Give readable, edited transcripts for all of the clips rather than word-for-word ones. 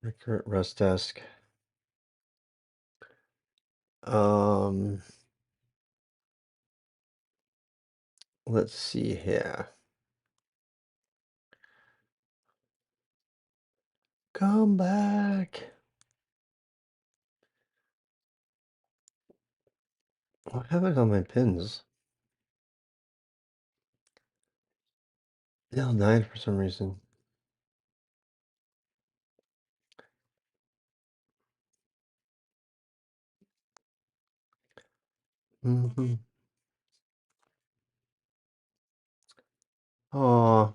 Recurrent rest desk. Um, let's see here. Come back. I have it on my pins. Now 9 for some reason. Mm-hmm. Oh,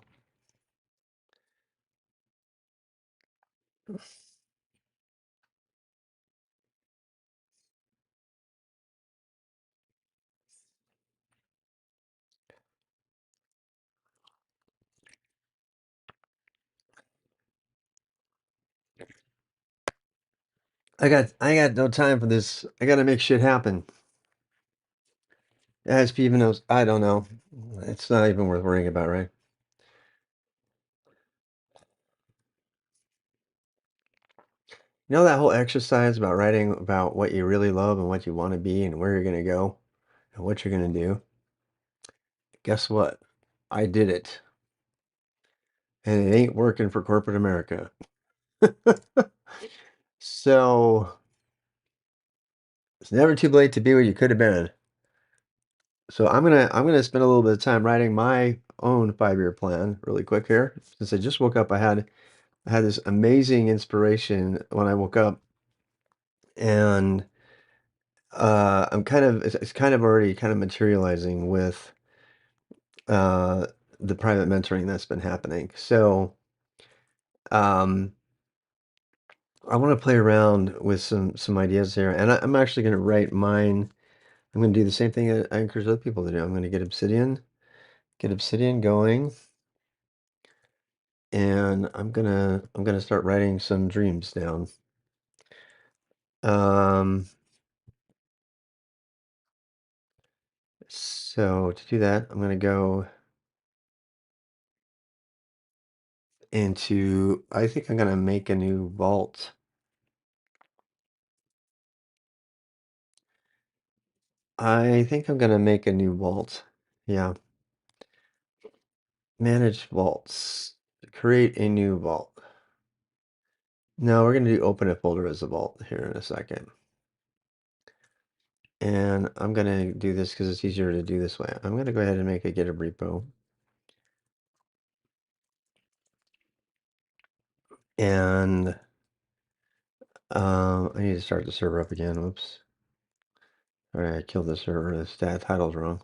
I got no time for this. I gotta make shit happen. As even knows, I don't know. It's not even worth worrying about, right? You know that whole exercise about writing about what you really love and what you want to be and where you're gonna go and what you're gonna do? Guess what? I did it. And it ain't working for corporate America. So it's never too late to be where you could have been. So I'm gonna spend a little bit of time writing my own 5-year plan really quick here. Since I just woke up, I had this amazing inspiration when I woke up, and it's kind of already kind of materializing with uh the private mentoring that's been happening. So um I want to play around with some ideas here, and I'm actually going to write mine. I'm going to do the same thing I encourage other people to do. I'm going to get Obsidian going, and I'm gonna start writing some dreams down. Um, so to do that, I'm gonna go into. I think I'm gonna make a new vault. I think I'm gonna make a new vault. Yeah, manage vaults. Create a new vault. No, we're gonna do open a folder as a vault here in a second. And I'm gonna do this because it's easier to do this way. I'm gonna go ahead and make a GitHub repo. And I need to start the server up again. Whoops. All right, I killed the server. The stat title's wrong.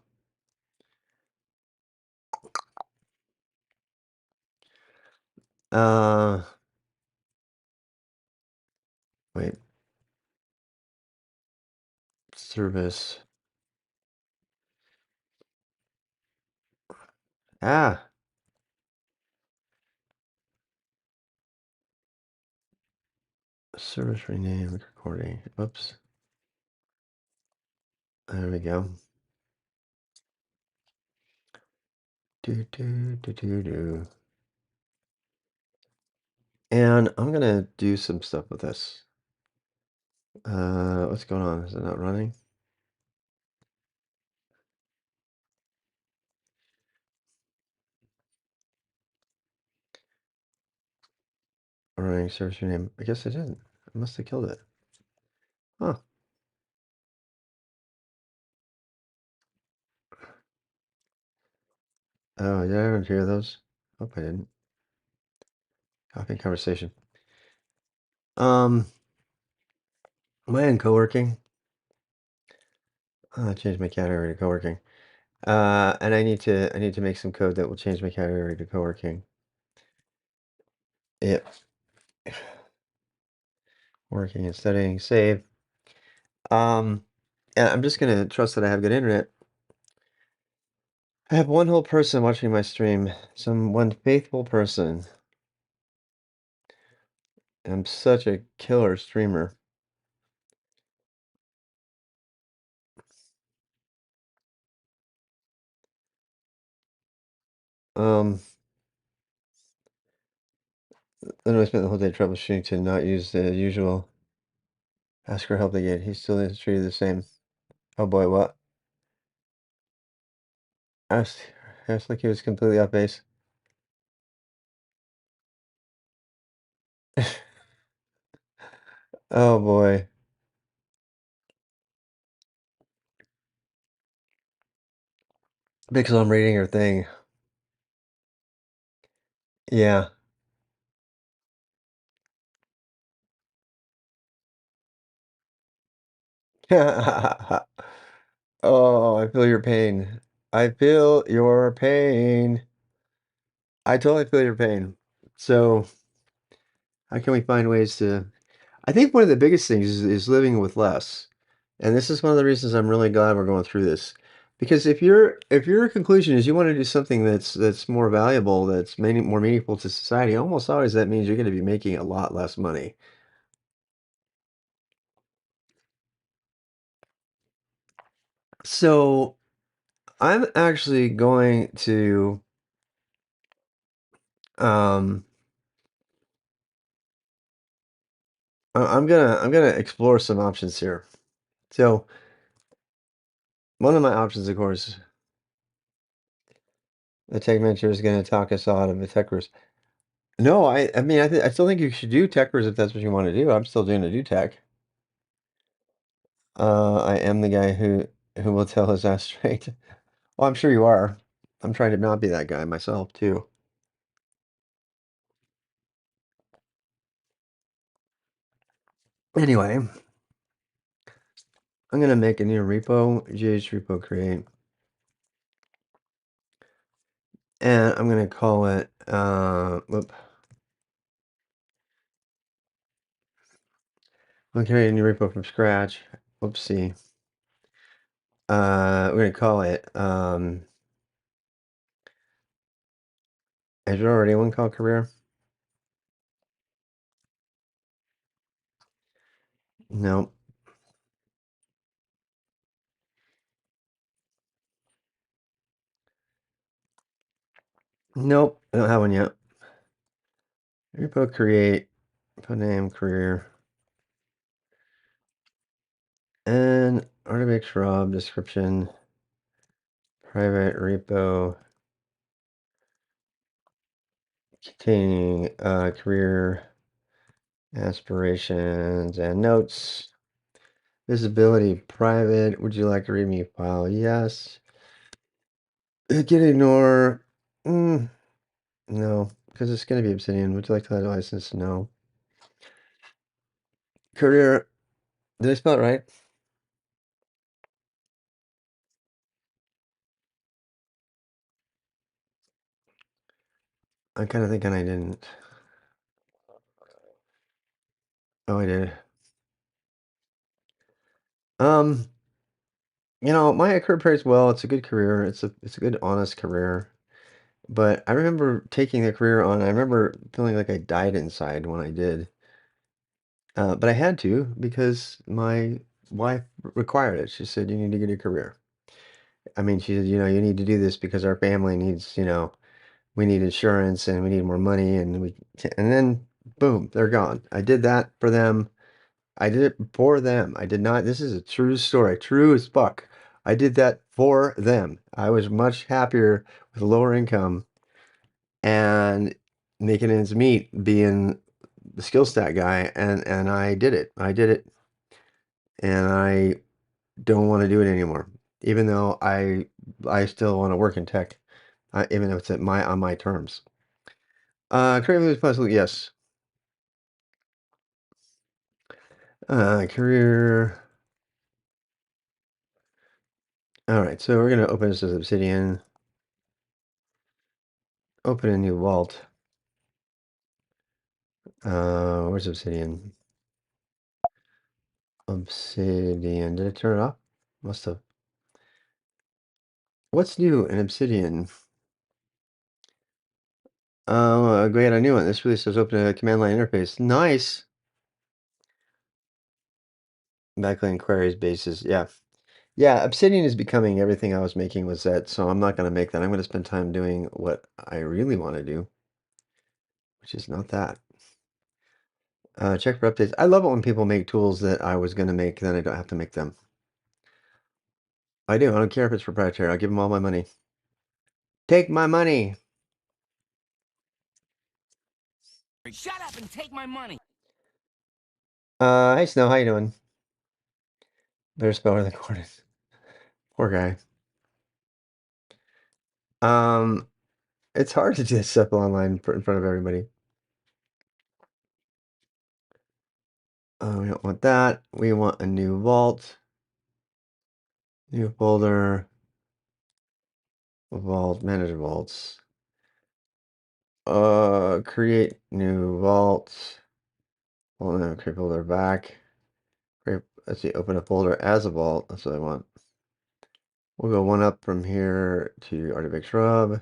Uh, wait. Service. Ah, service rename recording. Whoops. There we go. Do do do do do. And I'm gonna do some stuff with this. What's going on? Is it not running? Running service rename. I guess it didn't. I must have killed it. Huh. Oh, did I ever hear those? Hope I didn't. Copy conversation. Am I in co-working? Oh, I changed my category to co-working. And I need to make some code that will change my category to co-working. Yep. Working and studying, save. And I'm just gonna trust that I have good internet. I have one whole person watching my stream, some one faithful person. I'm such a killer streamer. Um, Then I spent the whole day troubleshooting to not use the usual ask for help again. He still is treated the same. Oh boy, what? Asked, asked like he was completely off base. Oh boy. Because I'm reading her thing. Yeah. Oh, I feel your pain. I feel your pain. I totally feel your pain. So, how can we find ways to I think one of the biggest things is living with less. And this is one of the reasons I'm really glad we're going through this. Because if your conclusion is you want to do something that's more valuable, that's more meaningful to society, almost always that means you're going to be making a lot less money. So I'm actually going to um I'm gonna explore some options here. So one of my options, of course, the tech mentor is going to talk us out of the techers. No, I mean I still think you should do techers if that's what you want to do. I'm still doing to do tech. I am the guy who will tell his ass straight. Well, I'm sure you are. I'm trying to not be that guy myself too. Anyway, I'm gonna make a new repo, GH repo create, and I'm gonna call it whoop. I'm gonna create a new repo from scratch. Whoopsie. We're gonna call it is there already one called career? Nope. Nope. I don't have one yet. Repo create, repo name, career, and artifacts Rob description, private repo containing career aspirations and notes. Visibility private. Would you like to read me file? Yes. Can ignore. No, because it's going to be Obsidian. Would you like to let a license? No. Career. Did I spell it right? I'm kind of thinking I didn't. Oh, I did. Um, my career pays well. It's a good career. It's a good, honest career. But I remember taking the career on. I remember feeling like I died inside when I did. But I had to because my wife required it. She said, "You need to get a career." I mean, she said, "You need to do this because our family needs, we need insurance and we need more money." And then boom, they're gone. I did that for them. I did it for them. I did not. This is a true story, true as fuck. I did that for them. I was much happier with lower income and making ends meet being the skill stat guy, and I did it. I did it, and I don't want to do it anymore. Even though I still want to work in tech, even if it's at my on my terms. Career puzzle, yes. Career. All right, so we're gonna open this as Obsidian. Open a new vault. Where's Obsidian? Obsidian. Did it turn it off? Must have. What's new in Obsidian? Oh, great, a new one. This really says open a command line interface. Nice. Backlink queries bases. Yeah. Yeah, Obsidian is becoming everything I was making was that, so I'm not going to make that. I'm going to spend time doing what I really want to do, which is not that. Check for updates. I love it when people make tools that I was gonna make, then I don't have to make them. I do. I don't care if it's proprietary. I'll give them all my money. Take my money. Shut up and take my money. Hey Snow, how you doing? Better spell where the cord is. Poor guy. It's hard to do this stuff online in front of everybody. We don't want that. We want a new vault. New folder. Vault, manage vaults. Create new vaults. Well, no, create folder back. Let's see, open a folder as a vault. That's what I want. We'll go one up from here to Artifact Shrub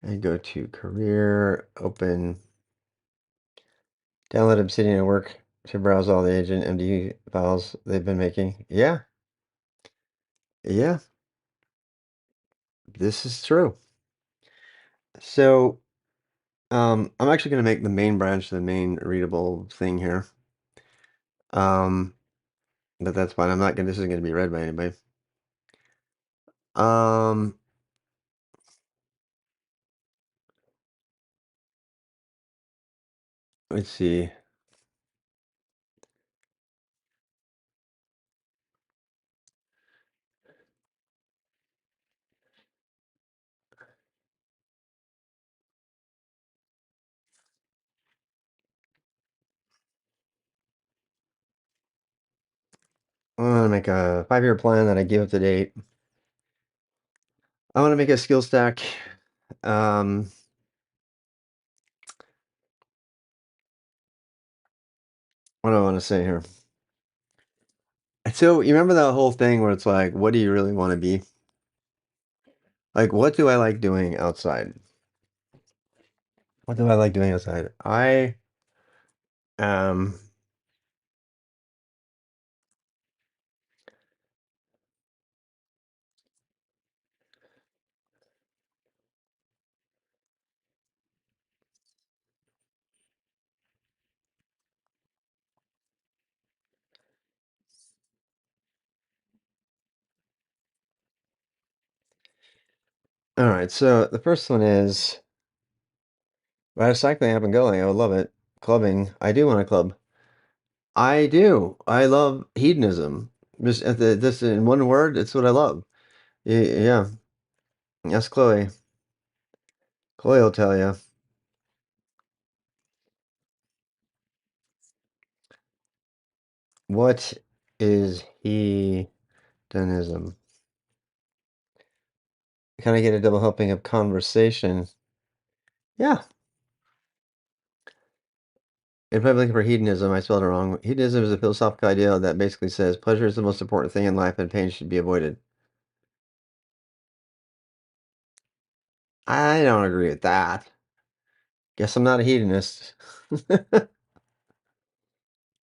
and go to career, open, download Obsidian and work to browse all the agent MD files they've been making. Yeah. Yeah. This is true. So, I'm actually going to make the main branch the main readable thing here. But that's fine. This isn't going to be read by anybody. Um, let's see. I want to make a 5-year plan that I give up to date. I want to make a skill stack. What do I want to say here? So you remember that whole thing where it's like, what do you really want to be? Like, what do I like doing outside? What do I like doing outside? Um, all right. So the first one is ride cycling up and going. I would love it. Clubbing. I do want to club. I do. I love hedonism. Just in one word, it's what I love. Yeah. Yes, Chloe. Chloe will tell you. What is hedonism? Can I get a double helping of conversation? Yeah. If I'm looking for hedonism, I spelled it wrong. Hedonism is a philosophical idea that basically says pleasure is the most important thing in life and pain should be avoided. I don't agree with that. Guess I'm not a hedonist.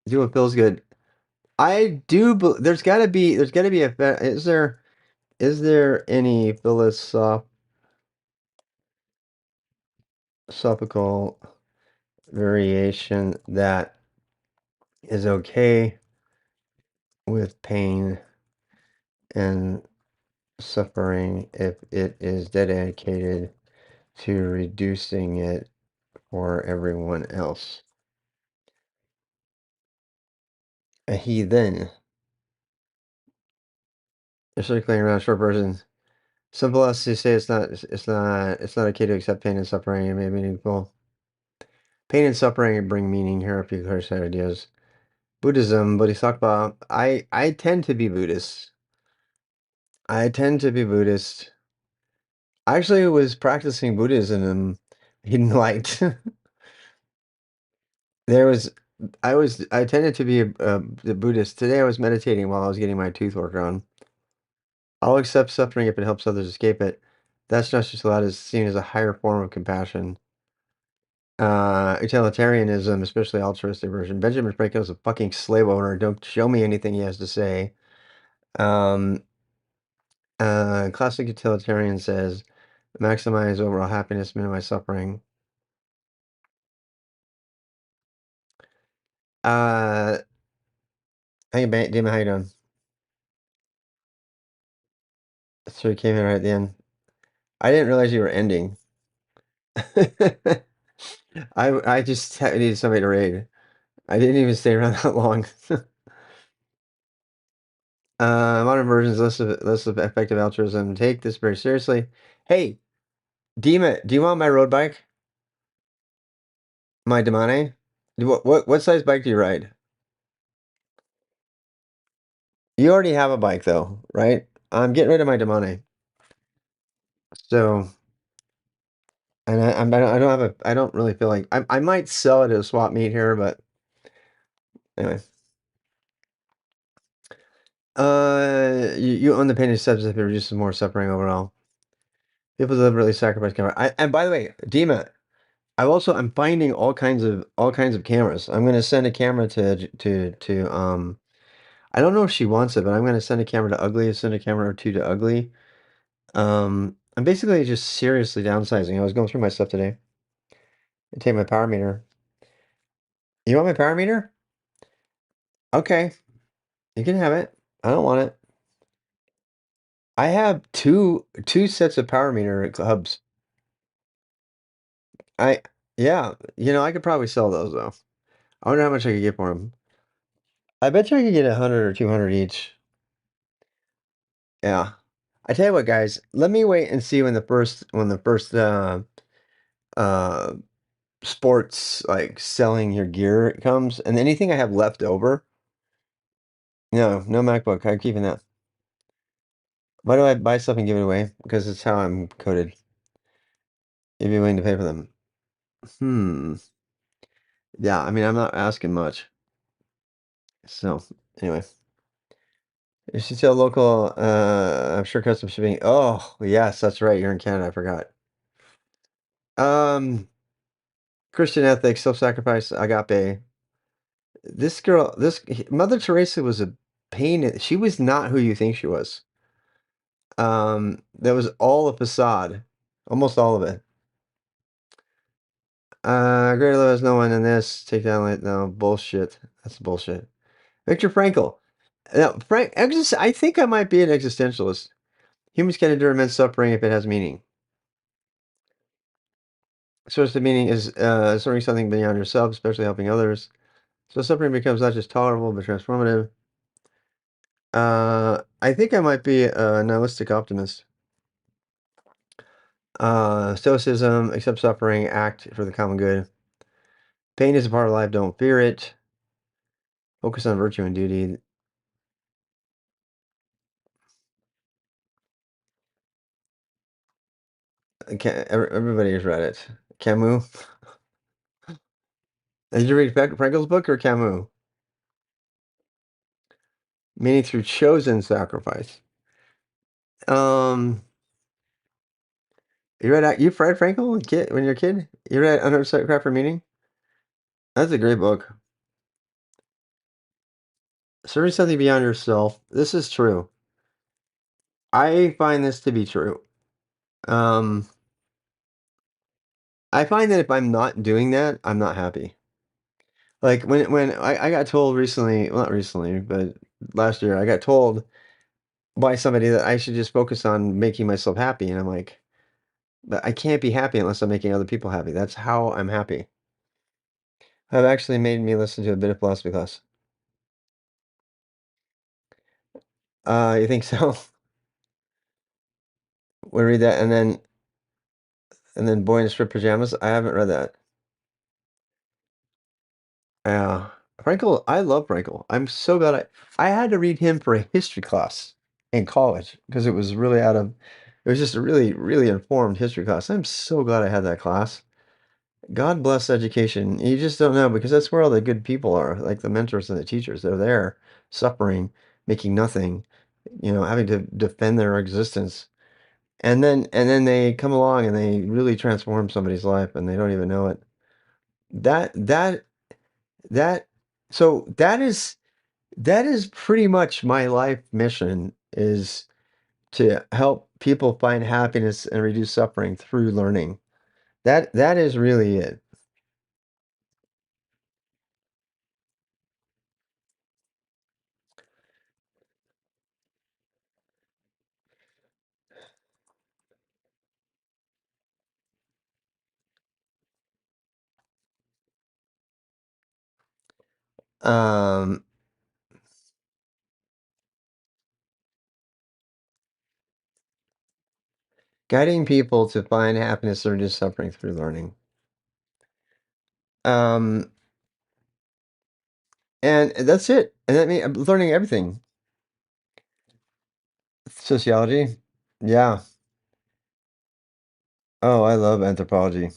Do what feels good. I do. There's got to be is there any philosophical variation that is okay with pain and suffering if it is dedicated to reducing it for everyone else? A heathen. They're circulating around short versions. Simple as to say it's not okay to accept pain and suffering and make meaningful. Pain and suffering bring meaning here if you clarify ideas. Buddhism, Bodhisattva. I tend to be Buddhist. I tend to be Buddhist. I actually was practicing Buddhism in light. There was I tended to be the Buddhist. Today I was meditating while I was getting my tooth work on. I'll accept suffering if it helps others escape it. That's not just allowed as seen as a higher form of compassion. Utilitarianism, especially altruistic version. Benjamin Franklin is a fucking slave owner. Don't show me anything he has to say. Um, Classic utilitarian says, maximize overall happiness, minimize suffering. Uh, hey, Damon, how you doing? So you came in right at the end. I didn't realize you were ending. I just needed somebody to raid. I didn't even stay around that long. Modern versions less of effective altruism. Take this very seriously. Hey, Dima, do you want my road bike? My Damane? What size bike do you ride? You already have a bike though, right? I'm getting rid of my Damane. So, and I don't have I don't really feel like I might sell it at a swap meet here, but anyway. You own the painted steps if it reduces more suffering overall. People deliberately sacrifice camera. And by the way, Dima, I'm finding all kinds of cameras. I'm gonna send a camera to I don't know if she wants it, but I'm gonna send a camera to Ugly, send a camera or two to Ugly. I'm basically just seriously downsizing. I was going through my stuff today and take my power meter. You want my power meter? Okay, you can have it. I don't want it. I have two sets of power meter hubs. I Yeah, I could probably sell those though. I wonder how much I could get for them. I bet you I could get 100 or 200 each. Yeah. I tell you what, guys, let me wait and see when the first uh sports like selling your gear comes, and anything I have left over. No MacBook. I'm keeping that. Why do I buy stuff and give it away? Because it's how I'm coded. You'd be willing to pay for them. Hmm. Yeah, I mean, I'm not asking much. So, anyway. You should tell local, I'm sure custom shipping. Oh, yes, that's right. You're in Canada. I forgot. Um, Christian ethics, self-sacrifice, agape. Mother Teresa was a pain. She was not who you think she was. That was all a facade, almost all of it. Greater love has no one in this. Take down like no bullshit. That's bullshit. Viktor Frankl. Now, I think I might be an existentialist. Humans can endure immense suffering if it has meaning. Source of meaning is serving something beyond yourself, especially helping others. So suffering becomes not just tolerable but transformative. I think I might be a nihilistic optimist. Stoicism, accept suffering, act for the common good. Pain is a part of life, don't fear it. Focus on virtue and duty. Everybody has read it. Camus. Did you read Frankel's book or Camus? Meaning through chosen sacrifice. Um, you've read Frankel when you're a kid? You read Unearthed Craft for Meaning? That's a great book. Serving something beyond yourself. This is true. I find this to be true. Um, I find that if I'm not doing that, I'm not happy. Like when I got told recently, well, not recently, but last year, I got told by somebody that I should just focus on making myself happy, and I'm like, but I can't be happy unless I'm making other people happy. That's how I'm happy. Have actually made me listen to a bit of philosophy class. You think so? We read that, and then Boy in Striped Pajamas. I haven't read that. Yeah, Frankel. I love Frankel. I'm so glad I had to read him for a history class in college because it was really out of. It was just a really, really informed history class. I'm so glad I had that class. God bless education. You just don't know because that's where all the good people are, like the mentors and the teachers. They're there, suffering, making nothing, having to defend their existence. And then they come along and they really transform somebody's life and they don't even know it. That that that so that is pretty much my life mission is to help people find happiness and reduce suffering through learning. That is really it. Um, Guiding people to find happiness or just suffering through learning. Um, and that's it. And that means I'm learning everything. Sociology. Yeah. Oh, I love anthropology.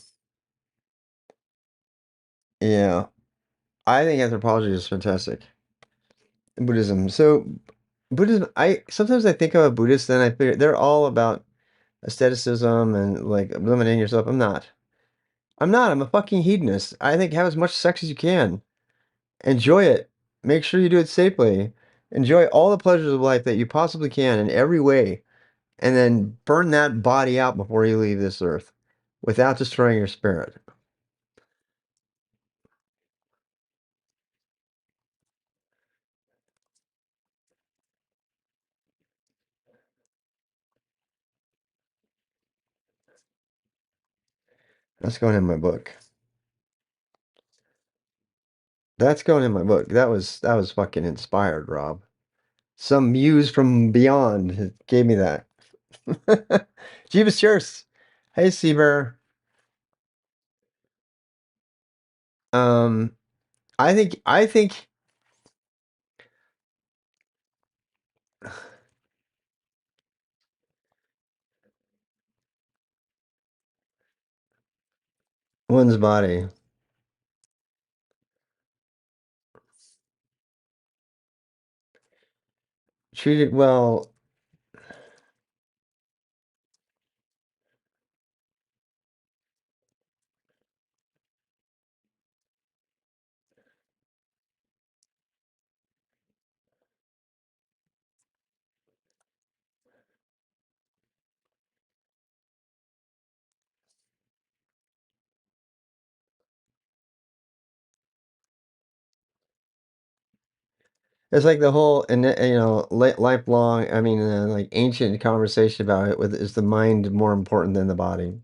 Yeah. I think anthropology is fantastic. Buddhism. So Buddhism, I sometimes I think I'm a Buddhist, then I figure they're all about aestheticism and like limiting yourself. I'm not. I'm not. I'm a fucking hedonist. I think have as much sex as you can. Enjoy it. Make sure you do it safely. Enjoy all the pleasures of life that you possibly can in every way, and then burn that body out before you leave this earth without destroying your spirit. That's going in my book. That's going in my book. That was fucking inspired, Rob. Some muse from beyond gave me that. Jeebus cheers. Hey, Seaver. Um, I think one's body treated well. It's like the whole and lifelong. I mean, like ancient conversation about it. With is the mind more important than the body?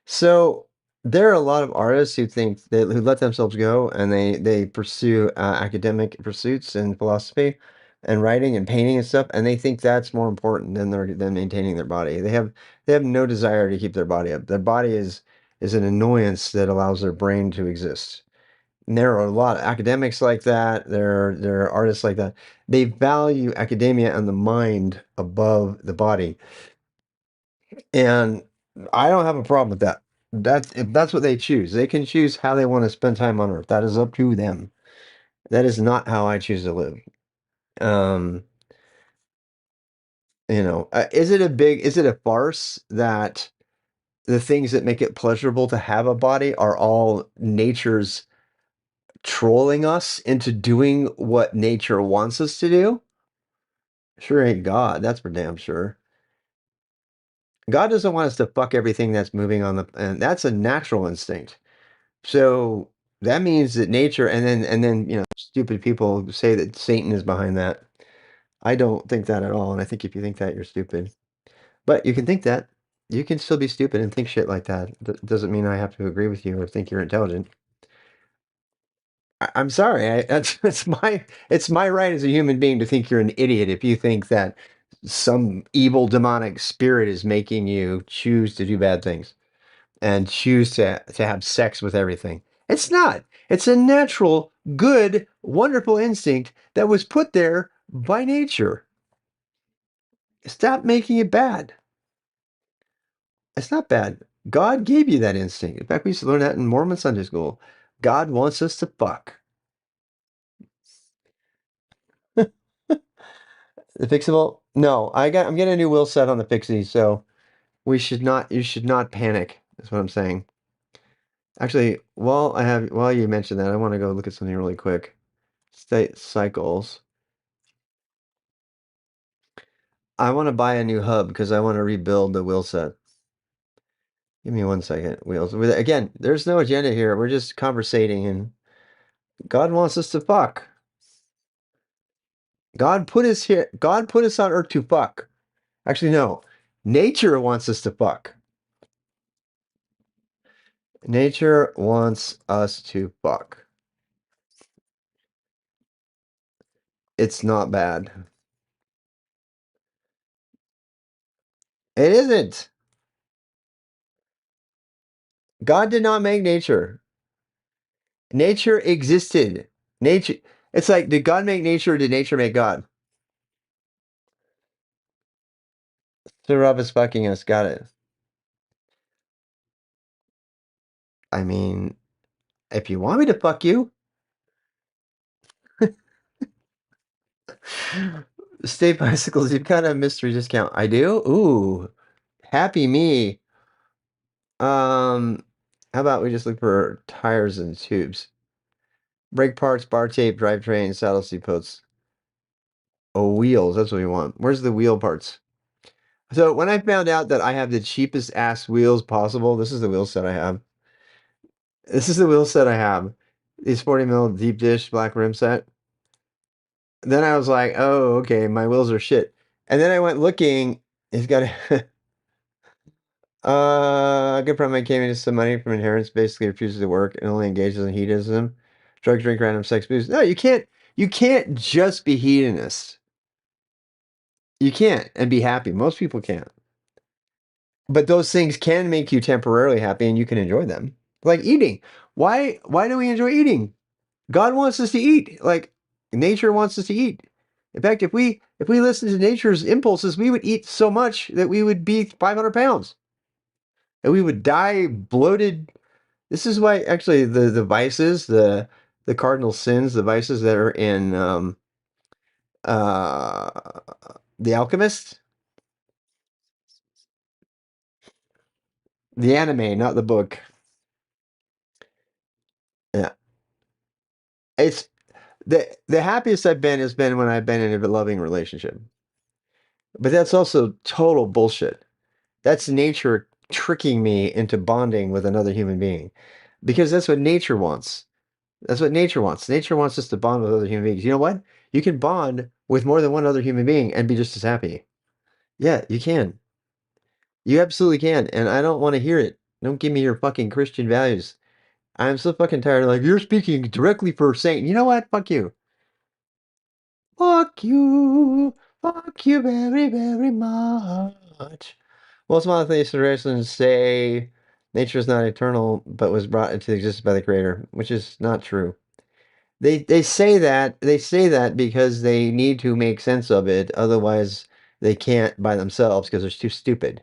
So there are a lot of artists who think that who let themselves go and they pursue academic pursuits and philosophy and writing and painting and stuff, and they think that's more important than maintaining their body. They have no desire to keep their body up. Their body is an annoyance that allows their brain to exist. And there are a lot of academics like that. There are artists like that. They value academia and the mind above the body. And I don't have a problem with that. That's if that's what they choose. They can choose how they want to spend time on Earth. That is up to them. That is not how I choose to live. Um, is it a farce that the things that make it pleasurable to have a body are all nature's trolling us into doing what nature wants us to do? Sure ain't God. That's for damn sure. God doesn't want us to fuck everything that's moving on and that's a natural instinct. So that means that nature, and then stupid people say that Satan is behind that. I don't think that at all, and I think if you think that, you're stupid. But you can think that. You can still be stupid and think shit like that. Doesn't mean I have to agree with you or think you're intelligent. I'm sorry. That's it's my right as a human being to think you're an idiot if you think that some evil demonic spirit is making you choose to do bad things and choose to have sex with everything. It's not. It's a natural, good, wonderful instinct that was put there by nature. Stop making it bad. It's not bad. God gave you that instinct. In fact, we used to learn that in Mormon Sunday school. God wants us to fuck. The fixable? No, I'm getting a new wheel set on the fixie, so you should not panic. That's what I'm saying. Actually, while you mentioned that, I want to go look at something really quick. State cycles. I want to buy a new hub because I want to rebuild the wheel set. Give me 1 second, wheels. Again, there's no agenda here. We're just conversating, and God wants us to fuck. God put us here. God put us on Earth to fuck. Actually, no. Nature wants us to fuck. Nature wants us to fuck. It's not bad. It isn't. God did not make nature. Nature existed. Nature. It's like, did God make nature or did nature make God? So Rob is fucking us. Got it. I mean, if you want me to fuck you, State Bicycles, you've got a mystery discount. I do? Ooh, happy me. How about we just look for tires and tubes? Brake parts, bar tape, drivetrain, saddle seat posts. Oh, wheels. That's what we want. Where's the wheel parts? So when I found out that I have the cheapest ass wheels possible, this is the wheel set I have. This is the wheel set I have. These 40 mil deep dish black rim set. Then I was like, oh, okay, my wheels are shit. And then I went looking. He's got a good friend of mine came into some money from inheritance, basically refuses to work and only engages in hedonism. Drug, drink, random sex, booze. No, you can't just be hedonist. You can't and be happy. Most people can't. But those things can make you temporarily happy and you can enjoy them. Like eating. Why do we enjoy eating? God wants us to eat. Like nature wants us to eat. In fact, if we listen to nature's impulses, we would eat so much that we would be 500 pounds and we would die bloated. This is why actually the vices, the cardinal sins, the vices that are in uh The Alchemist, the anime, not the book. Yeah. It's the happiest I've been has been when I've been in a loving relationship. But that's also total bullshit. That's nature tricking me into bonding with another human being. Because that's what nature wants. That's what nature wants. Nature wants us to bond with other human beings. You know what? You can bond with more than one other human being and be just as happy. Yeah, you can. You absolutely can. And I don't want to hear it. Don't give me your fucking Christian values. I'm so fucking tired of like, you're speaking directly for Satan. You know what? Fuck you. Fuck you. Fuck you very, very much. Most monotheists and traditions say nature is not eternal, but was brought into existence by the Creator, which is not true. They say that because they need to make sense of it, otherwise they can't by themselves because they're too stupid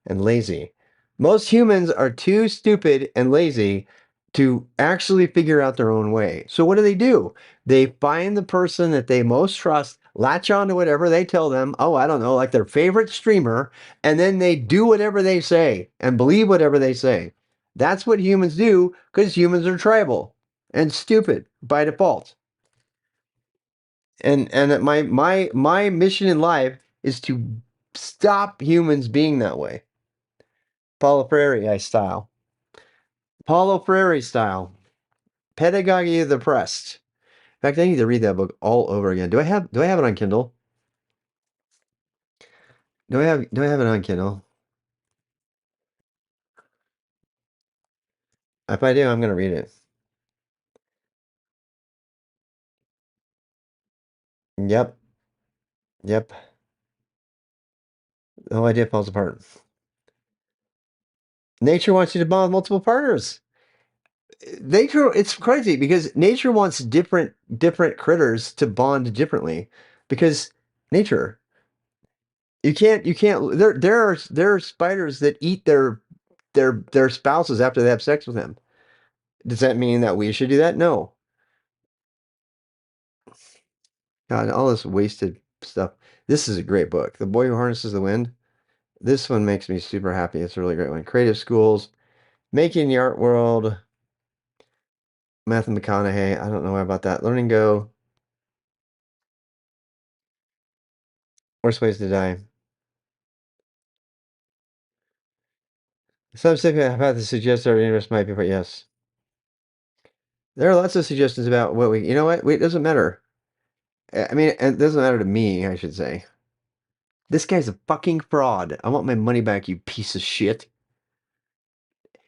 and lazy. Most humans are too stupid and lazy to actually figure out their own way. So what do? They find the person that they most trust, latch on to whatever they tell them, oh, I don't know, like their favorite streamer, and then they do whatever they say and believe whatever they say. That's what humans do because humans are tribal and stupid by default. And my mission in life is to stop humans being that way. Paulo Freire style. Paulo Freire style. Pedagogy of the Oppressed. In fact, I need to read that book all over again. Do I have it on Kindle? Do I have it on Kindle? If I do, I'm gonna read it. Yep. Yep. The whole idea falls apart. Nature wants you to bond with multiple partners. Nature, it's crazy because nature wants different critters to bond differently because nature. You can't there are spiders that eat their spouses after they have sex with them. Does that mean that we should do that? No. God, all this wasted stuff. This is a great book. The Boy Who Harnesses the Wind. This one makes me super happy. It's a really great one. Creative Schools, Making the Art World, Matthew McConaughey. I don't know about that. Learning Go, Worst Ways to Die. Some psychopaths suggest our universe might be, but yes. There are lots of suggestions about what we, you know what? It doesn't matter. I mean, it doesn't matter to me, I should say. This guy's a fucking fraud. I want my money back, you piece of shit.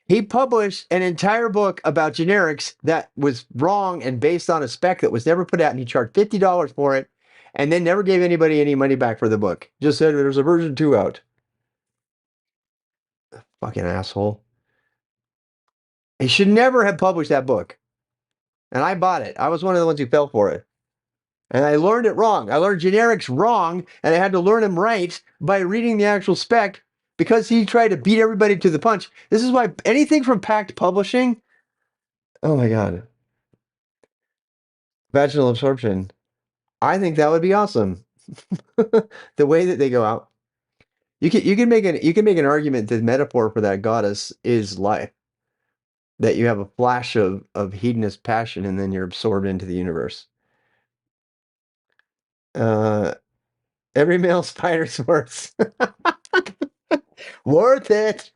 He published an entire book about generics that was wrong and based on a spec that was never put out, and he charged $50 for it, and then never gave anybody any money back for the book. Just said there's a version 2 out. Fucking asshole. He should never have published that book. And I bought it. I was one of the ones who fell for it. And I learned it wrong. I learned generics wrong, and I had to learn them right by reading the actual spec because he tried to beat everybody to the punch. This is why anything from Pact Publishing, oh my God, vaginal absorption, I think that would be awesome. The way that they go out. You can make an argument that the metaphor for that goddess is life. That you have a flash of hedonist passion and then you're absorbed into the universe. Uh, every male spider's worth. Worth it.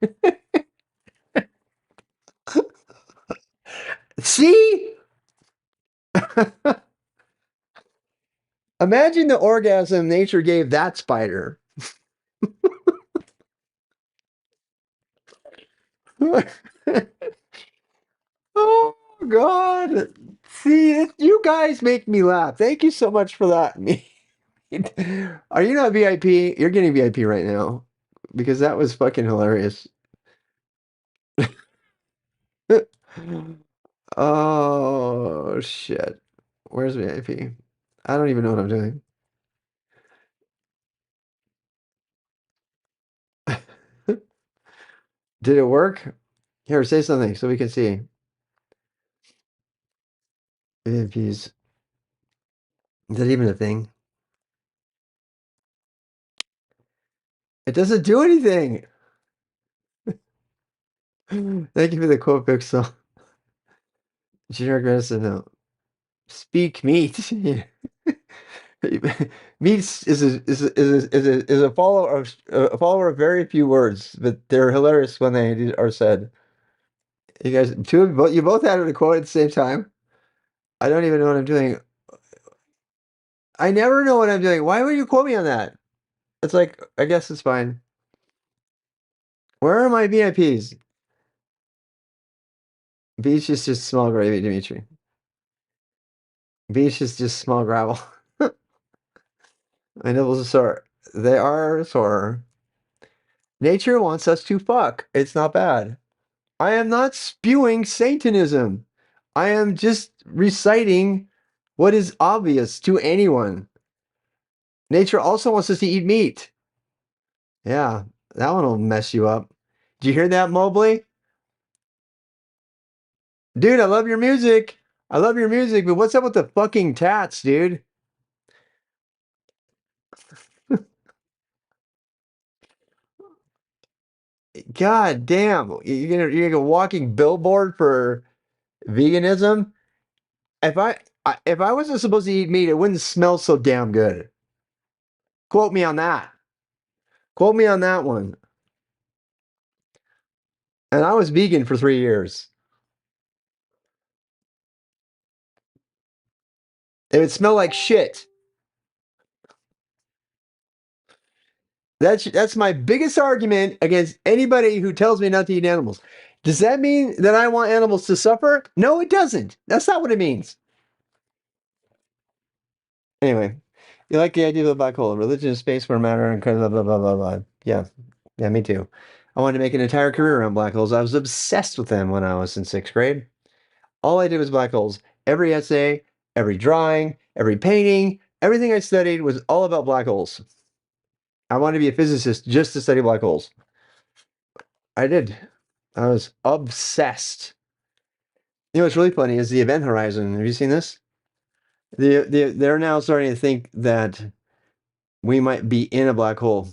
See? Imagine the orgasm nature gave that spider. Oh God. See, you guys make me laugh. Thank you so much for that. Are you not VIP? You're getting VIP right now because that was fucking hilarious. Oh shit. Where's VIP? I don't even know what I'm doing. Did it work? Here, say something so we can see. VIPs. Is that even a thing? It doesn't do anything. Thank you for the quote, Pixel. Generic medicine, no. Speak meat. Meats is a follower of very few words, but they're hilarious when they are said. You guys, you both had a quote at the same time. I don't even know what I'm doing. I never know what I'm doing. Why would you quote me on that? It's like, I guess it's fine. Where are my VIPs? Beach is just small gravy, Dimitri. Beach is just small gravel. My nipples are sore. They are sore. Nature wants us to fuck. It's not bad. I am not spewing Satanism. I am just reciting what is obvious to anyone. Nature also wants us to eat meat. Yeah, that one will mess you up. Did you hear that, Mobley? Dude, I love your music. I love your music, but what's up with the fucking tats, dude? God damn. You're a walking billboard for veganism? If I wasn't supposed to eat meat, it wouldn't smell so damn good. Quote me on that. Quote me on that one. And I was vegan for 3 years. It would smell like shit. That's my biggest argument against anybody who tells me not to eat animals. Does that mean that I want animals to suffer? No, it doesn't. That's not what it means. Anyway, you like the idea of a black hole, religion is space where matter and blah blah blah blah blah. Yeah, yeah, me too. I wanted to make an entire career around black holes. I was obsessed with them when I was in 6th grade. All I did was black holes. Every essay, every drawing, every painting, everything I studied was all about black holes. I wanted to be a physicist just to study black holes. I did. I was obsessed. You know what's really funny is the event horizon. Have you seen this? They're now starting to think that we might be in a black hole.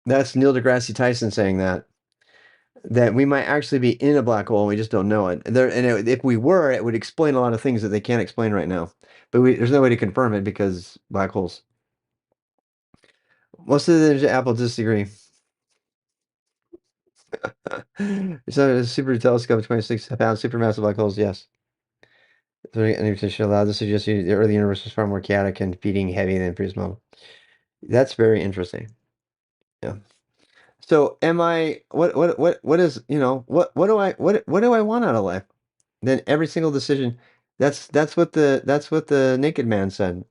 That's Neil deGrasse Tyson saying that we might actually be in a black hole and we just don't know it. If we were, it would explain a lot of things that they can't explain right now. But there's no way to confirm it because black holes. Most of the Apple disagree. It's not a super telescope, 26 pounds, supermassive black holes. Yes. Any position allowed to suggest the early universe was far more chaotic and feeding heavy than previous model. That's very interesting. Yeah. So am I what is, what do I want out of life? Then every single decision, that's what the naked man said.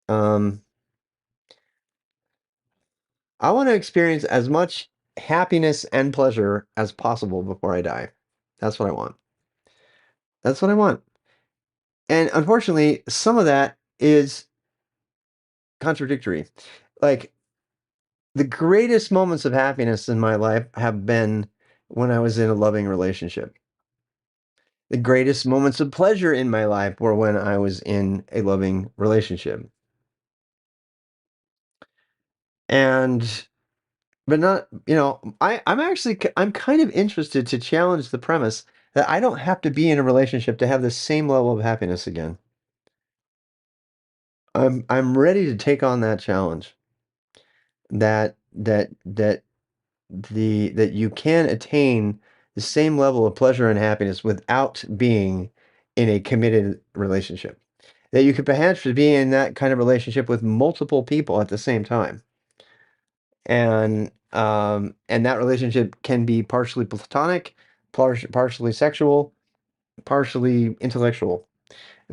Um, I want to experience as much happiness and pleasure as possible before I die. That's what I want. That's what I want. And unfortunately, some of that is contradictory. Like the greatest moments of happiness in my life have been when I was in a loving relationship. The greatest moments of pleasure in my life were when I was in a loving relationship. And but not, I'm kind of interested to challenge the premise that I don't have to be in a relationship to have the same level of happiness again. I'm ready to take on that challenge. That you can attain the same level of pleasure and happiness without being in a committed relationship. That you could perhaps be in that kind of relationship with multiple people at the same time. And that relationship can be partially platonic, partially sexual, partially intellectual,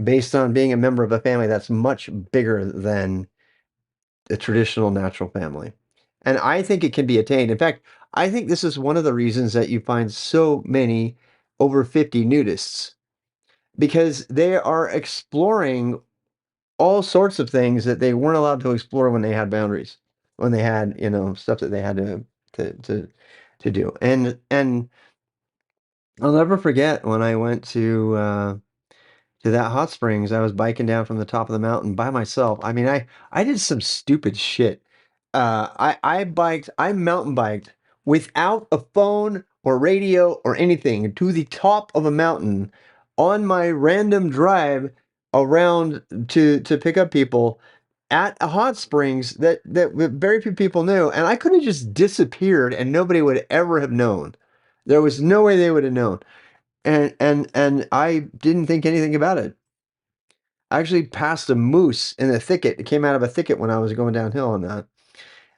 based on being a member of a family that's much bigger than a traditional natural family. And I think it can be attained. In fact, I think this is one of the reasons that you find so many over 50 nudists, because they are exploring all sorts of things that they weren't allowed to explore when they had boundaries, when they had, stuff that they had to to to do. And I'll never forget when I went to that hot springs. I was biking down from the top of the mountain by myself. I mean, I did some stupid shit. I mountain biked without a phone or radio or anything to the top of a mountain on my random drive around to pick up people at a hot springs that very few people knew, and I could have just disappeared and nobody would ever have known. There was no way they would have known. And I didn't think anything about it. I actually passed a moose in a thicket. It came out of a thicket when I was going downhill on that.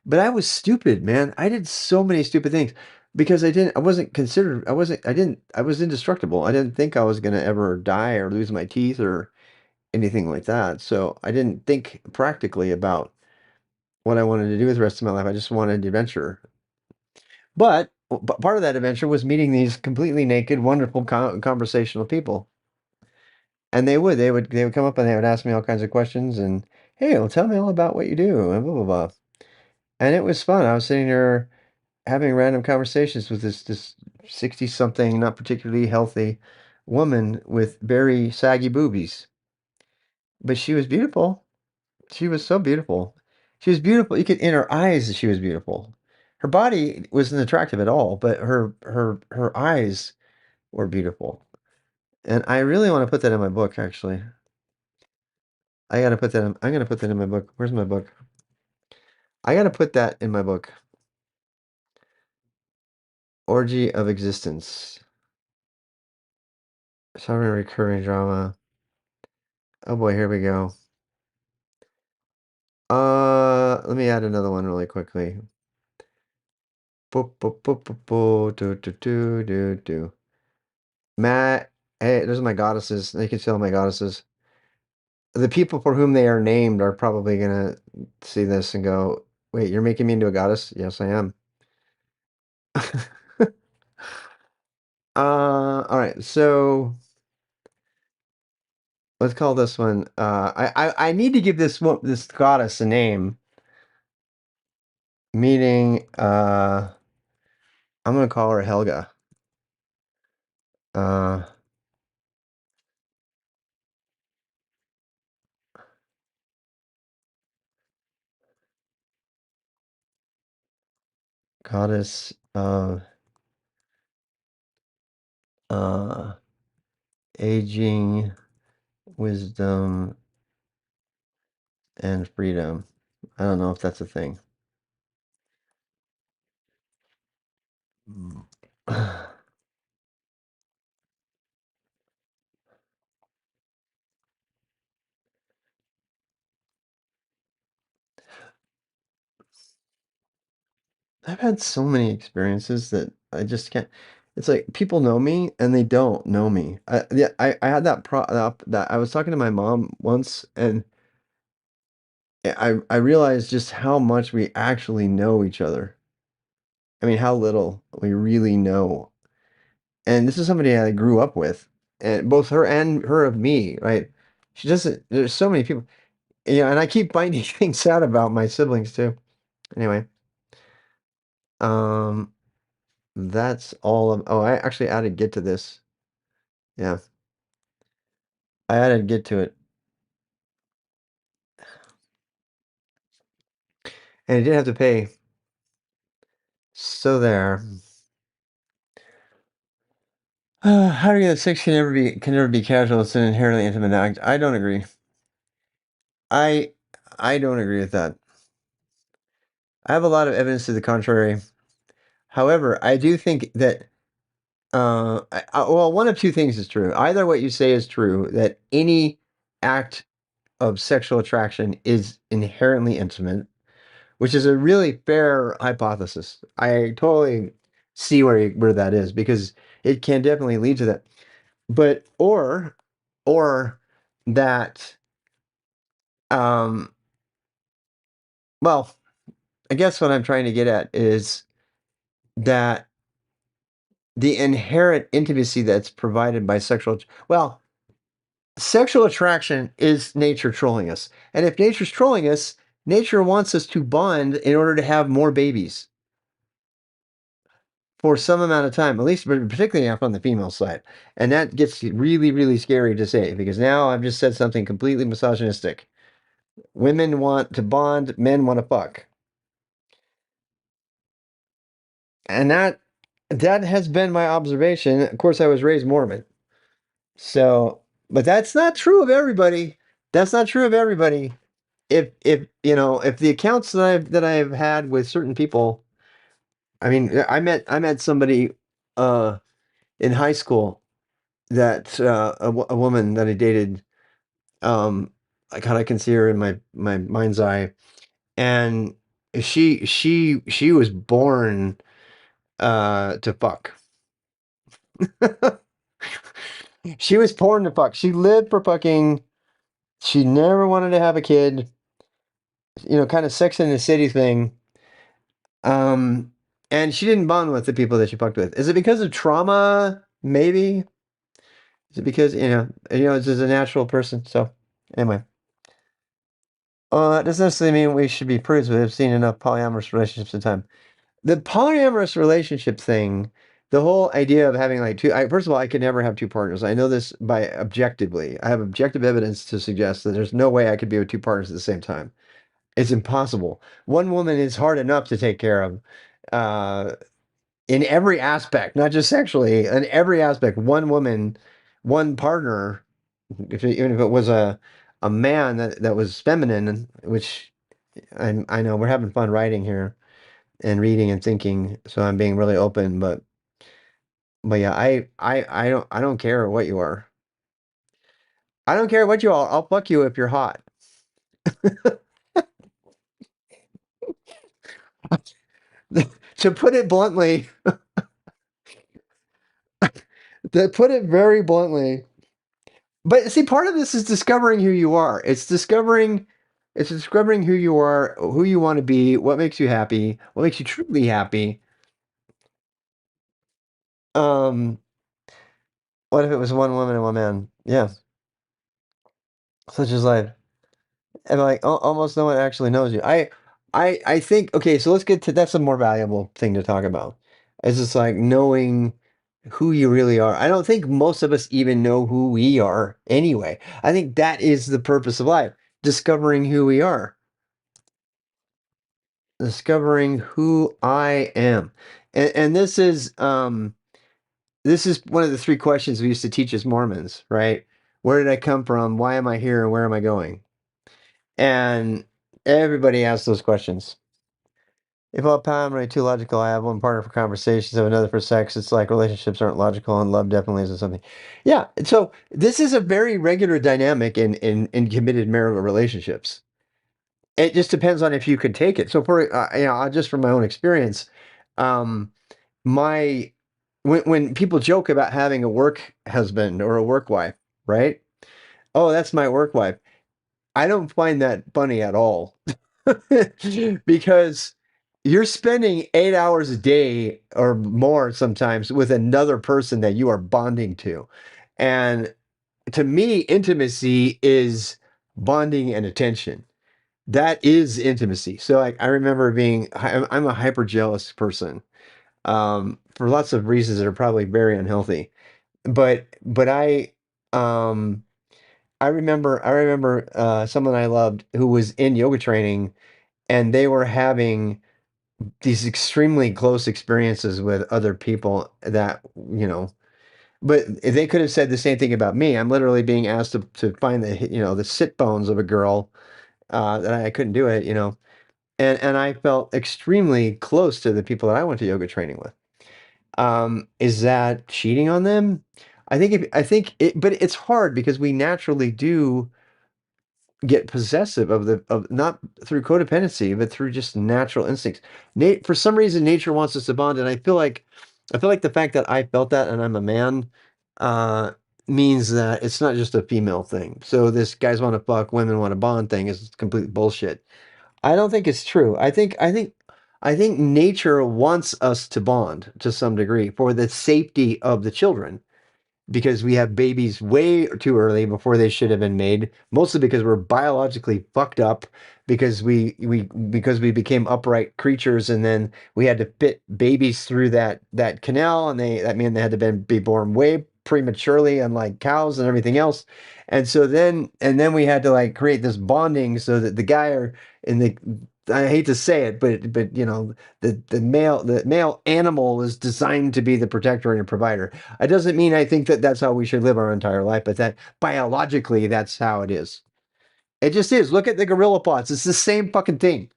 But I was stupid, man. I did so many stupid things because I wasn't considered, I was indestructible. I didn't think I was going to ever die or lose my teeth or anything like that. So I didn't think practically about what I wanted to do with the rest of my life. I just wanted adventure. But part of that adventure was meeting these completely naked, wonderful, conversational people. And they would come up and they would ask me all kinds of questions and, hey, well, tell me all about what you do and blah blah blah. And it was fun. I was sitting there having random conversations with this 60 something, not particularly healthy woman with very saggy boobies. But she was beautiful. She was so beautiful. She was beautiful. You could, in her eyes, she was beautiful. Her body wasn't attractive at all, but her eyes were beautiful. And I really want to put that in my book, actually. I'm gonna put that in my book. Where's my book? I gotta put that in my book. Orgy of Existence. Sovereign recurring drama. Oh boy, here we go. Let me add another one really quickly. Boop, boop, boop, boop, boop, do, do, do, do, do. Matt, hey, those are my goddesses. You can see all my goddesses. The people for whom they are named are probably gonna see this and go, wait, you're making me into a goddess? Yes, I am. All right, so let's call this one. I need to give this goddess a name, meaning I'm gonna call her Helga. Uh, Goddess of uh aging, wisdom, and freedom. I don't know if that's a thing. I've had so many experiences that I just can't. It's like people know me and they don't know me. Yeah, I had that I was talking to my mom once and I realized just how much we actually know each other. I mean, how little we really know. And this is somebody I grew up with, and both her of me, right? She doesn't. There's so many people, and I keep finding things out about my siblings too. Anyway, um, that's all of. Oh, I actually added Git to this. Yeah, I added Git to it, and I did have to pay. So there. Having a sex can never be casual. It's an inherently intimate act. I don't agree. I I don't agree with that. I have a lot of evidence to the contrary. However, I do think that well, one of two things is true. Either what you say is true, that any act of sexual attraction is inherently intimate, which is a really fair hypothesis. I totally see where that is because it can definitely lead to that. But or that um well, I guess what I'm trying to get at is that the inherent intimacy that's provided by sexual attraction is nature trolling us. And if nature's trolling us, nature wants us to bond in order to have more babies for some amount of time, at least particularly up on the female side. And that gets really, really scary to say because now I've just said something completely misogynistic. Women want to bond, men want to fuck. And that has been my observation. Of course, I was raised Mormon. So, but that's not true of everybody. That's not true of everybody. If the accounts that I've had with certain people, I mean, I met somebody uh in high school that a woman that I dated, I kind of can see her in my mind's eye, and she was born to fuck. She was born to fuck. She lived for fucking. She never wanted to have a kid. Kind of Sex in the City thing. Um, and she didn't bond with the people that she fucked with. Is it because of trauma? Maybe. Is it because it's just a natural person? So anyway, that doesn't necessarily mean we should be prudes. We've seen enough polyamorous relationships in time. The polyamorous relationship thing, the whole idea of having like two. First of all, I could never have two partners. I know this by objectively. I have objective evidence to suggest that there's no way I could be with two partners at the same time. It's impossible. One woman is hard enough to take care of. Uh, in every aspect, not just sexually, in every aspect, one woman, one partner, even if it was a man that was feminine, which I know we're having fun writing here and reading and thinking, so I'm being really open, but yeah, I don't care what you are. I don't care what you are. I'll fuck you if you're hot. To put it bluntly, to put it very bluntly, but see, part of this is discovering who you are. It's discovering who you are, who you want to be, what makes you happy, what makes you truly happy. Um, what if it was one woman and one man? Yeah, such is life. And like almost no one actually knows you. I think okay, so let's get to that's a more valuable thing to talk about. It's just like knowing who you really are. I don't think most of us even know who we are anyway. I think that is the purpose of life, discovering who we are. Discovering who I am. And this is one of the three questions we used to teach as Mormons, right? Where did I come from? Why am I here? And where am I going? And everybody asks those questions. If all time are too logical, I have one partner for conversations, I have another for sex. It's like relationships aren't logical, and love definitely isn't something. Yeah. So this is a very regular dynamic in committed marital relationships. It just depends on if you could take it. So for just from my own experience, um, my when people joke about having a work husband or a work wife, right? Oh, that's my work wife. I don't find that funny at all. Because you're spending 8 hours a day or more sometimes with another person that you are bonding to. And to me, intimacy is bonding and attention. That is intimacy. So I remember I'm a hyper jealous person, for lots of reasons that are probably very unhealthy. But um, I remember someone I loved who was in yoga training, and they were having these extremely close experiences with other people that, but they could have said the same thing about me. I'm literally being asked to find the sit bones of a girl, that I couldn't do it, and I felt extremely close to the people that I went to yoga training with. Is that cheating on them? I think it, but it's hard because we naturally do get possessive of not through codependency, but through just natural instincts. For some reason, nature wants us to bond, and I feel like the fact that I felt that and I'm a man, uh, means that it's not just a female thing. So this guys want to fuck, women want to bond thing is complete bullshit. I don't think it's true. I think nature wants us to bond to some degree for the safety of the children, because we have babies way too early before they should have been made, mostly because we're biologically fucked up, because we became upright creatures, and then we had to fit babies through that canal, and that meant they had to be born way prematurely, unlike cows and everything else. And then we had to like create this bonding so that the guy or in the I hate to say it, but the male animal is designed to be the protector and the provider. It doesn't mean I think that that's how we should live our entire life, but that biologically that's how it is. It just is. Look at the gorilla pots. It's the same fucking thing.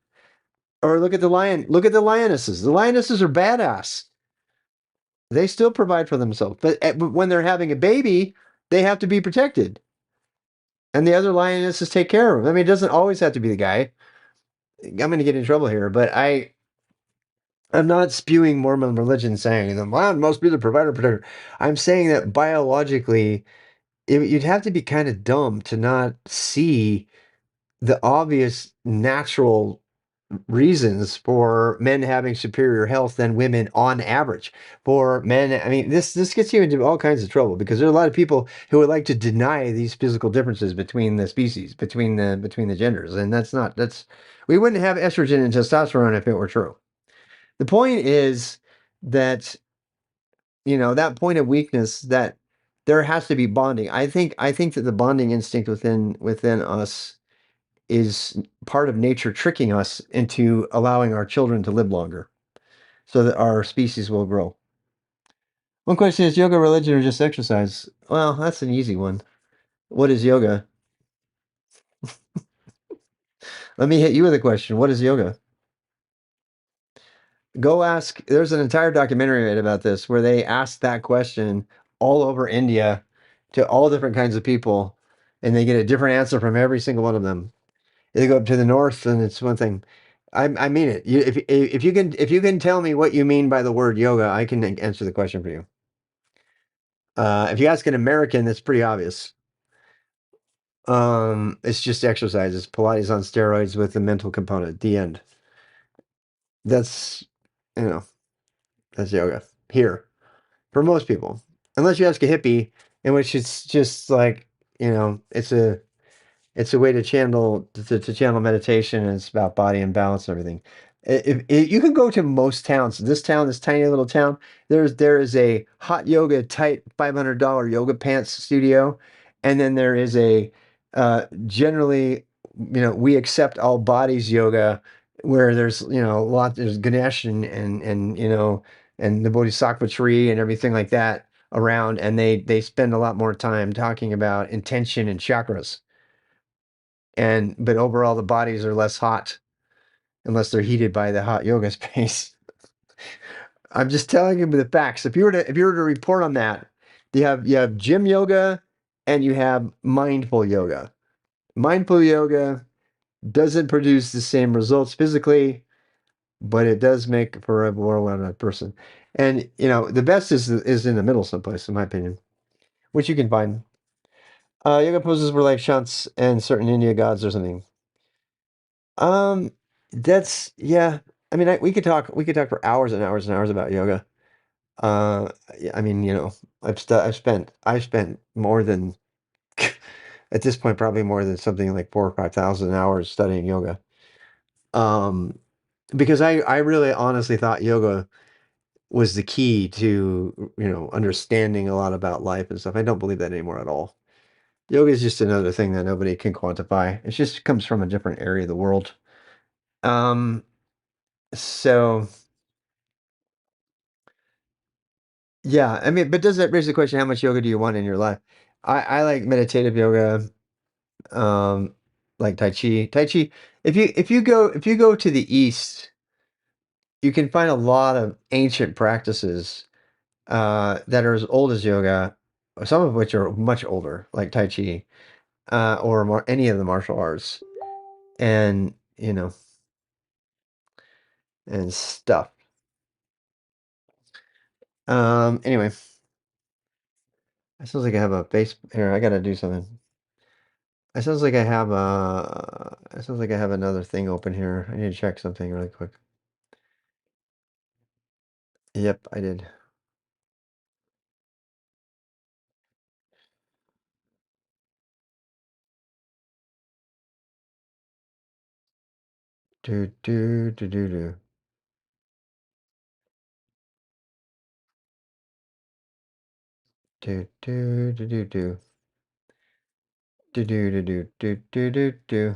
Or look at the lion. Look at the lionesses. The lionesses are badass. They still provide for themselves, but when they're having a baby, they have to be protected, and the other lionesses take care of them. I mean, it doesn't always have to be the guy. I'm going to get in trouble here, but I'm not spewing Mormon religion saying the lion must be the provider protector. I'm saying that biologically, you'd have to be kind of dumb to not see the obvious natural reasons for men having superior health than women on average. For men, I mean, this gets you into all kinds of trouble because there are a lot of people who would like to deny these physical differences between the species, between the genders, and that's we wouldn't have estrogen and testosterone if it were true. The point is that that point of weakness, that there has to be bonding. I think that the bonding instinct within us is part of nature tricking us into allowing our children to live longer so that our species will grow. One question is yoga religion or just exercise? Well, that's an easy one. What is yoga? Let me hit you with a question. What is yoga? Go ask. There's an entire documentary made about this where they asked that question all over India to all different kinds of people, and they get a different answer from every single one of them. They go up to the north, and it's one thing. I mean it. If you can tell me what you mean by the word yoga, I can answer the question for you. If you ask an American, that's pretty obvious. It's just exercise. It's Pilates on steroids with the mental component. The end. That's you know that's yoga here for most people, unless you ask a hippie, in which it's just like it's a way to channel meditation, and it's about body and balance and everything. If you can go to most towns, this tiny little town, there is a hot yoga tight $500 yoga pants studio, and then there is a generally we accept all bodies yoga, where there's Ganesh and the Bodhisattva tree and everything like that around, and they spend a lot more time talking about intention and chakras, but overall the bodies are less hot unless they're heated by the hot yoga space. I'm just telling you the facts. If you were to report on that, you have gym yoga and you have mindful yoga. Mindful yoga doesn't produce the same results physically, but it does make for a more well-rounded person. And the best is in the middle someplace, in my opinion, which you can find. Yoga poses were like shunts and certain India gods or something. Um, that's yeah. I mean, we could talk for hours and hours and hours about yoga. Yeah, I mean, I've spent more than at this point probably more than something like 4 or 5 thousand hours studying yoga. Um, because I really honestly thought yoga was the key to understanding a lot about life and stuff. I don't believe that anymore at all. Yoga is just another thing that nobody can quantify. It just comes from a different area of the world. Um, so yeah, I mean, but does that raise the question, how much yoga do you want in your life? I like meditative yoga, um, like Tai Chi. Tai Chi, if you go to the East, you can find a lot of ancient practices that are as old as yoga, some of which are much older, like Tai Chi, or any of the martial arts, and and stuff. Anyway, it sounds like I have a face here. I gotta do something. It sounds like I have another thing open here. I need to check something really quick. Yep, I did. Do do do do do do do do do do do do do do do do do do.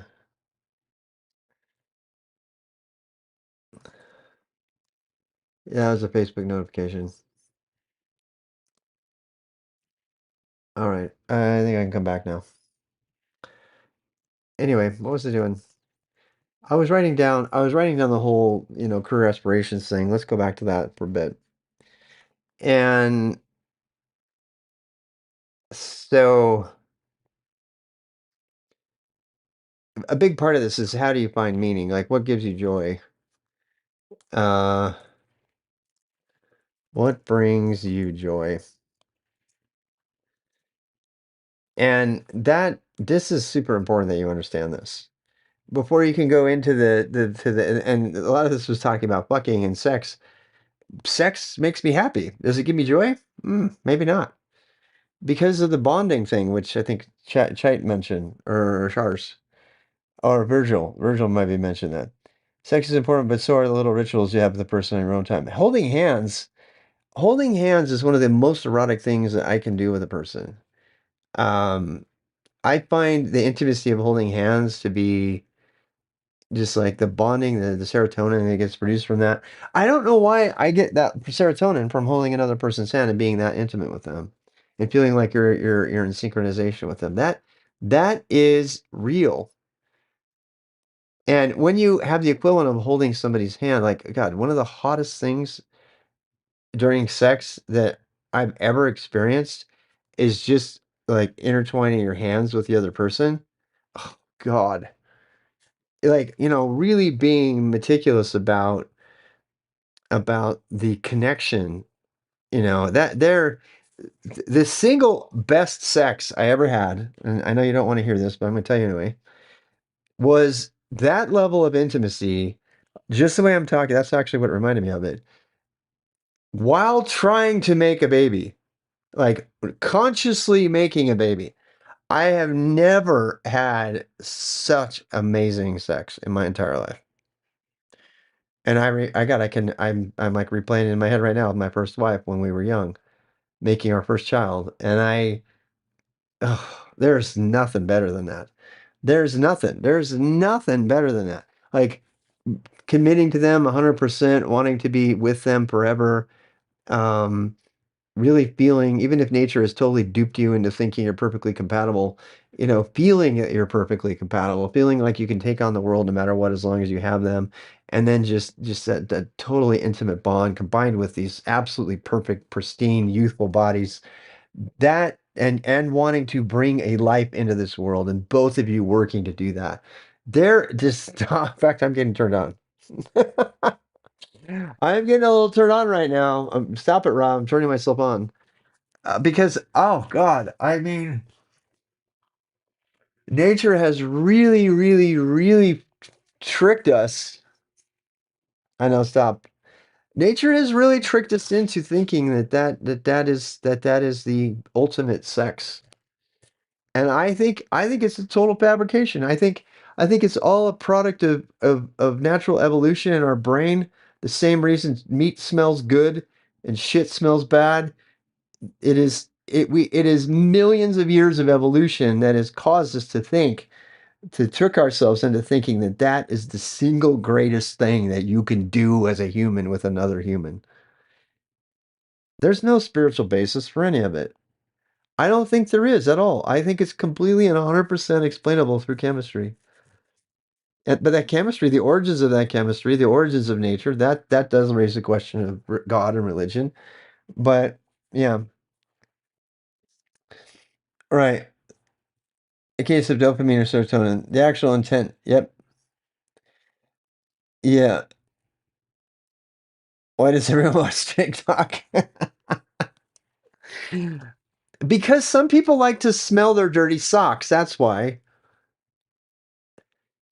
Yeah, it was a Facebook notification. All right, I think I can come back now. Anyway, what was I doing? I was writing down the whole, career aspirations thing. Let's go back to that for a bit. And so a big part of this is how do you find meaning? Like what gives you joy? Uh, what brings you joy? And this is super important that you understand this. Before you can go into and a lot of this was talking about fucking and sex. Sex makes me happy. Does it give me joy? Maybe not. Because of the bonding thing, which I think Chait mentioned, or Shars, or Virgil. Virgil maybe mentioned that. Sex is important, but so are the little rituals you have with the person in your own time. Holding hands is one of the most erotic things that I can do with a person. Um, I find the intimacy of holding hands to be just like the bonding, the serotonin that gets produced from that. I don't know why I get that serotonin from holding another person's hand and being that intimate with them and feeling like you're in synchronization with them. That is real. And when you have the equivalent of holding somebody's hand, like God, one of the hottest things during sex that I've ever experienced is just like intertwining your hands with the other person. Oh God. Like, really being meticulous about the connection, that the single best sex I ever had, and I know you don't want to hear this, but I'm going to tell you anyway, was that level of intimacy, just the way I'm talking. That's actually what reminded me of it. While trying to make a baby, like consciously making a baby, I have never had such amazing sex in my entire life. And I'm like replaying it in my head right now with my first wife when we were young, making our first child. And there's nothing better than that. There's nothing better than that. Like committing to them 100%, wanting to be with them forever. Um, really feeling, even if nature has totally duped you into thinking you're perfectly compatible, feeling that you're perfectly compatible, feeling like you can take on the world no matter what, as long as you have them. And then just that totally intimate bond combined with these absolutely perfect, pristine, youthful bodies and wanting to bring a life into this world and both of you working to do that. They're just, in fact, I'm getting turned on. I'm getting a little turned on right now. Stop it, Rob. I'm turning myself on. Because, oh God, I mean, nature has really, really, really tricked us. I know, stop. Nature has really tricked us into thinking that is the ultimate sex. And I think it's a total fabrication. I think it's all a product of natural evolution in our brain. The same reason meat smells good and shit smells bad. It is millions of years of evolution that has caused us to trick ourselves into thinking that that is the single greatest thing that you can do as a human with another human. There's no spiritual basis for any of it. I don't think there is at all. I think it's completely and 100% explainable through chemistry. But that chemistry, the origins of that chemistry, the origins of nature, that does raise the question of God and religion. But yeah, right. A case of dopamine or serotonin, the actual intent. Yep. Yeah. Why does everyone watch TikTok? Because some people like to smell their dirty socks. That's why.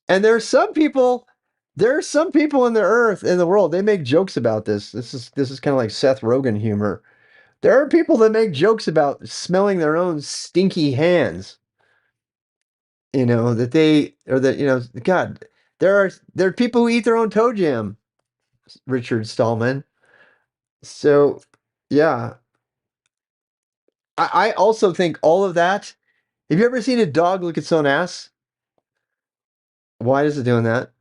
And there are some people in the earth in the world. They make jokes about this. This is kind of like Seth Rogen humor. There are people that make jokes about smelling their own stinky hands. That they or that God. There are people who eat their own toe jam. Richard Stallman. So, yeah, I also think all of that. Have you ever seen a dog look at its own ass? Why is it doing that?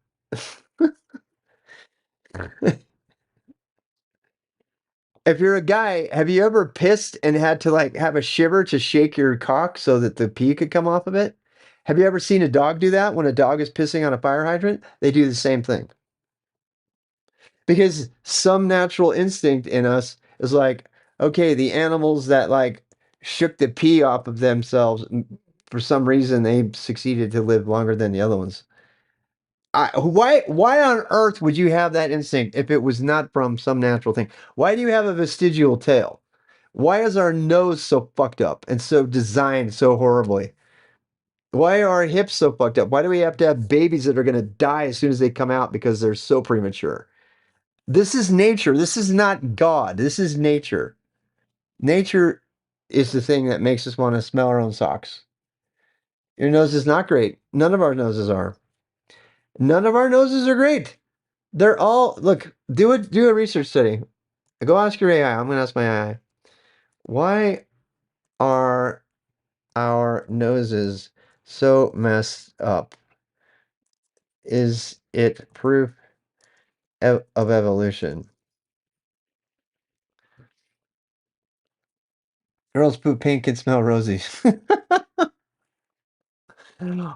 If you're a guy, have you ever pissed and had to like have a shiver to shake your cock so that the pee could come off of it? Have you ever seen a dog do that when a dog is pissing on a fire hydrant? They do the same thing. Because some natural instinct in us is like, okay, the animals that like shook the pee off of themselves, for some reason they succeeded to live longer than the other ones. Why on earth would you have that instinct if it was not from some natural thing? Why do you have a vestigial tail? Why is our nose so fucked up and so designed so horribly? Why are our hips so fucked up? Why do we have to have babies that are going to die as soon as they come out because they're so premature? This is nature. This is not God. This is nature. Nature is the thing that makes us want to smell our own socks. Your nose is not great. None of our noses are. None of our noses are great. They're all look. Do a research study. Go ask your AI. I'm going to ask my AI. Why are our noses so messed up? Is it proof of evolution? Girls poop pink and smell rosy.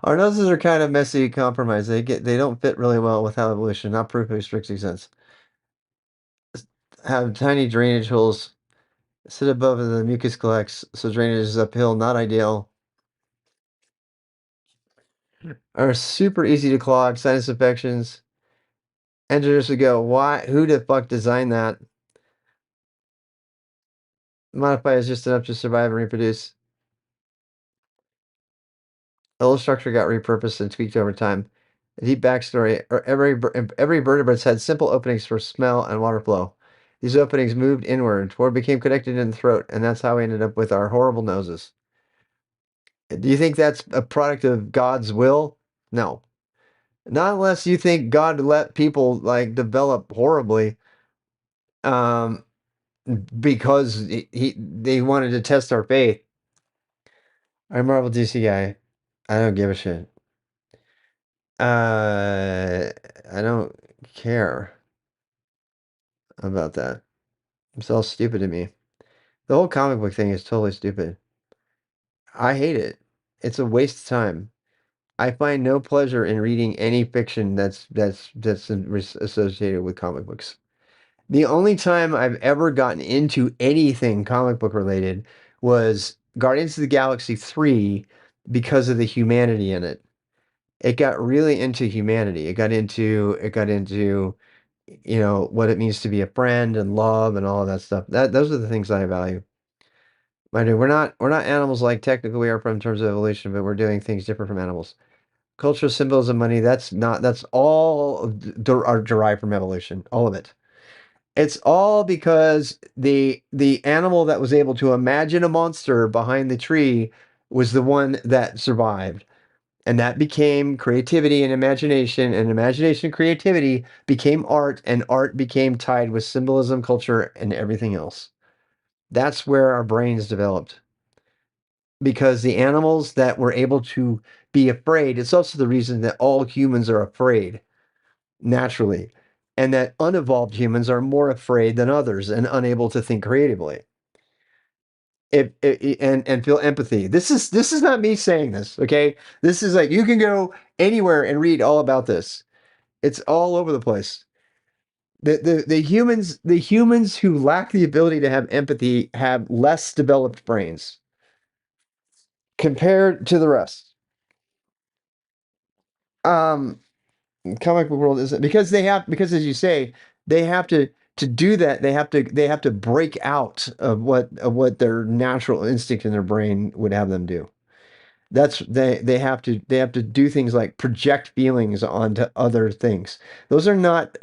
Our noses are kind of messy and compromised. They don't fit really well with how evolution, not proof of strict sense. Have tiny drainage holes, sit above and the mucus collects, so drainage is uphill, not ideal. Are super easy to clog, sinus infections. Engineers would go, why? Who the fuck designed that? Modify is just enough to survive and reproduce. The whole structure got repurposed and tweaked over time. A deep backstory. Every vertebrate's had simple openings for smell and water flow. These openings moved inward, or became connected in the throat, and that's how we ended up with our horrible noses. Do you think that's a product of God's will? No. Not unless you think God let people like develop horribly, um, because they wanted to test our faith. I'm a Marvel DC guy. I don't give a shit. I don't care about that. It's all stupid to me. The whole comic book thing is totally stupid. I hate it. It's a waste of time. I find no pleasure in reading any fiction that's associated with comic books. The only time I've ever gotten into anything comic book related was Guardians of the Galaxy 3 because of the humanity in it. it got really into humanity. It got into what it means to be a friend and love and all of that stuff. Those are the things I value. Mind you, we're not animals like technically we are from in terms of evolution, but we're doing things different from animals. Cultural symbols and money, that's all are derived from evolution, all of it. It's all because the animal that was able to imagine a monster behind the tree was the one that survived. And that became creativity and imagination and creativity became art, and art became tied with symbolism, culture, and everything else. That's where our brains developed. Because the animals that were able to be afraid, it's also the reason that all humans are afraid naturally, and that unevolved humans are more afraid than others and unable to think creatively. And feel empathy. This is not me saying this, okay? This is like you can go anywhere and read all about this. It's all over the place. The humans who lack the ability to have empathy have less developed brains compared to the rest. Um, Comic book world isn't because as you say, they have to do that, they have to break out of what their natural instinct in their brain would have them do. They have to do things like project feelings onto other things. Those are not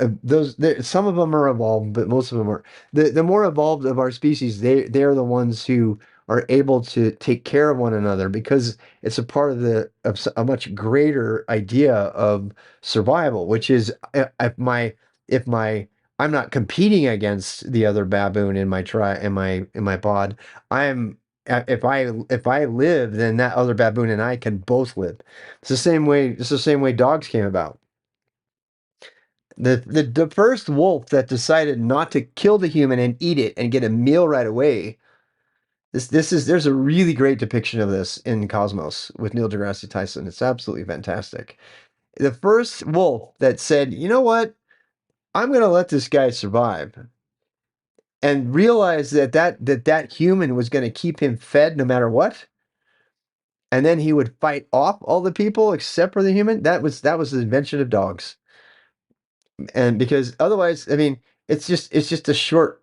some of them are evolved, but most of them are the more evolved of our species. They are the ones who are able to take care of one another because it's a part of a much greater idea of survival, which is if my I'm not competing against the other baboon in my in my pod. I'm if I live, then that other baboon and I can both live. It's the same way dogs came about. The first wolf that decided not to kill the human and eat it and get a meal right away. There's a really great depiction of this in Cosmos with Neil deGrasse Tyson. It's absolutely fantastic. The first wolf that said, "You know what? I'm going to let this guy survive." And realized that human was going to keep him fed no matter what, and then he would fight off all the people except for the human. That was the invention of dogs. And because otherwise, I mean, it's just a short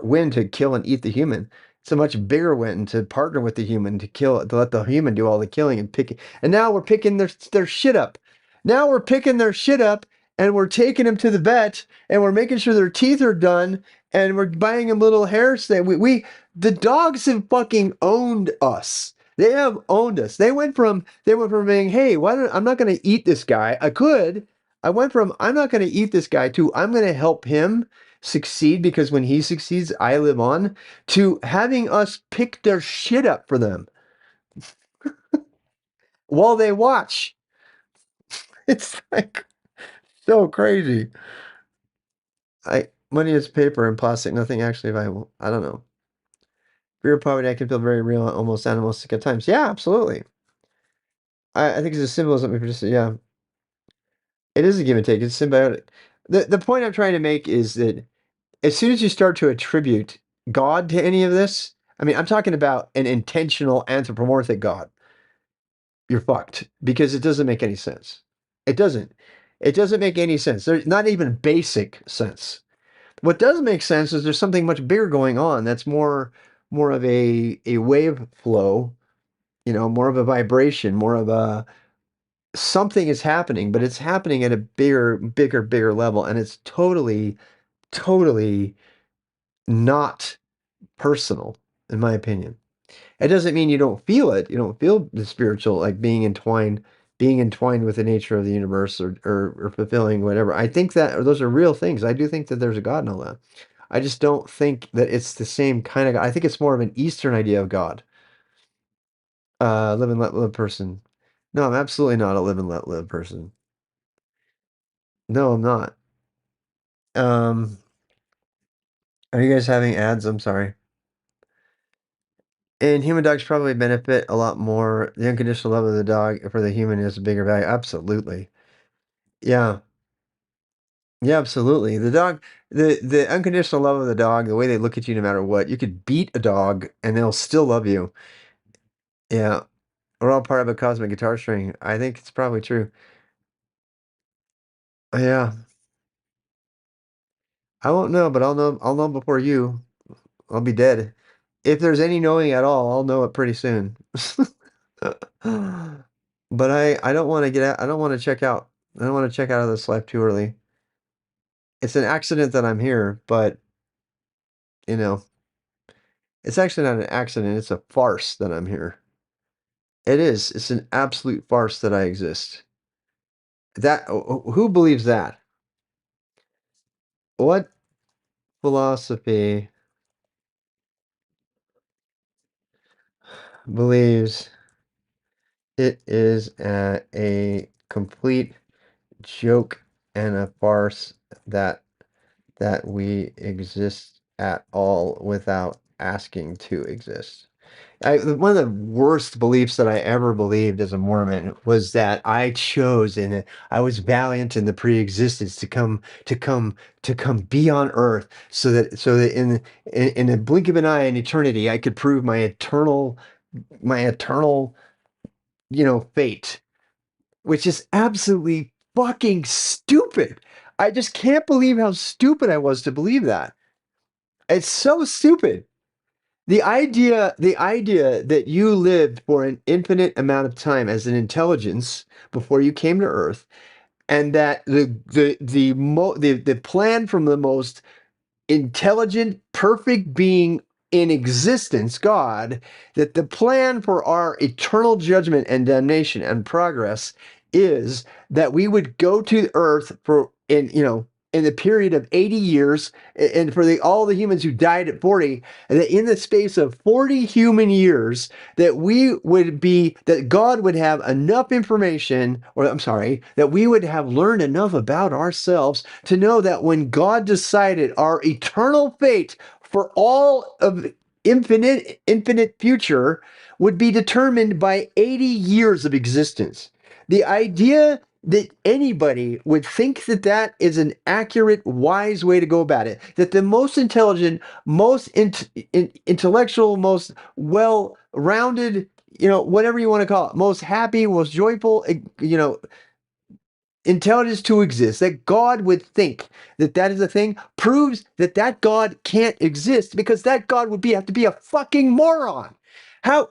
win to kill and eat the human. It's a much bigger win to partner with the human to let the human do all the killing and picking. And now we're picking their shit up. Now we're picking their shit up and we're taking them to the vet and we're making sure their teeth are done and we're buying them little hair stay. The dogs have fucking owned us. They have owned us. They went from being, hey, I'm not going to eat this guy. I went from I'm not going to eat this guy to I'm going to help him succeed because when he succeeds, I live on, to having us pick their shit up for them while they watch. It's like so crazy. Money is paper and plastic, nothing actually valuable. I don't know. Fear of poverty, I can feel very real, almost animalistic at times. Yeah, absolutely. I think it's a symbolism. Yeah, it is a give and take. It's symbiotic. The point I'm trying to make is that as soon as you start to attribute God to any of this, I mean, I'm talking about an intentional anthropomorphic God, you're fucked because it doesn't make any sense. It doesn't. It doesn't make any sense. There's not even basic sense. What does make sense is there's something much bigger going on that's more of a wave flow, more of a vibration, more of a something is happening, but it's happening at a bigger level, and it's totally not personal, in my opinion. It doesn't mean you don't feel it. You don't feel the spiritual, like being entwined with the nature of the universe or fulfilling whatever. I think that those are real things. I do think that there's a God and all that. I just don't think that it's the same kind of God. I think it's more of an Eastern idea of God. Live and let live person. No, I'm absolutely not a live and let live person. No, I'm not. Um, are you guys having ads? I'm sorry. And human dogs probably benefit a lot more. The unconditional love of the dog for the human is a bigger value. Absolutely. Yeah. Yeah, absolutely. The unconditional love of the dog, the way they look at you no matter what, you could beat a dog and they'll still love you. Yeah. We're all part of a cosmic guitar string. I think it's probably true. Yeah. I won't know, but I'll know before you. I'll be dead. If there's any knowing at all, I'll know it pretty soon. But I don't want to get out. I don't want to check out. I don't want to check out of this life too early. It's an accident that I'm here, but you know, it's actually not an accident. It's a farce that I'm here. It is. It's an absolute farce that I exist. That who believes that? What philosophy believes it is a complete joke and a farce that we exist at all without asking to exist? One of the worst beliefs that I ever believed as a Mormon was that I chose and I was valiant in the pre-existence to come be on Earth so that in a blink of an eye in eternity I could prove my eternal fate, which is absolutely fucking stupid. I just can't believe how stupid I was to believe that. It's so stupid. The idea that you lived for an infinite amount of time as an intelligence before you came to Earth, and that the plan from the most intelligent, perfect being in existence, God, that the plan for our eternal judgment and damnation and progress is that we would go to earth for in the period of 80 years, and for all the humans who died at 40, and that in the space of 40 human years that God would have enough information, or I'm sorry, that we would have learned enough about ourselves to know that when God decided our eternal fate for all of infinite future would be determined by 80 years of existence. The idea that anybody would think that that is an accurate, wise way to go about it, that the most intelligent, most intellectual, most well-rounded, whatever you want to call it, most happy, most joyful, intelligence to exist, that God would think that that is a thing, proves that that God can't exist, because that God would have to be a fucking moron. How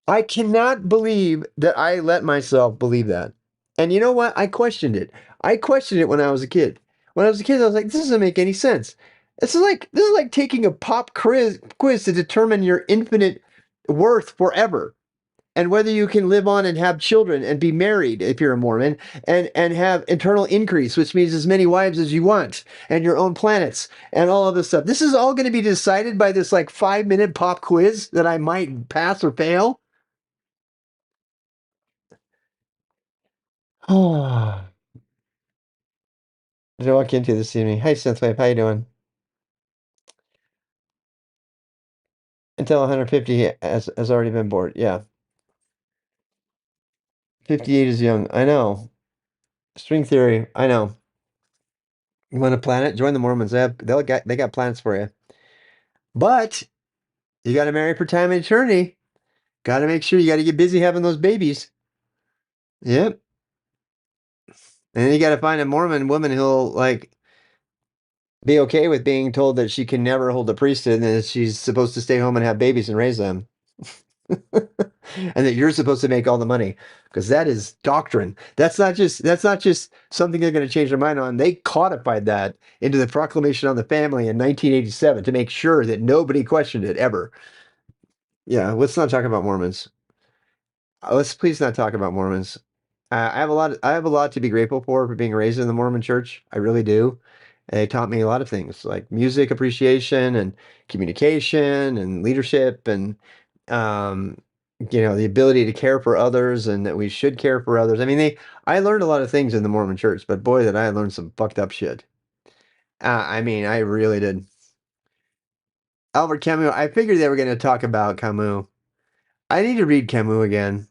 I cannot believe that I let myself believe that. And you know what? I questioned it. I questioned it when I was a kid. When I was a kid, I was like, this doesn't make any sense. This is like taking a pop quiz to determine your infinite worth forever, and whether you can live on and have children and be married if you're a Mormon, and have eternal increase, which means as many wives as you want, and your own planets and all of this stuff. This is all going to be decided by this like 5-minute pop quiz that I might pass or fail. Oh, did I walk into this evening? Hi, Synthwave. How you doing? Intel 150 has already been bored. Yeah. 58 is young. I know. String theory. I know. You want a planet? Join the Mormons. They got planets for you. But you got to marry for time and eternity. Got to make sure you got to get busy having those babies. Yep. And then you got to find a Mormon woman who'll like be okay with being told that she can never hold a priesthood and that she's supposed to stay home and have babies and raise them. And that you're supposed to make all the money, because that is doctrine. That's not just something they're going to change their mind on. They codified that into the Proclamation on the Family in 1987 to make sure that nobody questioned it ever. Yeah, let's not talk about Mormons. Let's please not talk about Mormons. I have a lot to be grateful for being raised in the Mormon Church. I really do. They taught me a lot of things like music appreciation and communication and leadership and um, the ability to care for others, and that we should care for others. I mean, I learned a lot of things in the Mormon Church, but boy, did I learn some fucked up shit. I mean, I really did. Albert Camus. I figured they were going to talk about Camus. I need to read Camus again.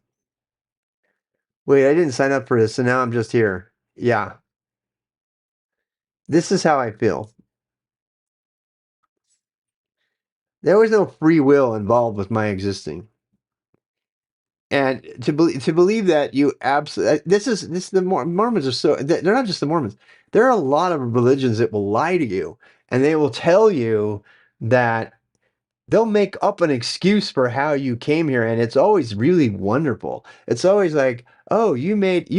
Wait, I didn't sign up for this, so now I'm just here. Yeah, this is how I feel. There was no free will involved with my existing. And to believe that you absolutely this the Mormons are so they're not just the Mormons. There are a lot of religions that will lie to you, and they will tell you that they'll make up an excuse for how you came here, and it's always really wonderful. It's always like, oh, you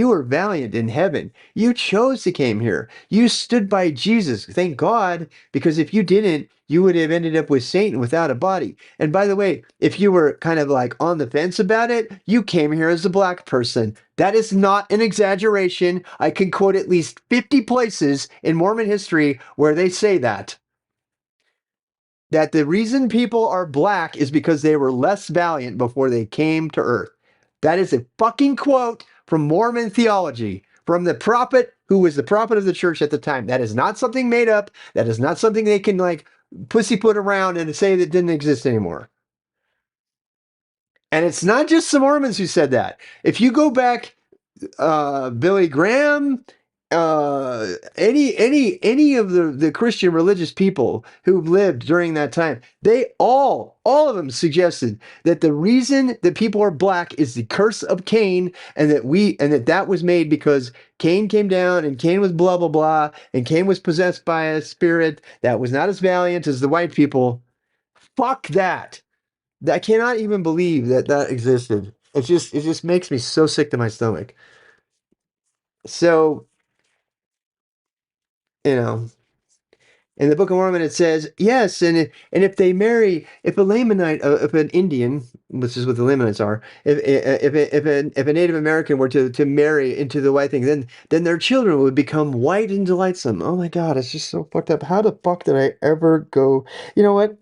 were valiant in heaven, you chose to came here, you stood by Jesus, thank God, because if you didn't, you would have ended up with Satan without a body. And by the way, if you were kind of like on the fence about it, you came here as a black person. That is not an exaggeration. I can quote at least 50 places in Mormon history where they say that the reason people are black is because they were less valiant before they came to Earth. That is a fucking quote from Mormon theology, from the prophet who was the prophet of the church at the time. That is not something made up. That is not something they can like pussyfoot around and say that didn't exist anymore. And it's not just the Mormons who said that. If you go back Billy Graham, any of the Christian religious people who lived during that time, they all of them suggested that the reason that people are black is the curse of Cain, and that was made because Cain came down and Cain was blah blah blah, and Cain was possessed by a spirit that was not as valiant as the white people. Fuck that. I cannot even believe that that existed. It just makes me so sick to my stomach. So, you know, in the Book of Mormon it says, yes, and if they marry, if a Lamanite, if an Indian, which is what the Lamanites are, if a Native American were to marry into the white thing, then their children would become white and delightsome. Oh my God, it's just so fucked up. How the fuck did I ever go? You know what?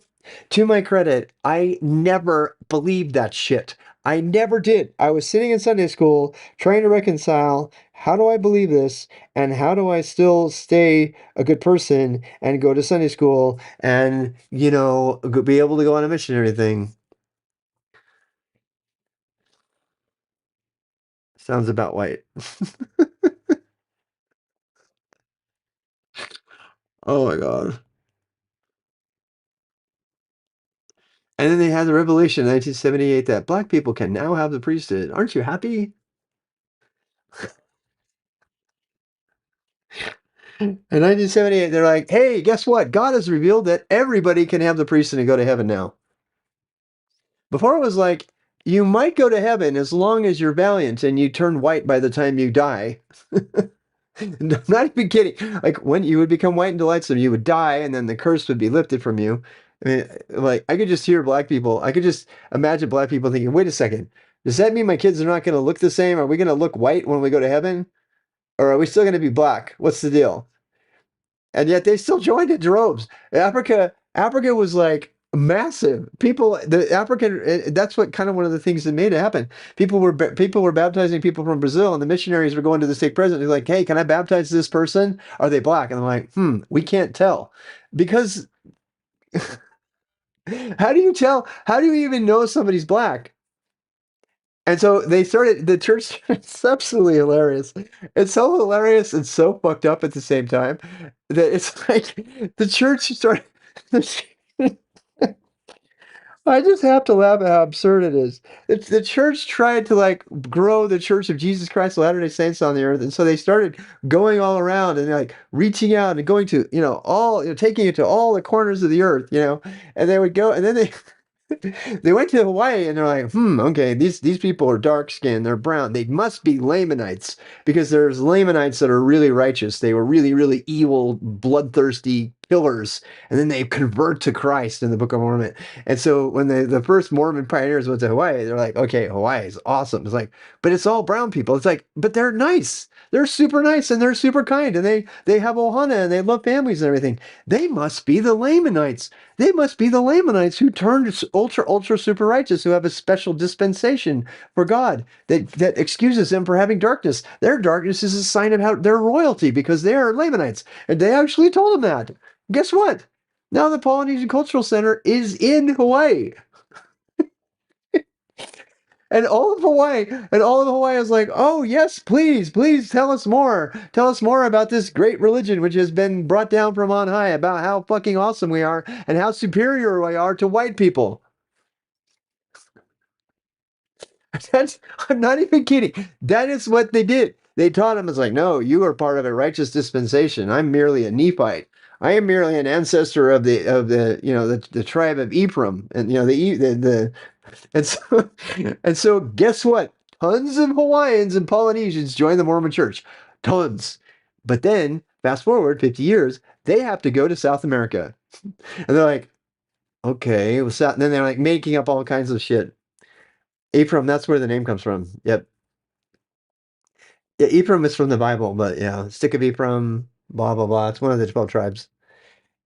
To my credit, I never believed that shit. I never did. I was sitting in Sunday school trying to reconcile how do I believe this and how do I still stay a good person and go to Sunday school and, be able to go on a mission and everything. Sounds about white. Oh my God. And then they had the revelation in 1978 that black people can now have the priesthood. Aren't you happy? In 1978, they're like, hey, guess what? God has revealed that everybody can have the priesthood and go to heaven now. Before it was like, you might go to heaven as long as you're valiant and you turn white by the time you die. I'm not even kidding. Like when you would become white and delightsome, you would die and then the curse would be lifted from you. I mean, like I could just hear black people, I could just imagine black people thinking, wait a second, does that mean my kids are not going to look the same? Are we going to look white when we go to heaven? Or are we still going to be black? What's the deal? And yet they still joined in droves. Africa was like massive. The African. That's what kind of one of the things that made it happen. People were baptizing people from Brazil, and the missionaries were going to the stake president. They're like, "Hey, can I baptize this person? Are they black?" And I'm like, we can't tell, because how do you tell? How do you even know somebody's black? And so they started the church. It's absolutely hilarious. It's so hilarious and so fucked up at the same time that it's like the church started. I just have to laugh at how absurd it is. The church tried to like grow the Church of Jesus Christ of Latter-day Saints on the earth, and so they started going all around and like reaching out and going to taking it to all the corners of the earth, and they would go, and then they went to Hawaii and they're like, okay, these people are dark skinned, they're brown. They must be Lamanites because there's Lamanites that are really righteous. They were really, really evil, bloodthirsty killers. And then they convert to Christ in the Book of Mormon. And so when the first Mormon pioneers went to Hawaii, they're like, okay, Hawaii is awesome. It's like, but it's all brown people. It's like, but they're nice. They're super nice and they're super kind and they have ohana and they love families and everything. They must be the Lamanites. They must be the Lamanites who turned ultra, ultra super righteous, who have a special dispensation for God that excuses them for having darkness. Their darkness is a sign of how their royalty because they are Lamanites. And they actually told them that. Guess what? Now the Polynesian Cultural Center is in Hawaii. And all of Hawaii is like, oh yes, please, please tell us more. Tell us more about this great religion which has been brought down from on high, about how fucking awesome we are and how superior we are to white people. That's I'm not even kidding. That is what they did. They taught him, it's like, no, you are part of a righteous dispensation. I'm merely a Nephite. I am merely an ancestor of the the tribe of Ephraim, and the and so and so guess what? Tons of Hawaiians and Polynesians join the Mormon Church. Tons. But then fast forward 50 years, they have to go to South America, and they're like, okay, what's that? And then they're like making up all kinds of shit. Ephraim, that's where the name comes from. Yep. Yeah, Ephraim is from the Bible, but yeah, stick of Ephraim, blah blah blah. It's one of the 12 tribes.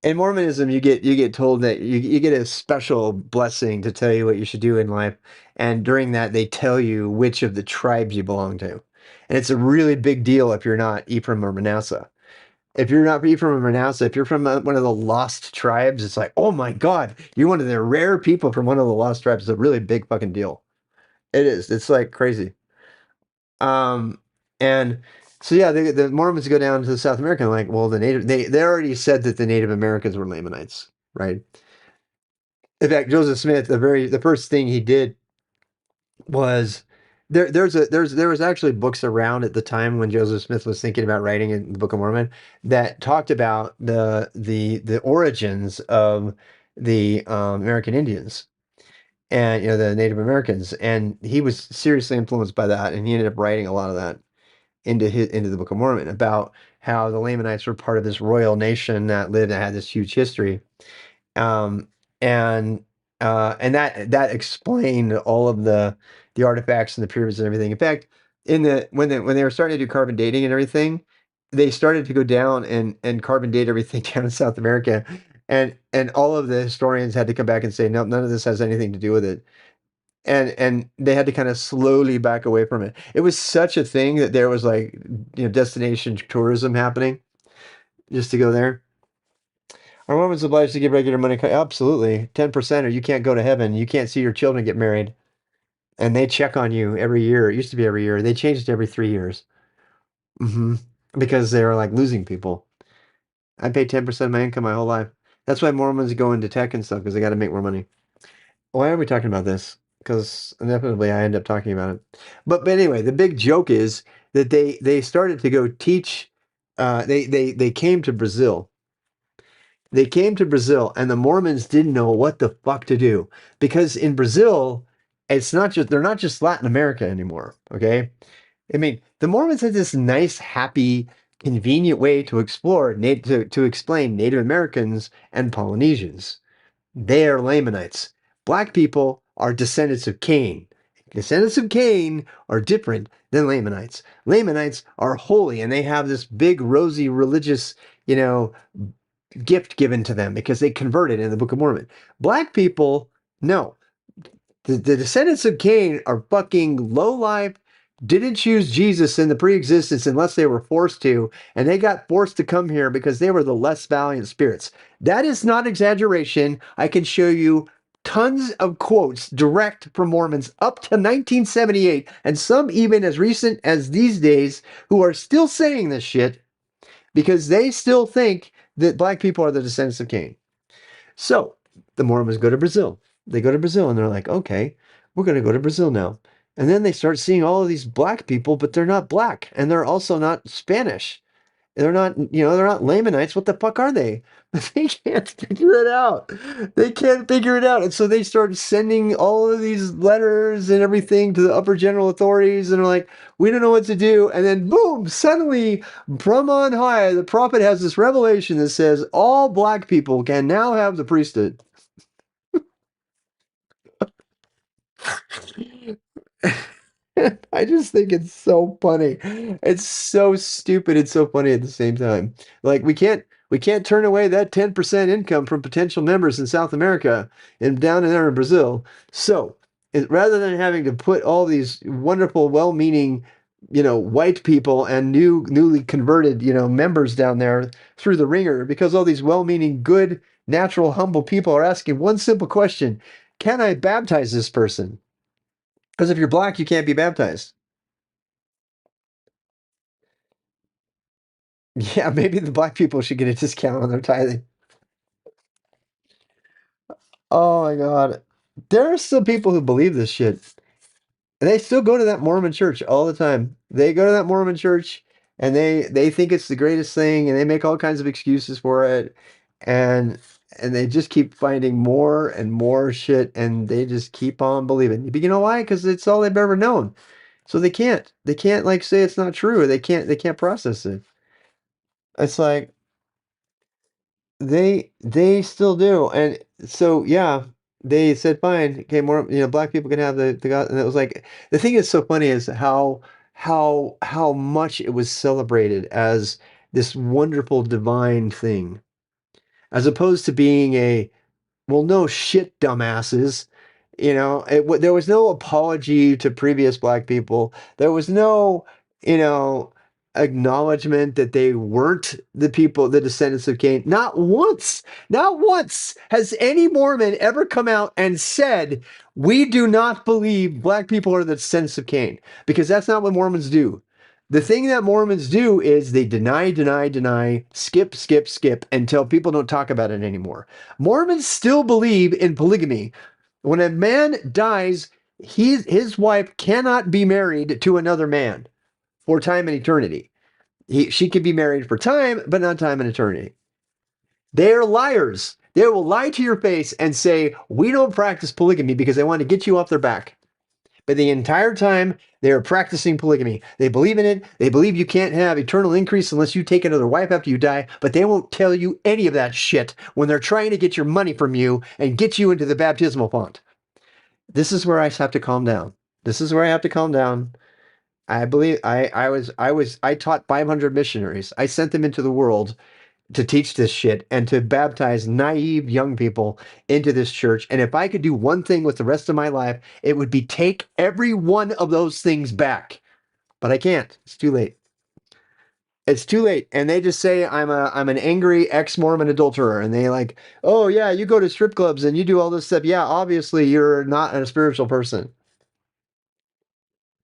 In Mormonism, you get told that you get a special blessing to tell you what you should do in life, and during that they tell you which of the tribes you belong to, and it's a really big deal if you're not Ephraim or Manasseh. If you're not Ephraim or Manasseh, if you're from one of the lost tribes, it's like, oh my God, you're one of the rare people from one of the lost tribes. It's a really big fucking deal. It is. It's like crazy. Um, and so yeah, the Mormons go down to South America and like, well, they already said that the Native Americans were Lamanites, right? In fact, Joseph Smith, the first thing he did was there was actually books around at the time when Joseph Smith was thinking about writing in the Book of Mormon that talked about the origins of the American Indians and the Native Americans, and he was seriously influenced by that, and he ended up writing a lot of that into the Book of Mormon about how the Lamanites were part of this royal nation that had this huge history, um, and and that explained all of the artifacts and the pyramids and everything. In fact, when they were starting to do carbon dating and everything, they started to go down and carbon date everything down in South America, and all of the historians had to come back and say, no, none of this has anything to do with it, and they had to kind of slowly back away from it. It was such a thing that there was like destination tourism happening just to go there. Are Mormons obliged to give regular money? Absolutely, 10%, or you can't go to heaven. You can't see your children get married, and they check on you every year. It used to be every year. They changed it every 3 years. hmm Because they were like losing people. I paid 10% of my income my whole life. That's why Mormons go into tech and stuff because they got to make more money. Why are we talking about this? Because inevitably I end up talking about it. But anyway, the big joke is that they started to go teach. They came to Brazil. They came to Brazil, and the Mormons didn't know what the fuck to do because in Brazil, it's not just they're not just Latin America anymore. Okay, I mean the Mormons had this nice, happy, convenient way to explore to explain Native Americans and Polynesians. They are Lamanites. Black people are descendants of Cain. Descendants of Cain are different than Lamanites. Lamanites are holy and they have this big, rosy, religious, you know, gift given to them because they converted in the Book of Mormon. Black people, no. The descendants of Cain are fucking low life, didn't choose Jesus in the pre-existence unless they were forced to, and they got forced to come here because they were the less valiant spirits. That is not exaggeration. I can show you tons of quotes direct from Mormons up to 1978, and some even as recent as these days, who are still saying this shit because they still think that black people are the descendants of Cain. So the Mormons go to Brazil. They go to Brazil and they're like, okay, we're going to go to Brazil now. And then they start seeing all of these black people, but they're not black and they're also not Spanish. They're not Lamanites. What the fuck are they? They can't figure it out. They can't figure it out. And so they start sending all of these letters and everything to the upper general authorities and are like, we don't know what to do. And then boom, suddenly from on high, the prophet has this revelation that says all black people can now have the priesthood. I just think it's so funny. It's so stupid and so funny at the same time. Like we can't turn away that 10% income from potential members in South America and down in there in Brazil. So rather than having to put all these wonderful, well-meaning, white people and newly converted, members down there through the ringer, because all these well-meaning, good, natural, humble people are asking one simple question: Can I baptize this person? Because if you're black, you can't be baptized. Yeah, maybe the black people should get a discount on their tithing. Oh my God. There are still people who believe this shit. And they still go to that Mormon church all the time. They go to that Mormon church and they think it's the greatest thing and they make all kinds of excuses for it. And and they just keep finding more and more shit and they just keep on believing. But you know why? Because it's all they've ever known. So they can't like say it's not true. They can't process it. It's like they still do. And so yeah, they said fine, okay, more black people can have the God. And it was like the thing that's so funny is how much it was celebrated as this wonderful divine thing, as opposed to being a well, no shit, dumbasses. There was no apology to previous black people. There was no, you know, acknowledgement that they weren't the people, the descendants of Cain. Not once has any Mormon ever come out and said, we do not believe black people are the descendants of Cain, because that's not what Mormons do. The thing that Mormons do is they deny, deny, deny, skip, skip, skip until people don't talk about it anymore. Mormons still believe in polygamy. When a man dies, his wife cannot be married to another man for time and eternity. She can be married for time, but not time and eternity. They are liars. They will lie to your face and say, we don't practice polygamy because they want to get you off their back. But the entire time, they are practicing polygamy. They believe in it. They believe you can't have eternal increase unless you take another wife after you die. But they won't tell you any of that shit when they're trying to get your money from you and get you into the baptismal font. This is where I have to calm down. This is where I have to calm down. I believe I taught 500 missionaries. I sent them into the world to teach this shit and to baptize naive young people into this church. And if I could do one thing with the rest of my life, it would be take every one of those things back. But I can't. It's too late. It's too late. And they just say I'm an angry ex-Mormon adulterer. And they like, oh yeah, you go to strip clubs and you do all this stuff. Yeah, obviously you're not a spiritual person.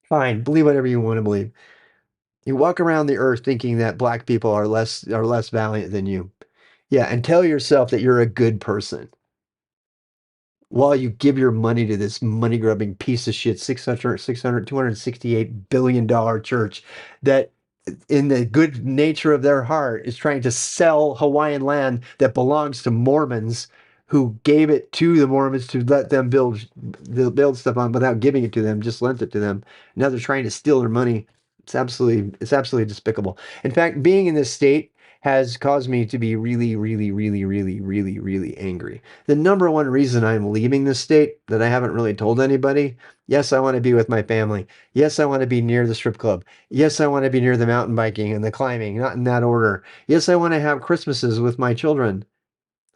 Fine, believe whatever you want to believe. You walk around the earth thinking that black people are less valiant than you. Yeah, and tell yourself that you're a good person while you give your money to this money grubbing piece of shit 268 billion dollar church that in the good nature of their heart is trying to sell Hawaiian land that belongs to Mormons who gave it to the Mormons to let them build stuff on without giving it to them, just lent it to them. Now they're trying to steal their money. It's absolutely despicable. In fact, being in this state has caused me to be really, really, really, really, really, really angry. The number one reason I'm leaving this state that I haven't really told anybody, yes, I want to be with my family. Yes, I want to be near the strip club. Yes, I want to be near the mountain biking and the climbing, not in that order. Yes, I want to have Christmases with my children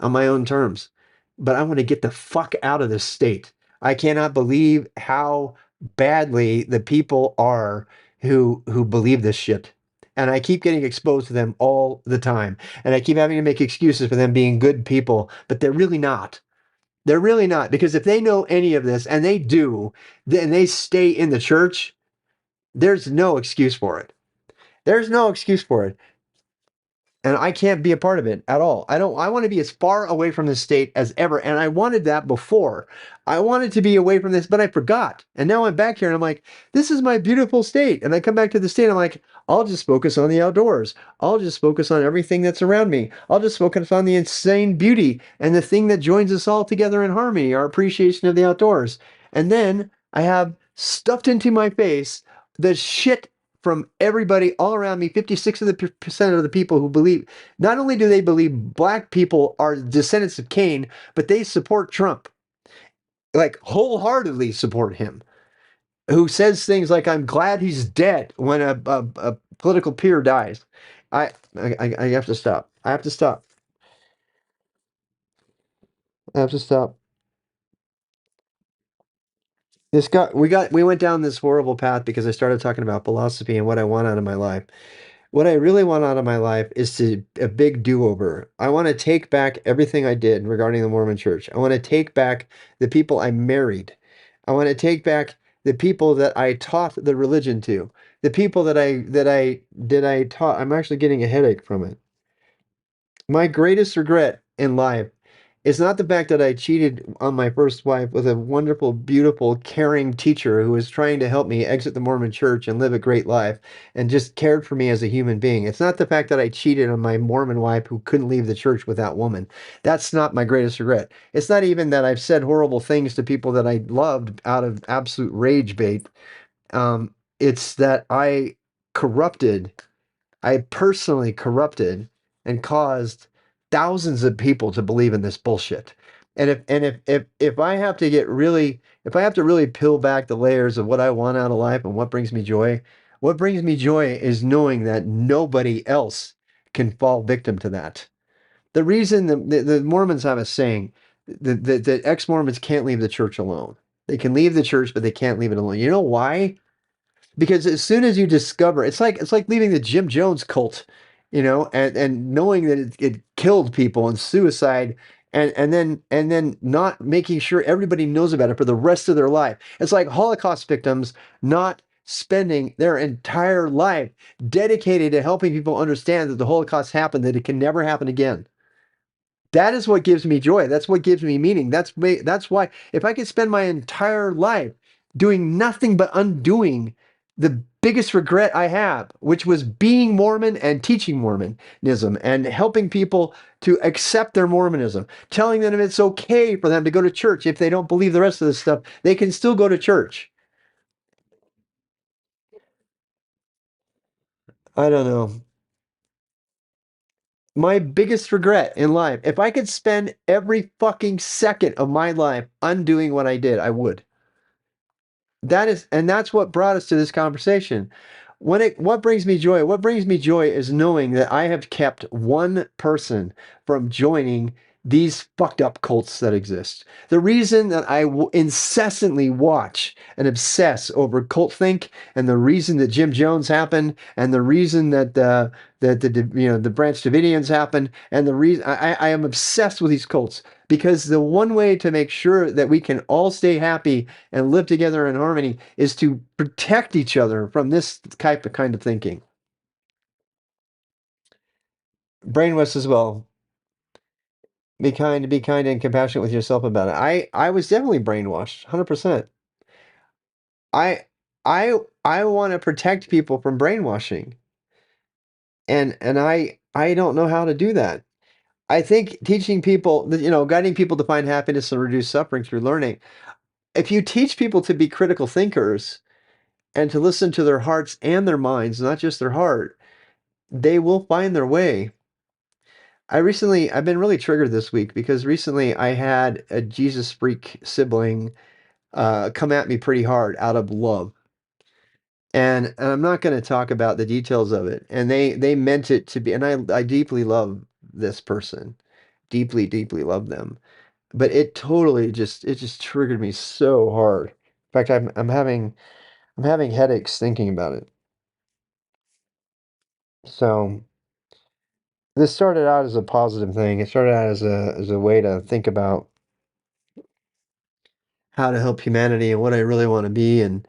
on my own terms. But I want to get the fuck out of this state. I cannot believe how badly the people are who believe this shit. And I keep getting exposed to them all the time. And I keep having to make excuses for them being good people, but they're really not. They're really not. Because if they know any of this, and they do, then they stay in the church, there's no excuse for it. There's no excuse for it, and I can't be a part of it at all. I want to be as far away from this state as ever. And I wanted that before. I wanted to be away from this, but I forgot. And now I'm back here and I'm like, this is my beautiful state. And I come back to the state. I'm like, I'll just focus on the outdoors. I'll just focus on everything that's around me. I'll just focus on the insane beauty and the thing that joins us all together in harmony, our appreciation of the outdoors. And then I have stuffed into my face the shit from everybody all around me. 56 of the percent of the people who believe, not only do they believe black people are descendants of Cain, but they support Trump, like wholeheartedly support him. Who says things like, "I'm glad he's dead" when a political peer dies. I have to stop. I have to stop. I have to stop. We went down this horrible path because I started talking about philosophy and what I want out of my life. What I really want out of my life is a big do-over. I want to take back everything I did regarding the Mormon Church. I want to take back the people I married. I want to take back the people that I taught the religion to. The people that I taught. I'm actually getting a headache from it. My greatest regret in life It's not the fact that I cheated on my first wife with a wonderful, beautiful, caring teacher who was trying to help me exit the Mormon church and live a great life and just cared for me as a human being. It's not the fact that I cheated on my Mormon wife who couldn't leave the church with that woman. That's not my greatest regret. It's not even that I've said horrible things to people that I loved out of absolute rage bait. It's that corrupted I personally corrupted and caused thousands of people to believe in this bullshit. And if I have to get really if I have to really peel back the layers of what I want out of life and what brings me joy is knowing that nobody else can fall victim to that. The reason the Mormons have a saying that ex-Mormons can't leave the church alone. They can leave the church, but they can't leave it alone. You know why? Because as soon as you discover, it's like leaving the Jim Jones cult, and knowing that it killed people and suicide, and then not making sure everybody knows about it for the rest of their life. It's like Holocaust victims not spending their entire life dedicated to helping people understand that the Holocaust happened, that it can never happen again. That is what gives me joy. That's what gives me meaning. That's why if I could spend my entire life doing nothing but undoing the biggest regret I have, which was being Mormon and teaching Mormonism and helping people to accept their Mormonism, telling them it's okay for them to go to church if they don't believe the rest of this stuff, they can still go to church. I don't know. My biggest regret in life, if I could spend every fucking second of my life undoing what I did, I would. And that's what brought us to this conversation. What brings me joy? What brings me joy is knowing that I have kept one person from joining these fucked up cults that exist. The reason that incessantly watch and obsess over cult think, and the reason that Jim Jones happened, and the reason that the Branch Davidians happened, and the reason I am obsessed with these cults because the one way to make sure that we can all stay happy and live together in harmony is to protect each other from this kind of thinking. Brainwash as well. Be kind and compassionate with yourself about it. I was definitely brainwashed, 100%. I I want to protect people from brainwashing, and I don't know how to do that. I think teaching people, guiding people to find happiness and reduce suffering through learning. If you teach people to be critical thinkers and to listen to their hearts and their minds, not just their heart, they will find their way. I've been really triggered this week because recently I had a Jesus freak sibling come at me pretty hard out of love. And I'm not going to talk about the details of it. And they meant it to be, and I deeply love this person, deeply, deeply love them. But it just triggered me so hard. In fact, I'm having headaches thinking about it. So this started out as a positive thing. It started out as a way to think about how to help humanity and what I really want to be, and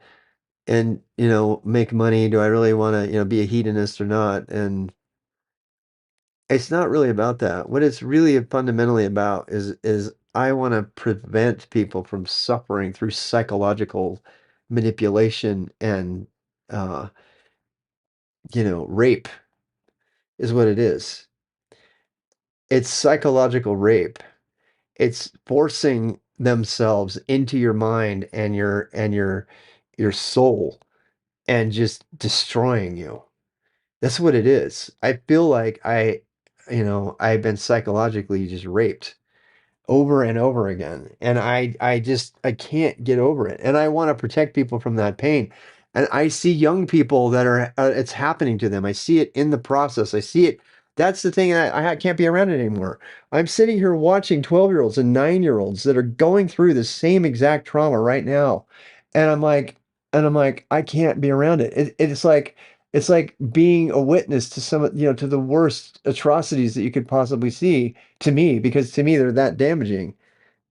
make money. Do I really want to be a hedonist or not? And it's not really about that. What it's really fundamentally about is I want to prevent people from suffering through psychological manipulation and uh, rape is what it is. It's psychological rape. It's forcing themselves into your mind and your soul and just destroying you. That's what it is. I feel like I've been psychologically just raped over and over again, and I can't get over it, and I want to protect people from that pain. And I see young people that are it's happening to them. I see it in the process. I see it. That's the thing. I can't be around it anymore. I'm sitting here watching 12-year-olds and 9-year-olds that are going through the same exact trauma right now, and I'm like I can't be around it. It's like being a witness to to the worst atrocities that you could possibly see to me, because to me they're that damaging.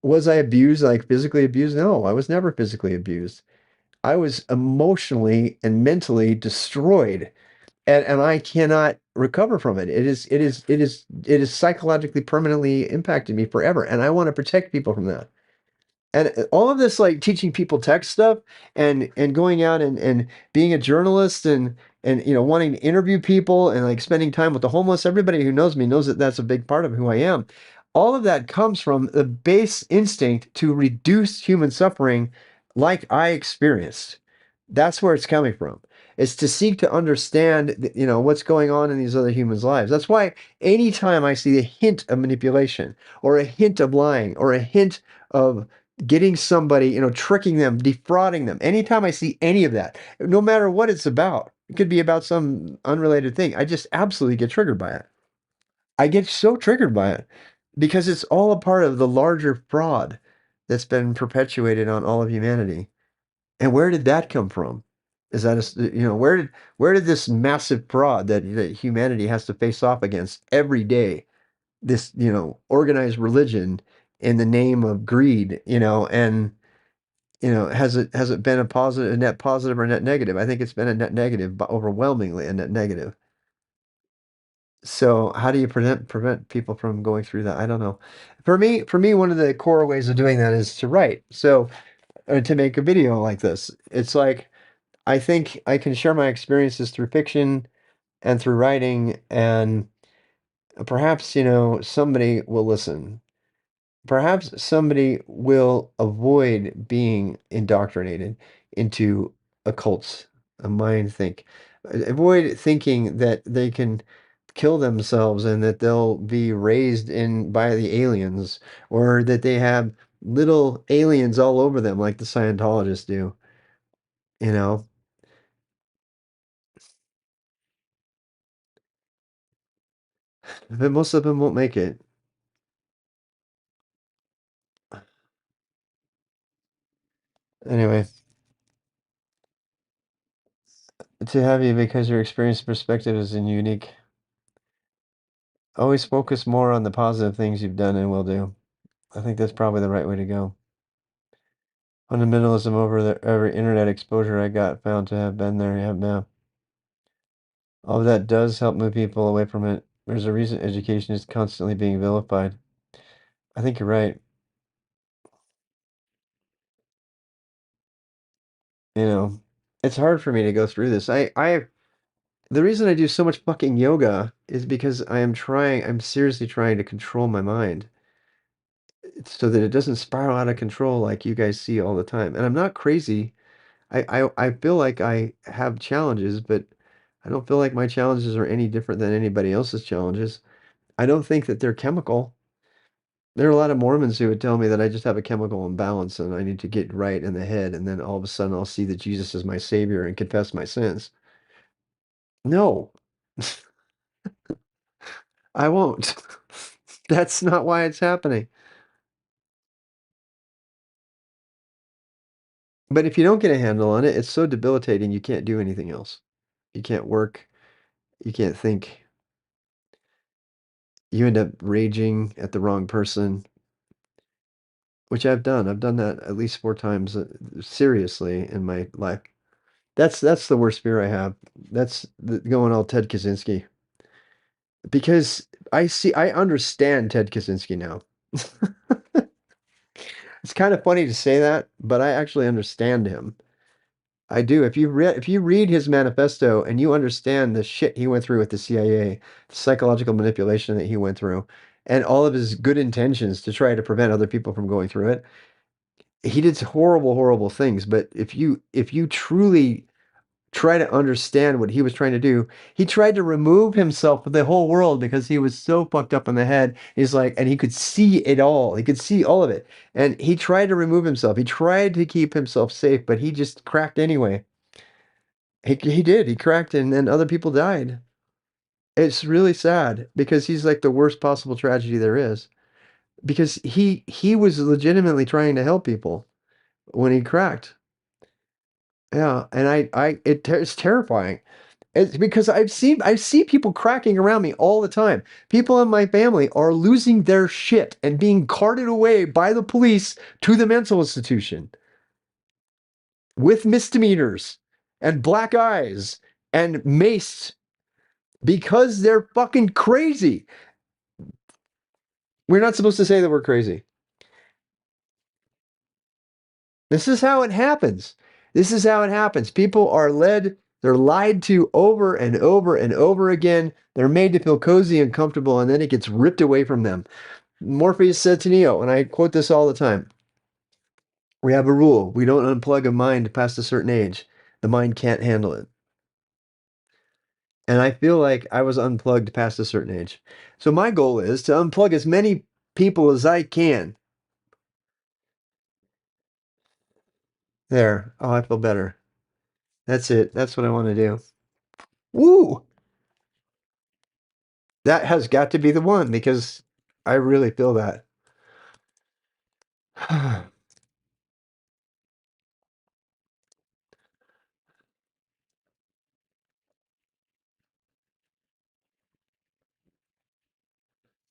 Was I abused, like physically abused? No, I was never physically abused. I was emotionally and mentally destroyed and I cannot recover from it. It is psychologically permanently impacted me forever, and I want to protect people from that. And all of this like teaching people tech stuff and going out and being a journalist and wanting to interview people and like spending time with the homeless. Everybody who knows me knows that that's a big part of who I am. All of that comes from the base instinct to reduce human suffering like I experienced. That's where it's coming from. It's to seek to understand, what's going on in these other humans' lives. That's why anytime I see a hint of manipulation or a hint of lying or a hint of getting somebody, tricking them, defrauding them, anytime I see any of that, no matter what it's about, it could be about some unrelated thing, I just absolutely get triggered by it. I get so triggered by it because it's all a part of the larger fraud that's been perpetuated on all of humanity. And where did that come from? Is that where did this massive fraud that humanity has to face off against every day, this organized religion in the name of greed, and has it been a net positive or net negative? I think it's been a net negative, but overwhelmingly a net negative. So how do you prevent people from going through that? I don't know. For me, one of the core ways of doing that is to write. So to make a video like this, it's like I think I can share my experiences through fiction and through writing, and perhaps somebody will listen. Perhaps somebody will avoid being indoctrinated into a cult, a mind think. Avoid thinking that they can kill themselves and that they'll be raised in by the aliens or that they have little aliens all over them like the Scientologists do, you know. But most of them won't make it. Anyway, to have you because your experience perspective is unique. Always focus more on the positive things you've done and will do. I think that's probably the right way to go. Fundamentalism over every internet exposure I got found to have been there. Yeah, man. All of that does help move people away from it. There's a reason education is constantly being vilified. I think you're right. You know, it's hard for me to go through this. The reason I do so much fucking yoga is because I'm seriously trying to control my mind so that it doesn't spiral out of control like you guys see all the time. And I'm not crazy. I feel like I have challenges, but I don't feel like my challenges are any different than anybody else's challenges. I don't think that they're chemical. There are a lot of Mormons who would tell me that I just have a chemical imbalance and I need to get right in the head, and then all of a sudden I'll see that Jesus is my savior and confess my sins. No, I won't. That's not why it's happening. But if you don't get a handle on it, it's so debilitating you can't do anything else. You can't work, you can't think. You end up raging at the wrong person, which I've done. I've done that at least 4 times, seriously in my life. That's the worst fear I have. That's going all Ted Kaczynski. Because I understand Ted Kaczynski now. It's kind of funny to say that, but I actually understand him. I do. If you read his manifesto and you understand the shit he went through with the CIA, the psychological manipulation that he went through, and all of his good intentions to try to prevent other people from going through it, he did horrible, horrible things. But if you truly try to understand what he was trying to do, he tried to remove himself from the whole world because he was so fucked up in the head. He's like, and he could see it all. He could see all of it. And he tried to remove himself. He tried to keep himself safe, but he just cracked anyway. He did. He cracked and then other people died. It's really sad because he's like the worst possible tragedy there is. Because he was legitimately trying to help people when he cracked. Yeah, and it's terrifying. It's because I see people cracking around me all the time. People in my family are losing their shit and being carted away by the police to the mental institution with misdemeanors and black eyes and maced. because they're fucking crazy. We're not supposed to say that we're crazy. This is how it happens. This is how it happens. People are led, they're lied to over and over and over again. They're made to feel cozy and comfortable, and then it gets ripped away from them. Morpheus said to Neo, and I quote this all the time, we have a rule. We don't unplug a mind past a certain age. The mind can't handle it. And I feel like I was unplugged past a certain age. So my goal is to unplug as many people as I can. There. Oh, I feel better. That's it. That's what I want to do. Woo! That has got to be the one because I really feel that.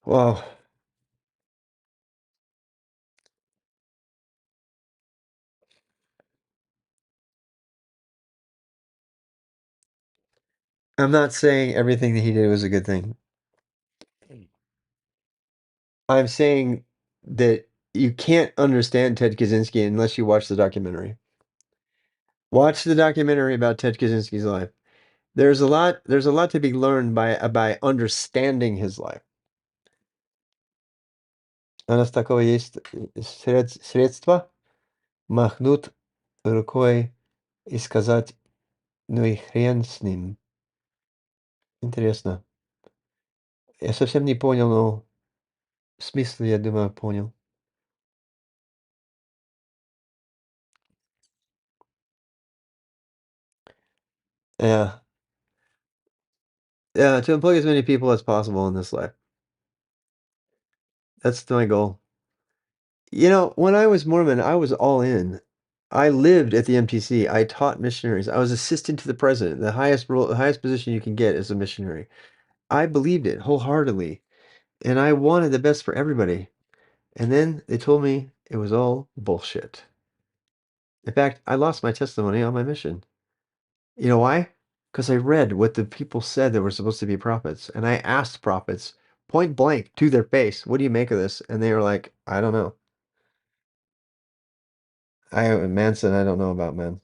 Well, I'm not saying everything that he did was a good thing. I'm saying that you can't understand Ted Kaczynski unless you watch the documentary. Watch the documentary about Ted Kaczynski's life. There's a lot to be learned by understanding his life. У нас такое есть средство махнуть рукой и сказать, ну и хрен с ним. Интересно. Я совсем не понял, но смысл, я думаю, понял. Yeah. Yeah, to unplug as many people as possible in this life. That's my goal. When I was Mormon, I was all in. I lived at the MTC. I taught missionaries. I was assistant to the president. The highest position you can get is a missionary. I believed it wholeheartedly, and I wanted the best for everybody. And then they told me it was all bullshit. In fact, I lost my testimony on my mission. You know why? Because I read what the people said that were supposed to be prophets, and I asked prophets point blank to their face, "What do you make of this?" And they were like, "I don't know." Manson, I don't know about, man.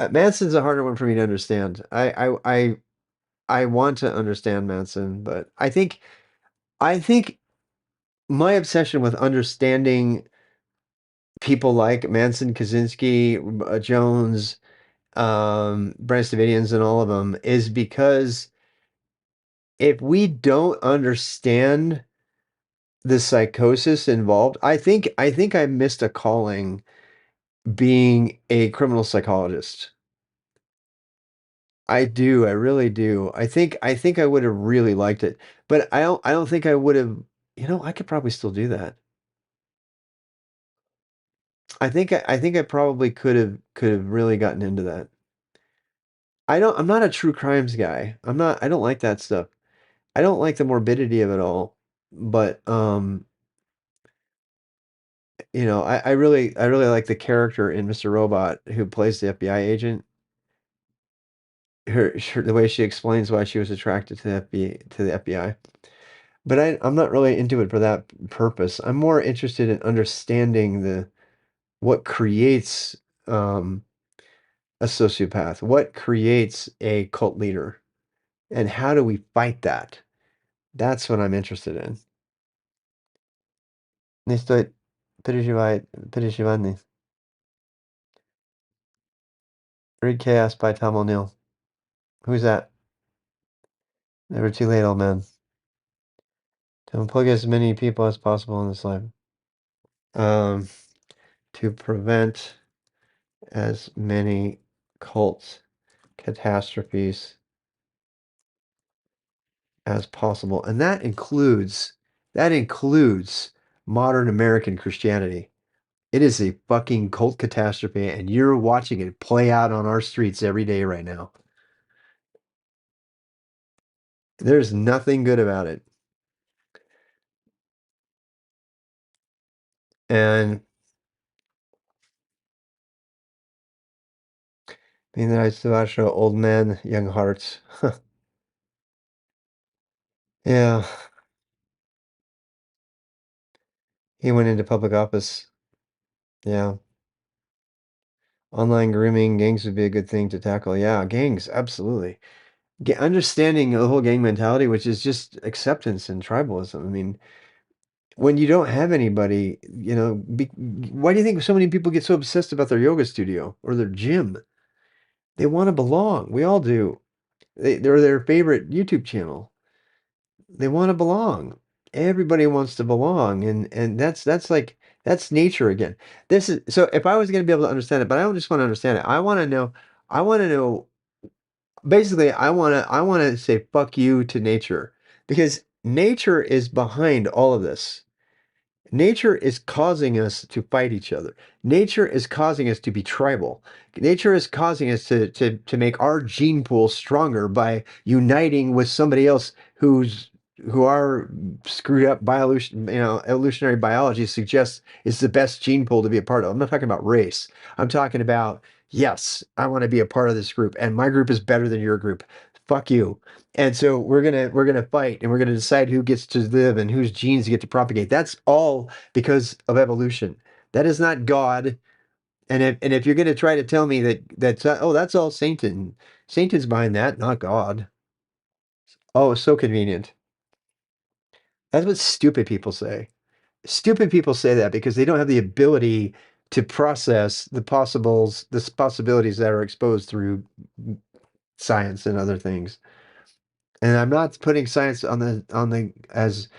Manson's a harder one for me to understand. I want to understand Manson, but I think my obsession with understanding people like Manson, Kaczynski, Jones, Branch Davidians, and all of them is because if we don't understand the psychosis involved, I think I missed a calling being a criminal psychologist. I do, I really do. I think I would have really liked it, but I don't think I would have, I could probably still do that. I think I probably could have really gotten into that. I'm not a true crimes guy. I don't like that stuff. I don't like the morbidity of it all. But I really like the character in Mr. Robot who plays the FBI agent. The way she explains why she was attracted to the FBI. But I'm not really into it for that purpose. I'm more interested in understanding the what creates um, a sociopath, what creates a cult leader, and how do we fight that? That's what I'm interested in. Не стоит переживать. Read Chaos by Tom O'Neill. Who's that? Never too late, old man. To unplug as many people as possible in this life. Um, to prevent as many cult catastrophes as possible. And that includes modern American Christianity. It is a fucking cult catastrophe, and you're watching it play out on our streets every day right now. There's nothing good about it. And mean, I used to watch Old Man, Young Hearts. Yeah, he went into public office. Yeah. Online grooming, gangs would be a good thing to tackle. Yeah, gangs, absolutely. Understanding the whole gang mentality, which is just acceptance and tribalism. I mean, when you don't have anybody, why do you think so many people get so obsessed about their yoga studio or their gym? They want to belong. We all do. They're their favorite YouTube channel. They want to belong. Everybody wants to belong, and that's like that's nature again. This is so if I was going to be able to understand it, but I don't just want to understand it. I want to know basically I want to say fuck you to nature because nature is behind all of this. Nature is causing us to fight each other. Nature is causing us to be tribal. Nature is causing us to make our gene pool stronger by uniting with somebody else who our screwed up evolutionary biology suggests is the best gene pool to be a part of. I'm not talking about race. I'm talking about, yes, I want to be a part of this group, and my group is better than your group. Fuck you. And so we're gonna fight and we're gonna decide who gets to live and whose genes get to propagate. That's all because of evolution. That is not God. And if you're gonna try to tell me that's all Satan. Satan's behind that, not God. Oh, it's so convenient. That's what stupid people say. Stupid people say that because they don't have the ability to process the possibilities that are exposed through science and other things. And I'm not putting science on the as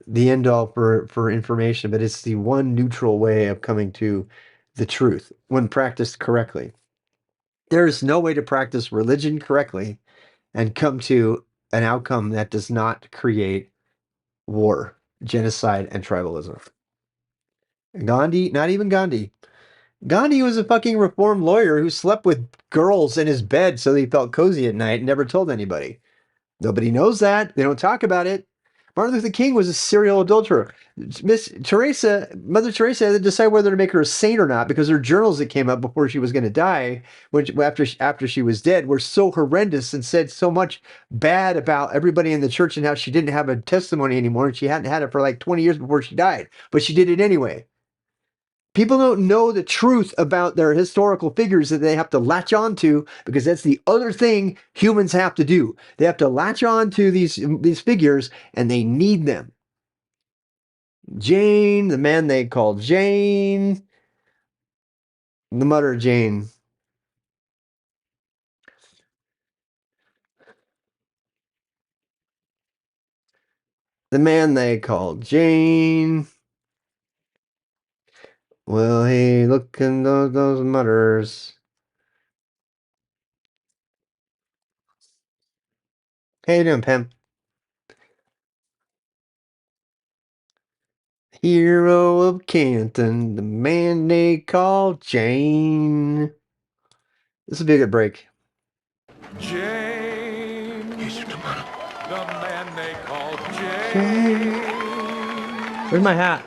the end all for information, but it's the one neutral way of coming to the truth when practiced correctly. There is no way to practice religion correctly and come to an outcome that does not create war, genocide, and tribalism. Gandhi, not even Gandhi. Gandhi was a fucking reformed lawyer who slept with girls in his bed so he felt cozy at night and never told anybody. Nobody knows that. They don't talk about it. Martin Luther King was a serial adulterer. Mother Teresa had to decide whether to make her a saint or not because her journals that came up before she was going to die, after she was dead, were so horrendous and said so much bad about everybody in the church and how she didn't have a testimony anymore and she hadn't had it for like 20 years before she died, but she did it anyway. People don't know the truth about their historical figures that they have to latch on to because that's the other thing humans have to do. They have to latch on to these figures and they need them. Jane, the man they call Jane, the mother Jane. The man they call Jane. Well, hey, look in those mutters. How you doing, Pam? Hero of Canton, the man they call Jane. This will be a good break. James, the man they call Jane. James. Where's my hat?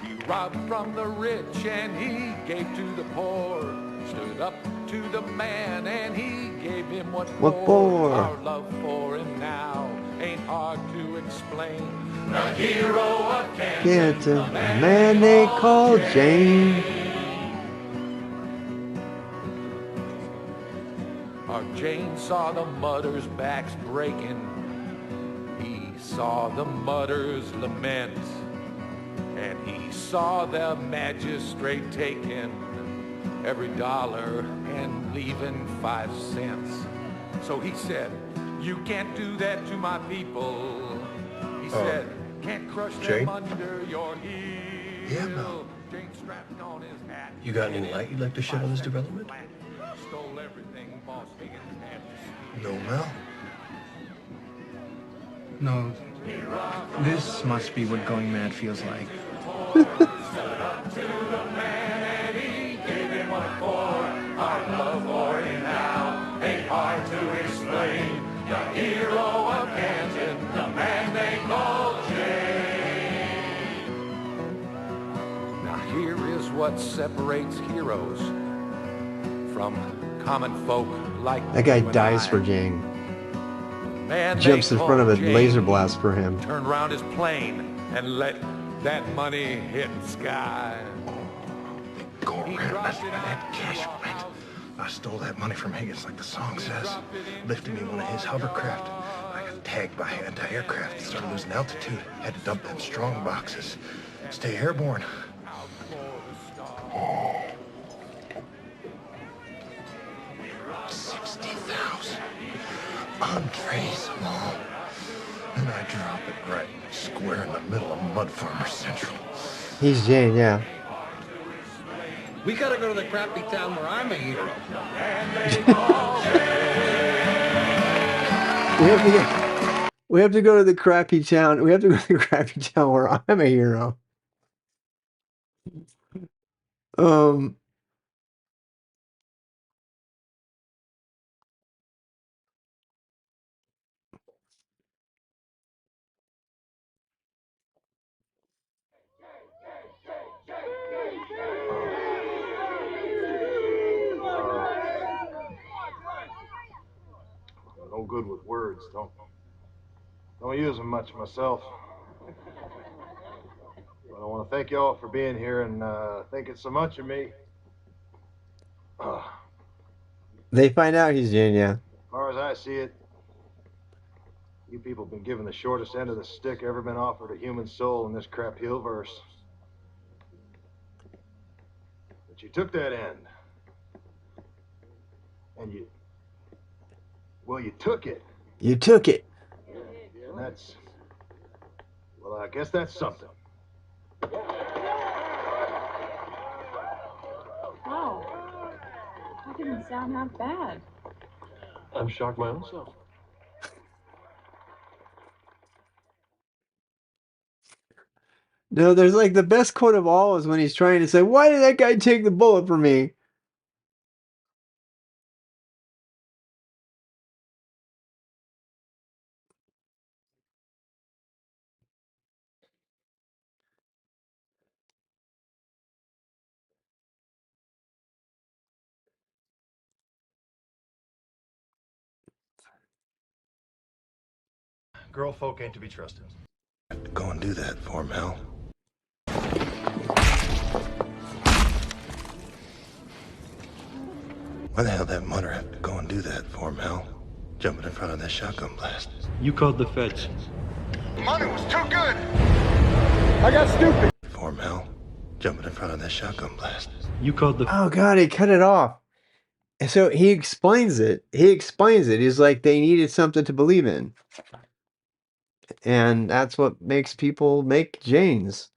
He robbed from the rich and he gave to the poor. Stood up to the man and he gave him what for? Our love for him now ain't hard to explain. The hero of Canton, The man they call Jane. Our Jane saw the mutters' backs breaking. He saw the mutters lament. And he saw the magistrate taking every dollar and leaving 5 cents. So he said, you can't do that to my people. He said, can't crush Jane? them under your heel. Yeah, Mel. Jane strapped on his hat. You got any light you'd like to shed on this development? Stole everything Boss Higgins had to steal. No, Mel. No, this must be what going mad feels like. Now here is what separates heroes from common folk like That guy you and dies I. for Jane. Man, Jumps they in front of a called laser Jane. blast for him. Turned around his plane and let that money hit the sky. Go He around dropped and it that out cash to our went. house. I stole that money from Higgins like the song says. Lifted me in one of his hovercraft. I got tagged by anti-aircraft. Started losing altitude. Had to dump them strong boxes. Stay airborne. 60,000. Untraceable. And I drop it right square in the middle of Mud Farmer Central. He's Jane, yeah. We gotta go to the crappy town where I'm a hero. We have to go to the crappy town. We have to go to the crappy town where I'm a hero. Um, No good with words. Don't use them much myself. But I want to thank you all for being here and thinking so much of me. they find out he's Jane, yeah. As far as I see it, you people have been given the shortest end of the stick ever been offered a human soul in this crap hillverse. But you took that end. And you took it. You took it. And that's, well, I guess that's something. Wow. That didn't sound that bad. I'm shocked my own self. No, there's like the best quote of all is when he's trying to say, "Why did that guy take the bullet from me?" Girl folk ain't to be trusted. Go and do that for him, Hal. Why the hell that mutter have to go and do that for him, Hal? Jumping in front of that shotgun blast. You called the feds. Money was too good. For him, Hal. Jumping in front of that shotgun blast. You called the Oh God, he cut it off. And so he explains it. He explains it. He's like, they needed something to believe in. And that's what makes people make Janes.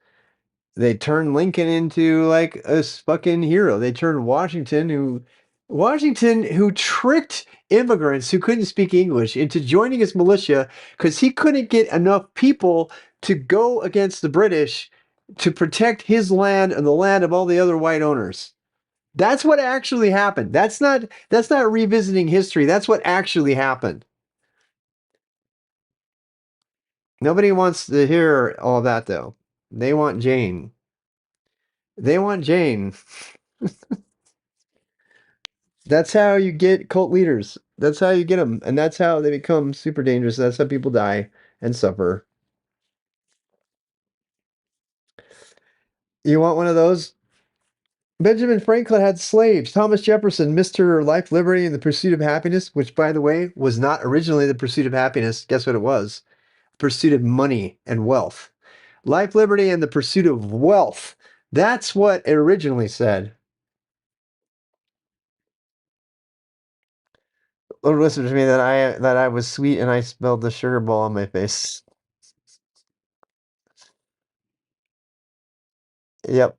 They turn Lincoln into like a fucking hero. They turn Washington, who tricked immigrants who couldn't speak English into joining his militia because he couldn't get enough people to go against the British to protect his land and the land of all the other white owners. That's what actually happened. That's not revisiting history. That's what actually happened. Nobody wants to hear all that though. They want Jane. They want Jane. That's how you get cult leaders. That's how you get them. And that's how they become super dangerous. That's how people die and suffer. You want one of those? Benjamin Franklin had slaves. Thomas Jefferson, Mr. Life, Liberty, and the Pursuit of Happiness, which, by the way, was not originally the pursuit of happiness. Guess what it was? Pursuit of money and wealth. Life, Liberty, and the Pursuit of Wealth. That's what it originally said. Lord whispered to me that I was sweet and I smelled the sugar ball on my face. Yep.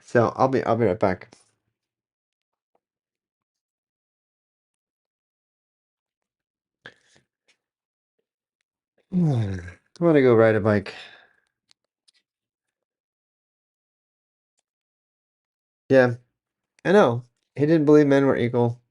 So I'll be right back. I want to go ride a bike. Yeah, I know. He didn't believe men were equal.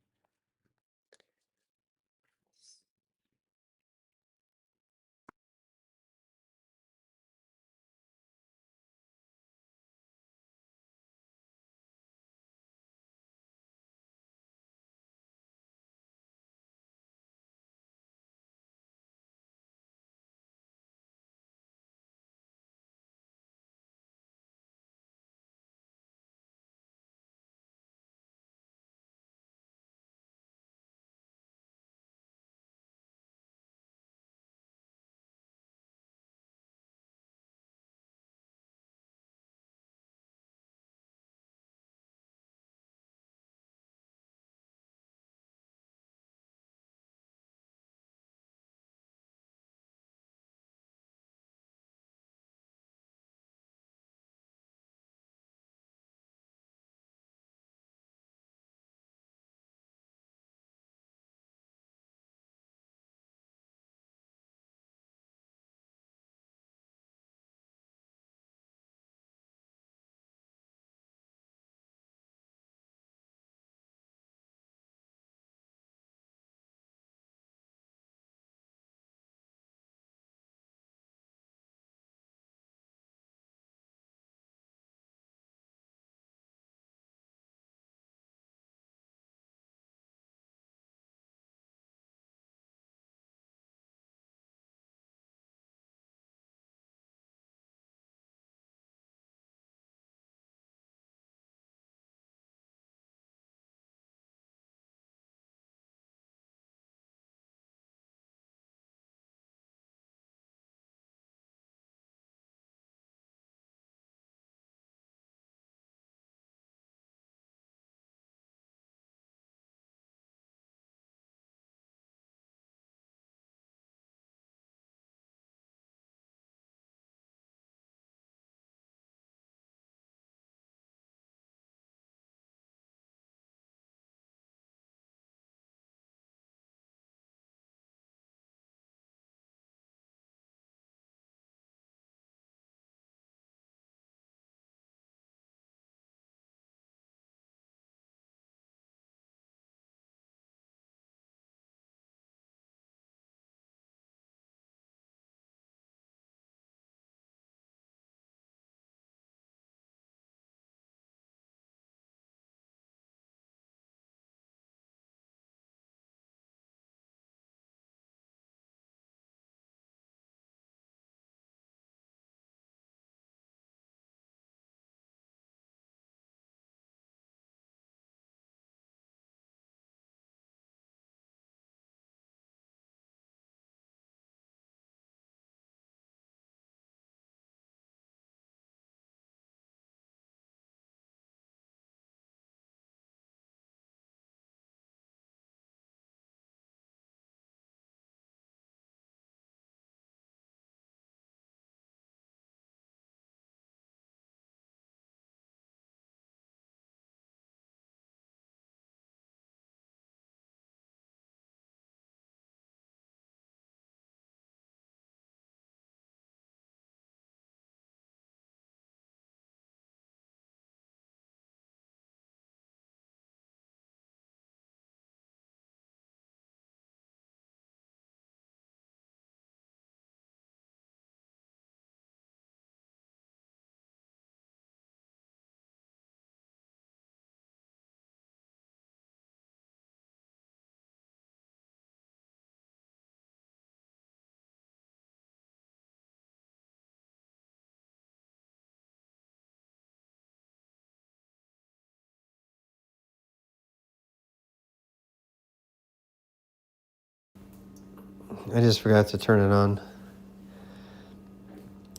I just forgot to turn it on.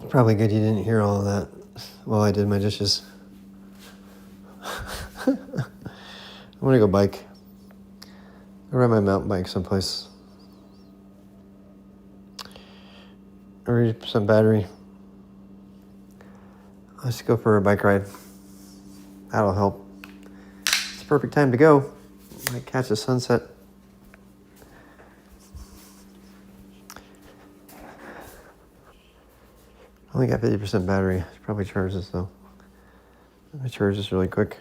Probably good you didn't hear all of that while I did my dishes. I'm gonna go bike. I ride my mountain bike someplace. 30% battery. Let's go for a bike ride. That'll help. It's the perfect time to go. Might catch a sunset. Only got 50% battery. Should probably charge this though. Let me charge this really quick.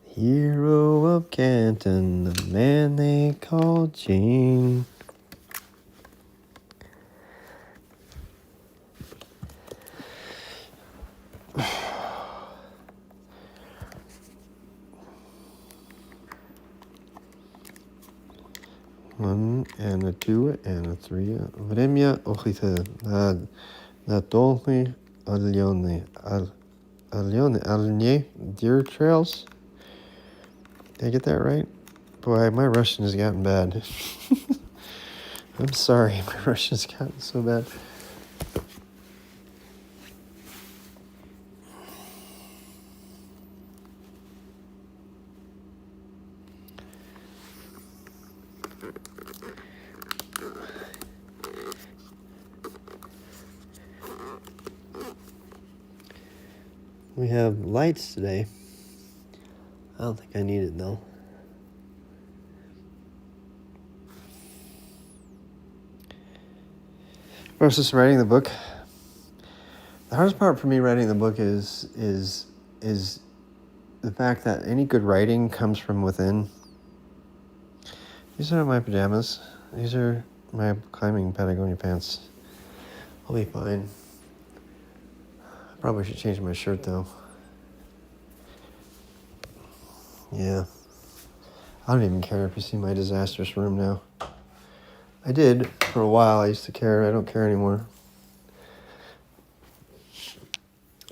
Hero of Canton, the man they call Gene. One and a two and a three. Vremya ochite na dolny alne deer trails. Did I get that right? Boy, my Russian has gotten bad. I'm sorry, my Russian's gotten so bad. We have lights today. I don't think I need it though. Versus writing the book. The hardest part for me writing the book is the fact that any good writing comes from within. These are my pajamas. These are my climbing Patagonia pants. I'll be fine. I probably should change my shirt though. Yeah. I don't even care if you see my disastrous room now. I did for a while. I used to care. I don't care anymore.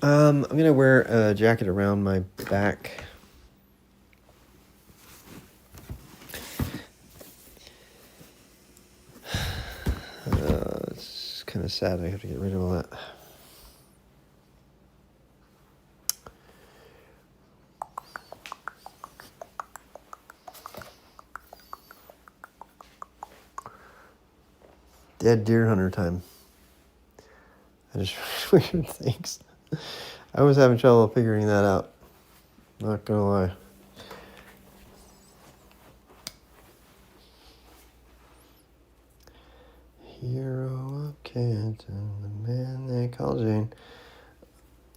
I'm going to wear a jacket around my back. It's kind of sad. I have to get rid of all that. Dead deer hunter time. I just weird things. I was having trouble figuring that out. Not gonna lie. Hero of Canton, the man they call Jane.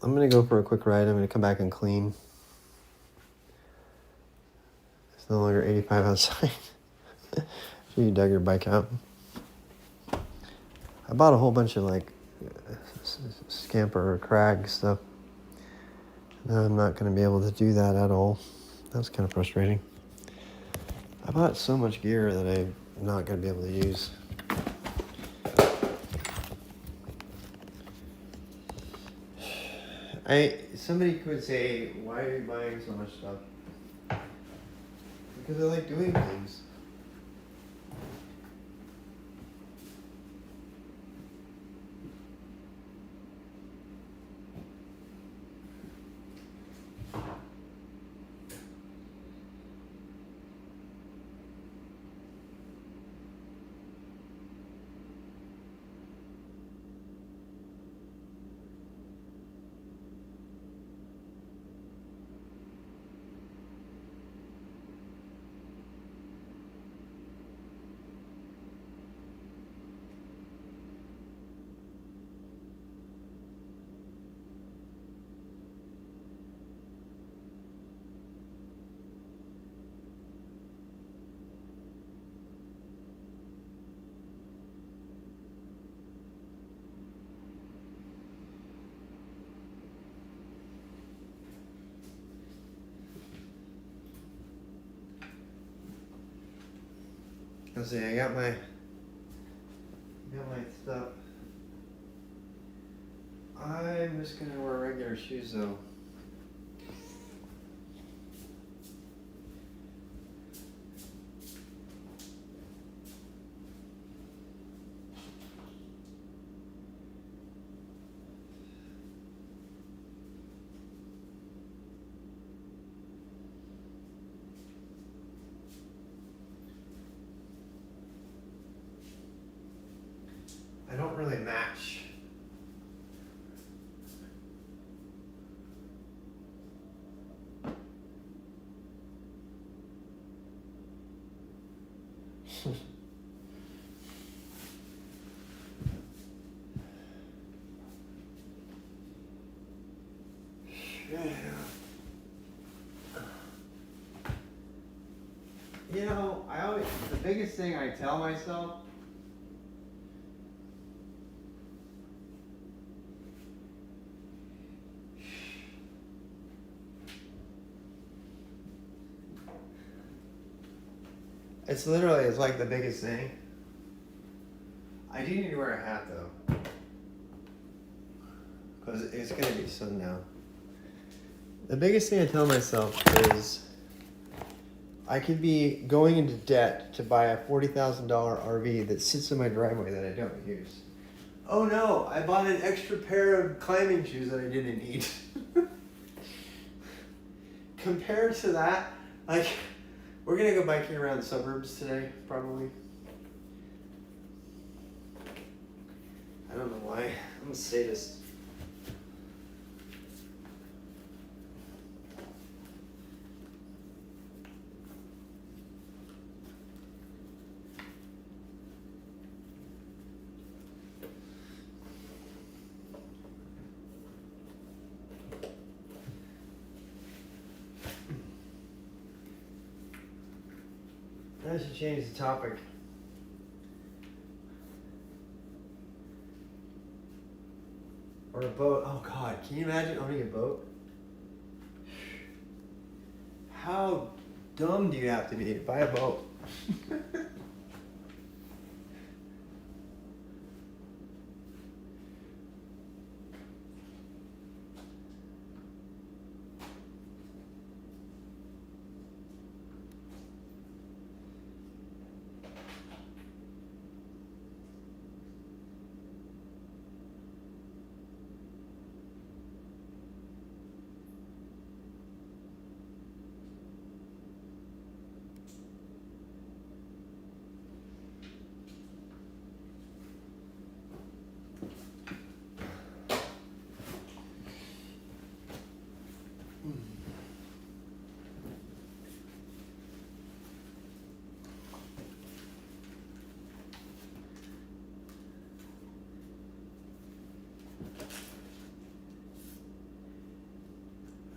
I'm gonna go for a quick ride. I'm gonna come back and clean. It's no longer 85 outside. You dug your bike out. I bought a whole bunch of like Scamper or Crag stuff. Now I'm not going to be able to do that at all. That's kind of frustrating. I bought so much gear that I'm not going to be able to use. Somebody could say, why are you buying so much stuff? Because I like doing things. Let's see, I got my stuff. I'm just gonna wear regular shoes though. You know, the biggest thing I tell myself it's like the biggest thing. I do need to wear a hat though. Because it's going to be sundown. The biggest thing I tell myself is I could be going into debt to buy a $40,000 RV that sits in my driveway that I don't use. Oh no, I bought an extra pair of climbing shoes that I didn't need. Compared to that, like, we're gonna go biking around the suburbs today, probably. I don't know why. I'm a sadist. I should change the topic. Or a boat. Oh God, can you imagine owning a boat? How dumb do you have to be to buy a boat?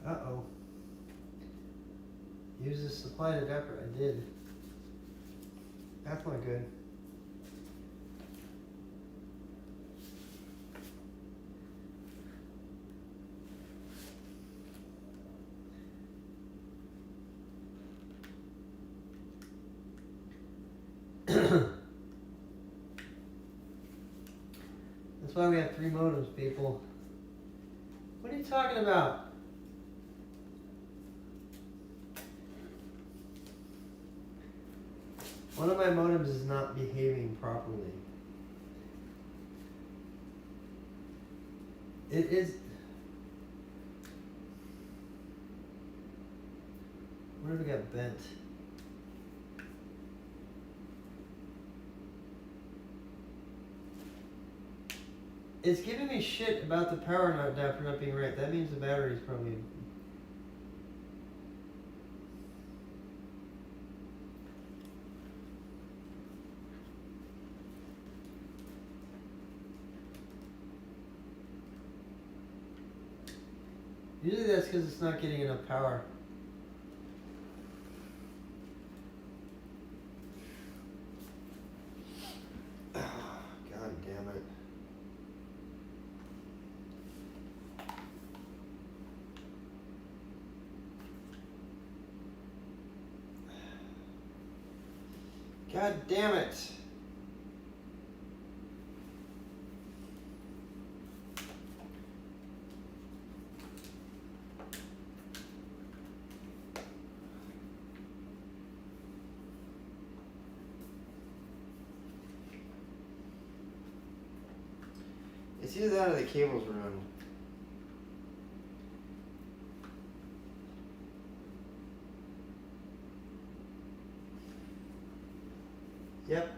Uh-oh. Use the supply adapter. I did. That's not good. That's why we have 3 modems, people. What are you talking about? One of my modems is not behaving properly. It is... Where did it get bent? It's giving me shit about the power adapter not being right. That means the battery's probably... Usually that's because it's not getting enough power. God damn it. God damn it. It's either that or the cable's ruined. Yep.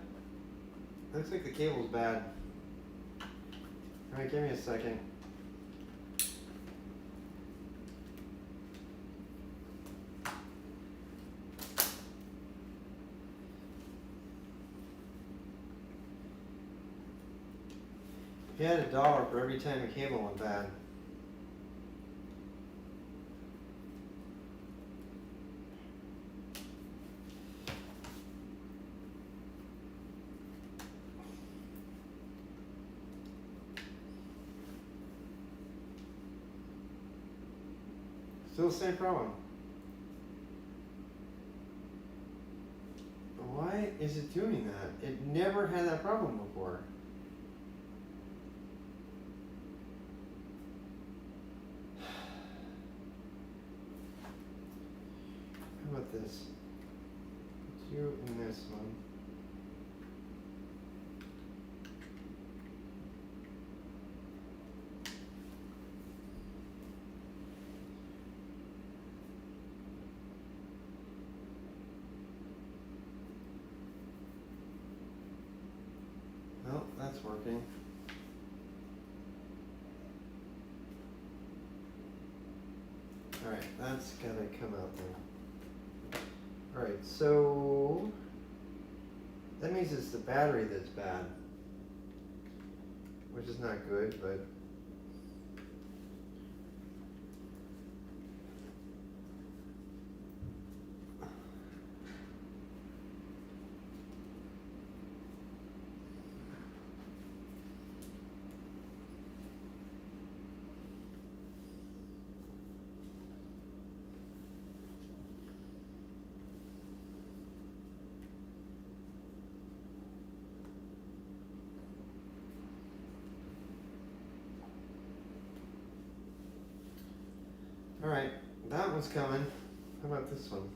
Looks like the cable's bad. Alright, give me a second. He had $1 for every time a cable went bad. Still the same problem. Why is it doing that? It never had that problem before. How about this? Put you in this one. Well, that's working. Alright, that's gotta come out then. Alright, so that means it's the battery that's bad, which is not good, but alright, that one's coming. How about this one?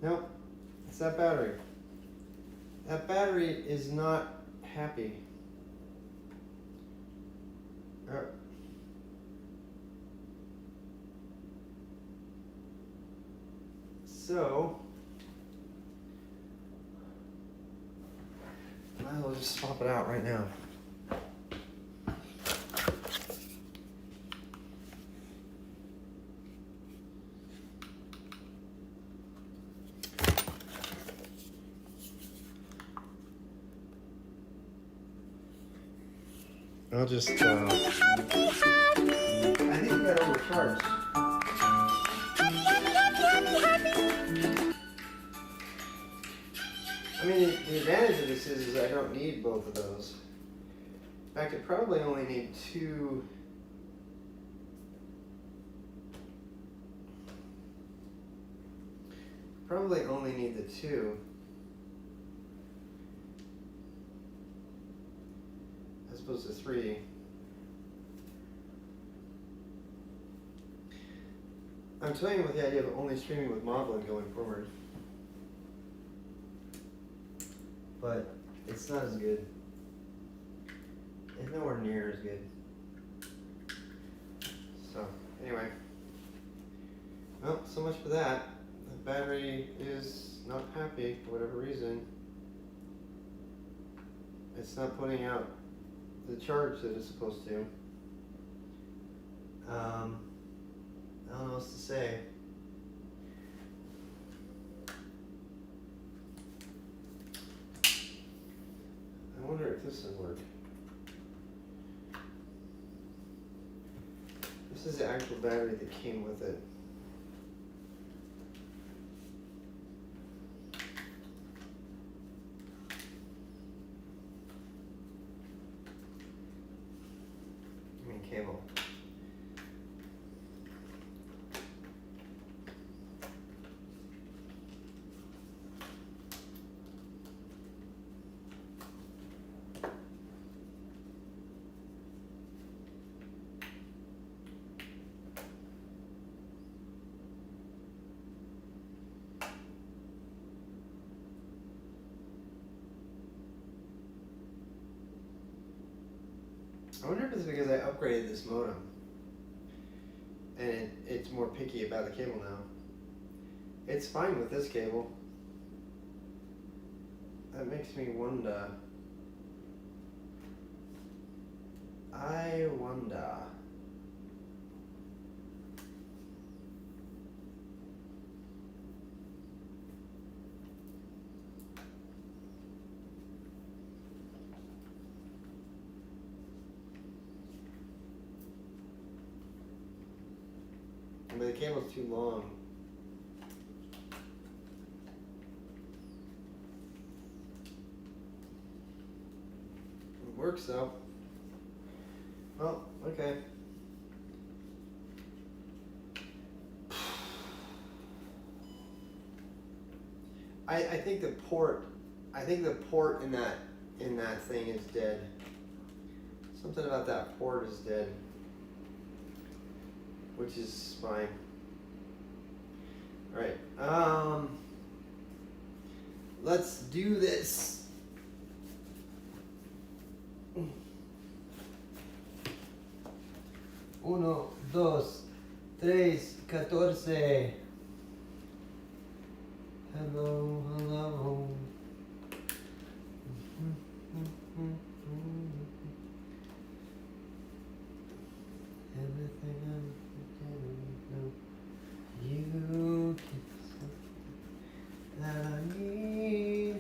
Nope, it's that battery. That battery is not happy. So, might as well just swap it out right now. I'll just, I think we got overcharged. I mean, the advantage of this is I don't need both of those. In fact, I probably only need two. Probably only need the two. As opposed to three. I'm toying with the idea of only streaming with Moblin going forward. But it's not as good. It's nowhere near as good. So, anyway. Well, so much for that. The battery is not happy for whatever reason. It's not putting out the charge that it's supposed to. I don't know what to say. I wonder if this will work. This is the actual battery that came with it. I mean cable. I wonder if it's because I upgraded this modem. and it's more picky about the cable now. It's fine with this cable. That makes me wonder. I wonder. But the cable's too long. It works though. Well, okay. I think the port in that thing is dead. Something about that port is dead. Which is fine. Alright. Let's do this. 1, 2, 3, 14. Hello, hello. Everything I'm you that I need.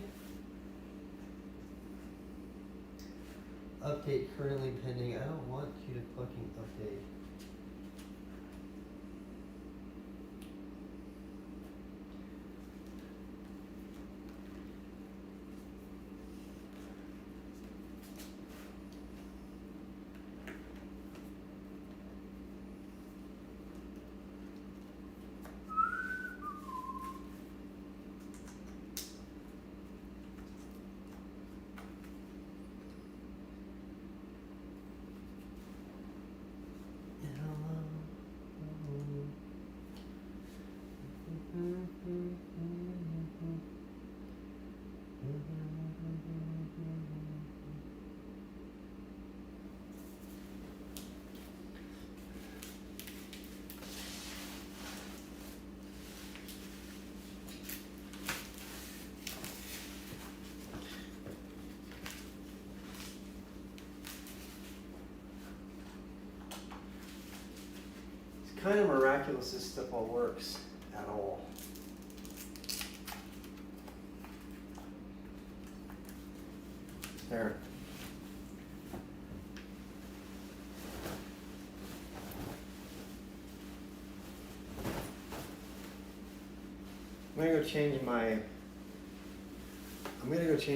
Update currently pending. I don't want you to fucking update. It's kind of miraculous this stuff all works at all. There. I'm gonna go change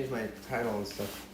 my title and stuff.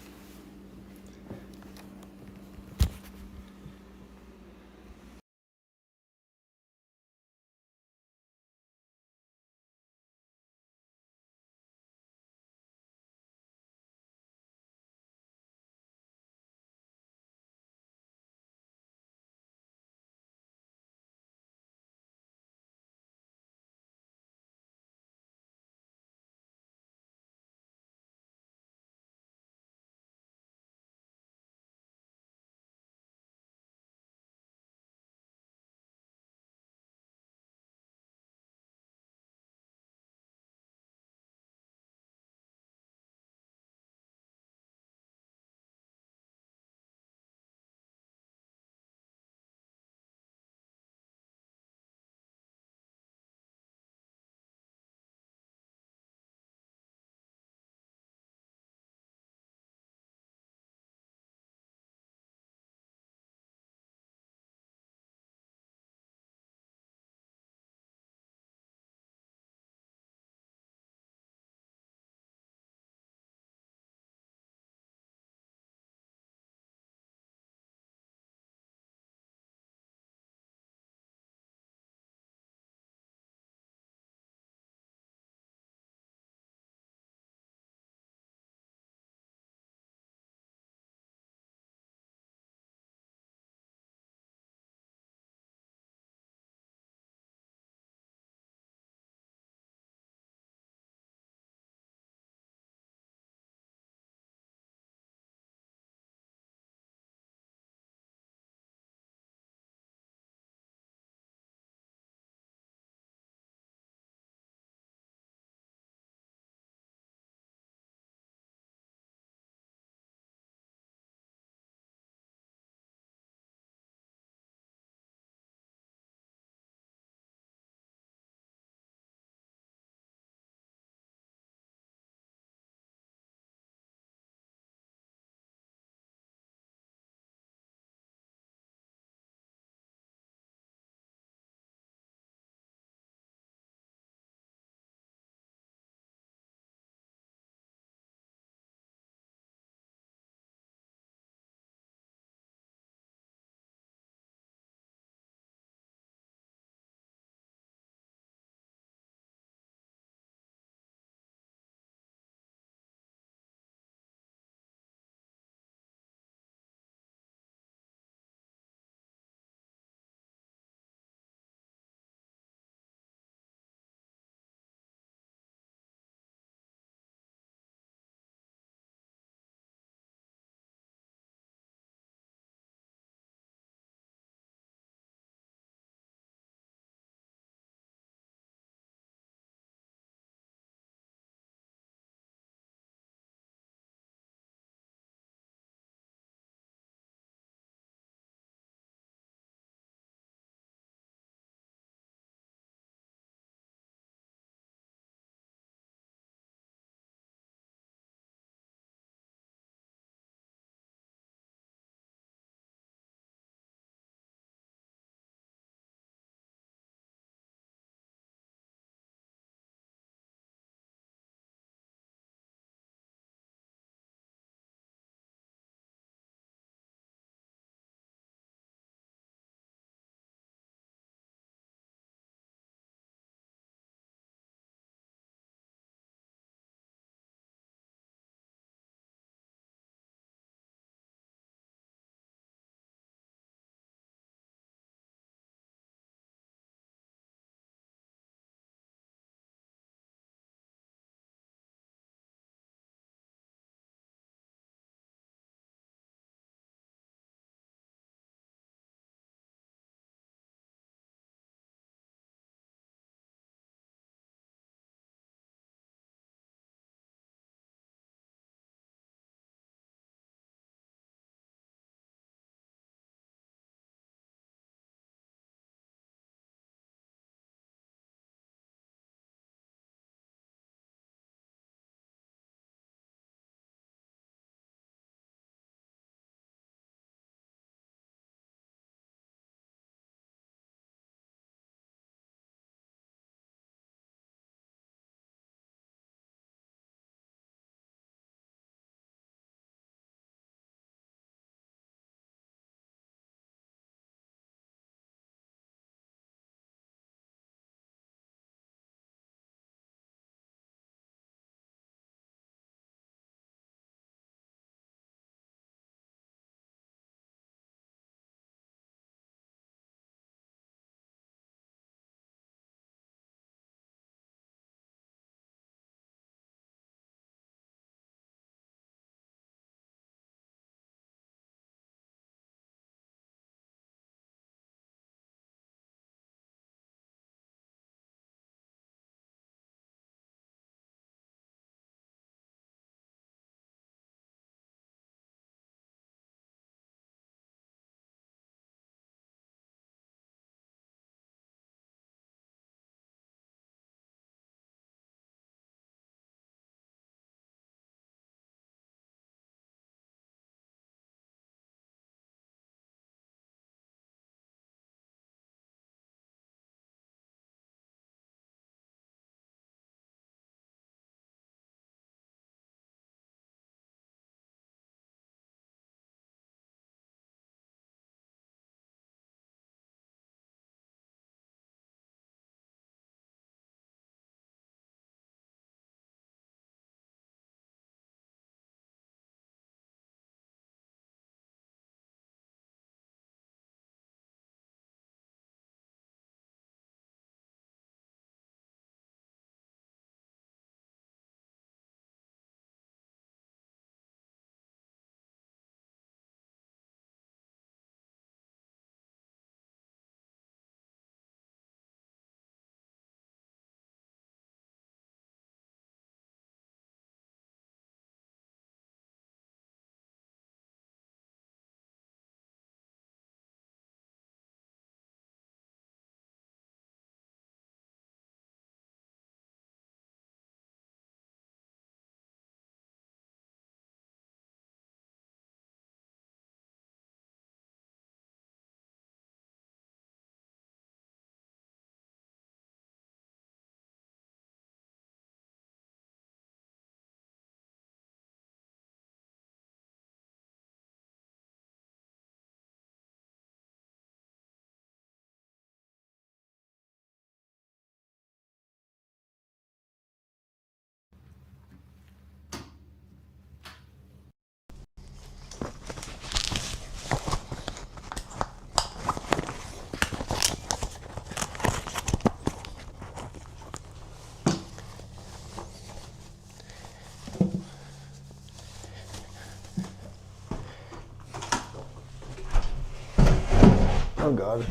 Oh God.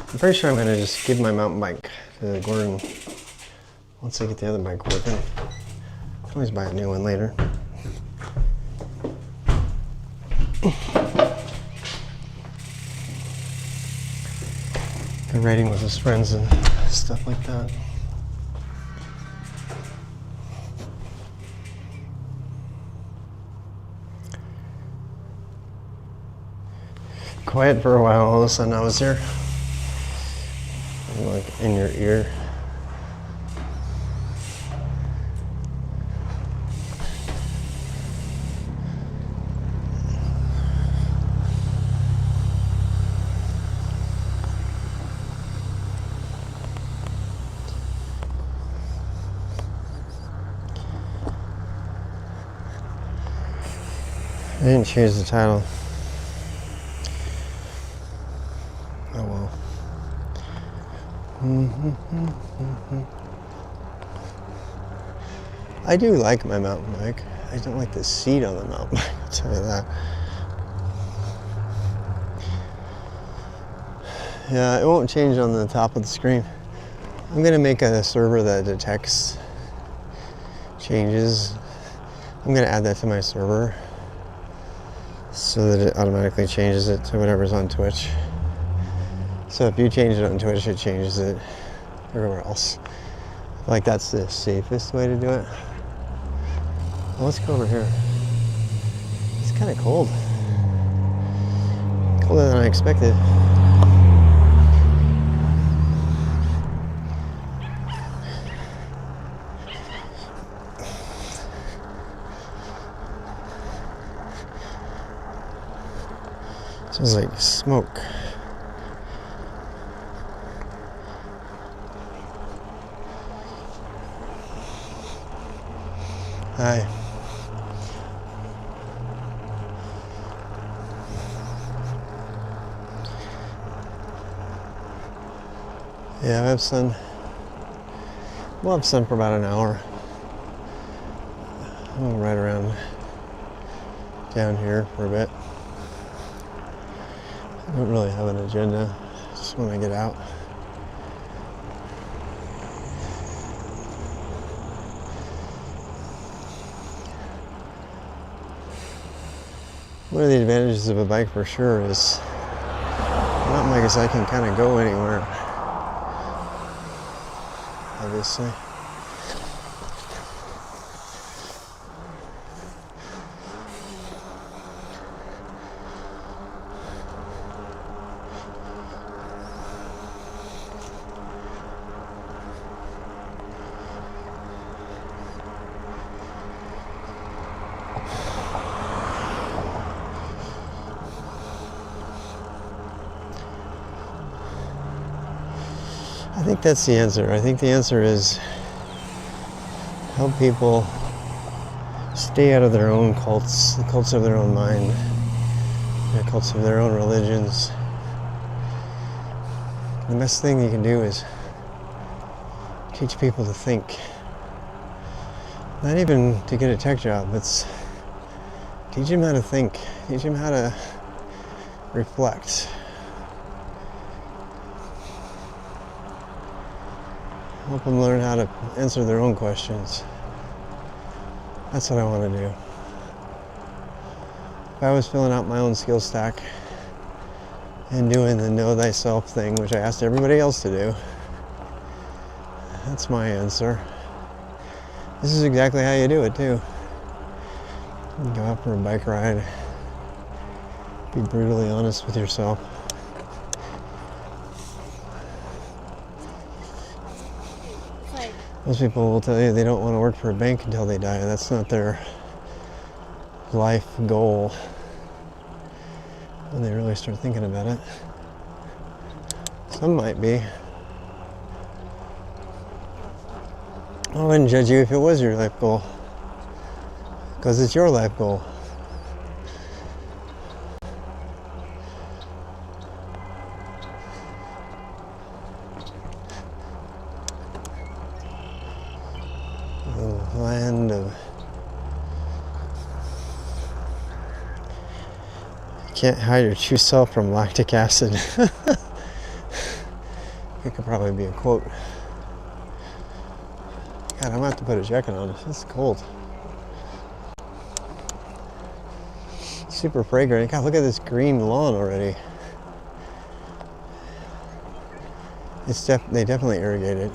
I'm pretty sure I'm gonna just give my mountain bike to Gordon once I get the other bike working. I can always buy a new one later. Good riding with his friends and stuff like that. Quiet for a while, all of a sudden I was here. Like in your ear. I didn't choose the title. Oh well. I do like my mountain bike. I don't like the seat on the mountain bike, I'll tell you that. Yeah, it won't change on the top of the screen. I'm gonna make a server that detects changes. I'm gonna add that to my server so that it automatically changes it to whatever's on Twitch. So if you change it on Twitch, it changes it everywhere else. Like that's the safest way to do it. Well, let's go over here. It's kind of cold. Colder than I expected. Smells like smoke. Hi. Yeah, I have sun. We'll have sun for about an hour. I'll ride around down here for a bit. I don't really have an agenda. Just want to get out. One of the advantages of a bike for sure is mountain bike is I can kind of go anywhere. Obviously. I think that's the answer. I think the answer is help people stay out of their own cults, the cults of their own mind, the cults of their own religions. The best thing you can do is teach people to think. Not even to get a tech job, it's teach them how to think, teach them how to reflect. Help them learn how to answer their own questions. That's what I want to do. If I was filling out my own skill stack and doing the know thyself thing, which I asked everybody else to do, that's my answer. This is exactly how you do it too. You go out for a bike ride, be brutally honest with yourself. Most people will tell you they don't want to work for a bank until they die. That's not their life goal when they really start thinking about it. Some might be. I wouldn't judge you if it was your life goal, because it's your life goal. end of... You can't hide your true self from lactic acid. It could probably be a quote. God, I'm gonna have to put a jacket on. It's cold. Super fragrant. God, look at this green lawn already. It's they definitely irrigate it.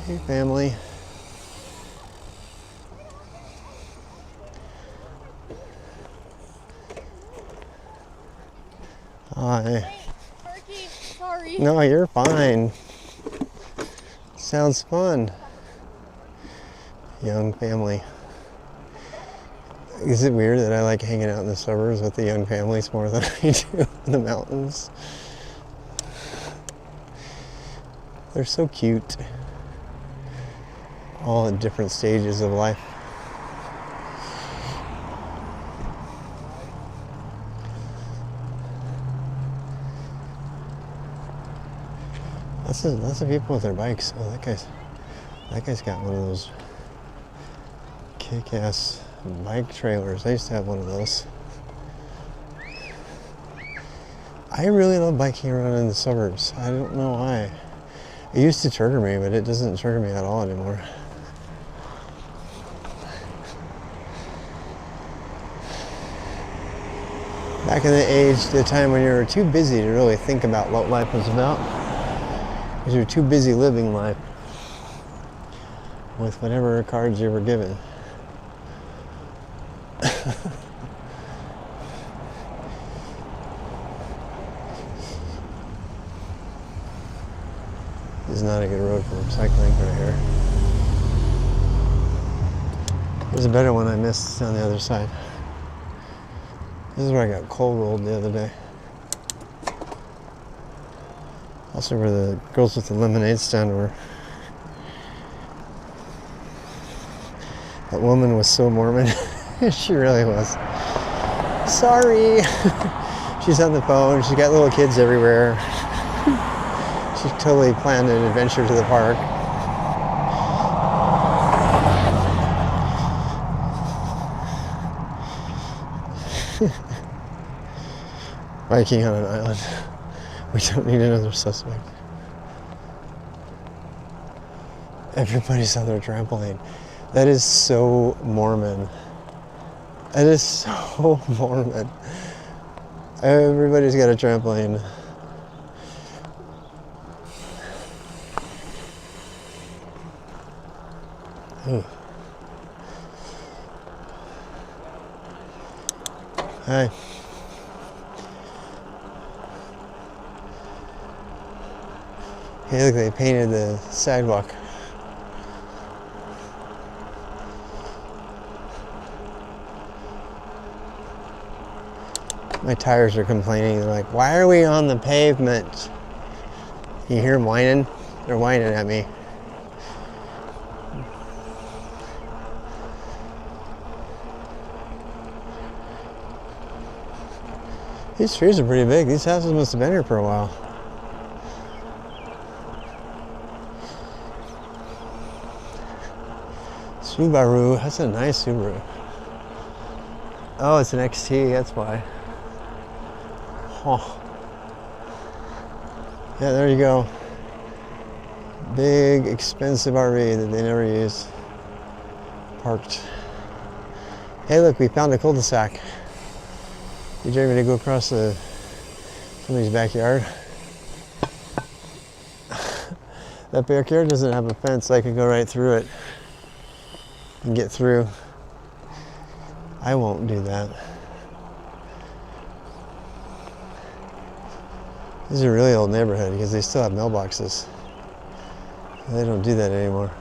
Hey, family. Hi. Perky, sorry. No, you're fine. Sounds fun. Young family. Is it weird that I like hanging out in the suburbs with the young families more than I do in the mountains? They're so cute. All at different stages of life. Lots of people with their bikes. Oh, that guy's got one of those kick-ass bike trailers. I used to have one of those. I really love biking around in the suburbs. I don't know why. It used to trigger me, but it doesn't trigger me at all anymore. Back in the time when you were too busy to really think about what life was about. Because you're too busy living life with whatever cards you were given. This is not a good road for cycling right here. There's a better one I missed on the other side. This is where I got cold rolled the other day. Also where the girls with the lemonade stand were. That woman was so Mormon. She really was. Sorry. She's on the phone. She's got little kids everywhere. She totally planned an adventure to the park. Biking on an island. We don't need another suspect. Everybody's on their trampoline. That is so Mormon. That is so Mormon. Everybody's got a trampoline. Ooh. Hi. Hey, look, they painted the sidewalk. My tires are complaining. They're like, why are we on the pavement? You hear them whining? They're whining at me. These trees are pretty big. These houses must have been here for a while. Subaru, that's a nice Subaru. Oh, it's an XT, that's why. Oh. Yeah, there you go. Big, expensive RV that they never use. Parked. Hey, look, we found a cul-de-sac. You dare me to go across somebody's backyard? That backyard doesn't have a fence. I could go right through it and get through. I won't do that. This is a really old neighborhood because they still have mailboxes. They don't do that anymore.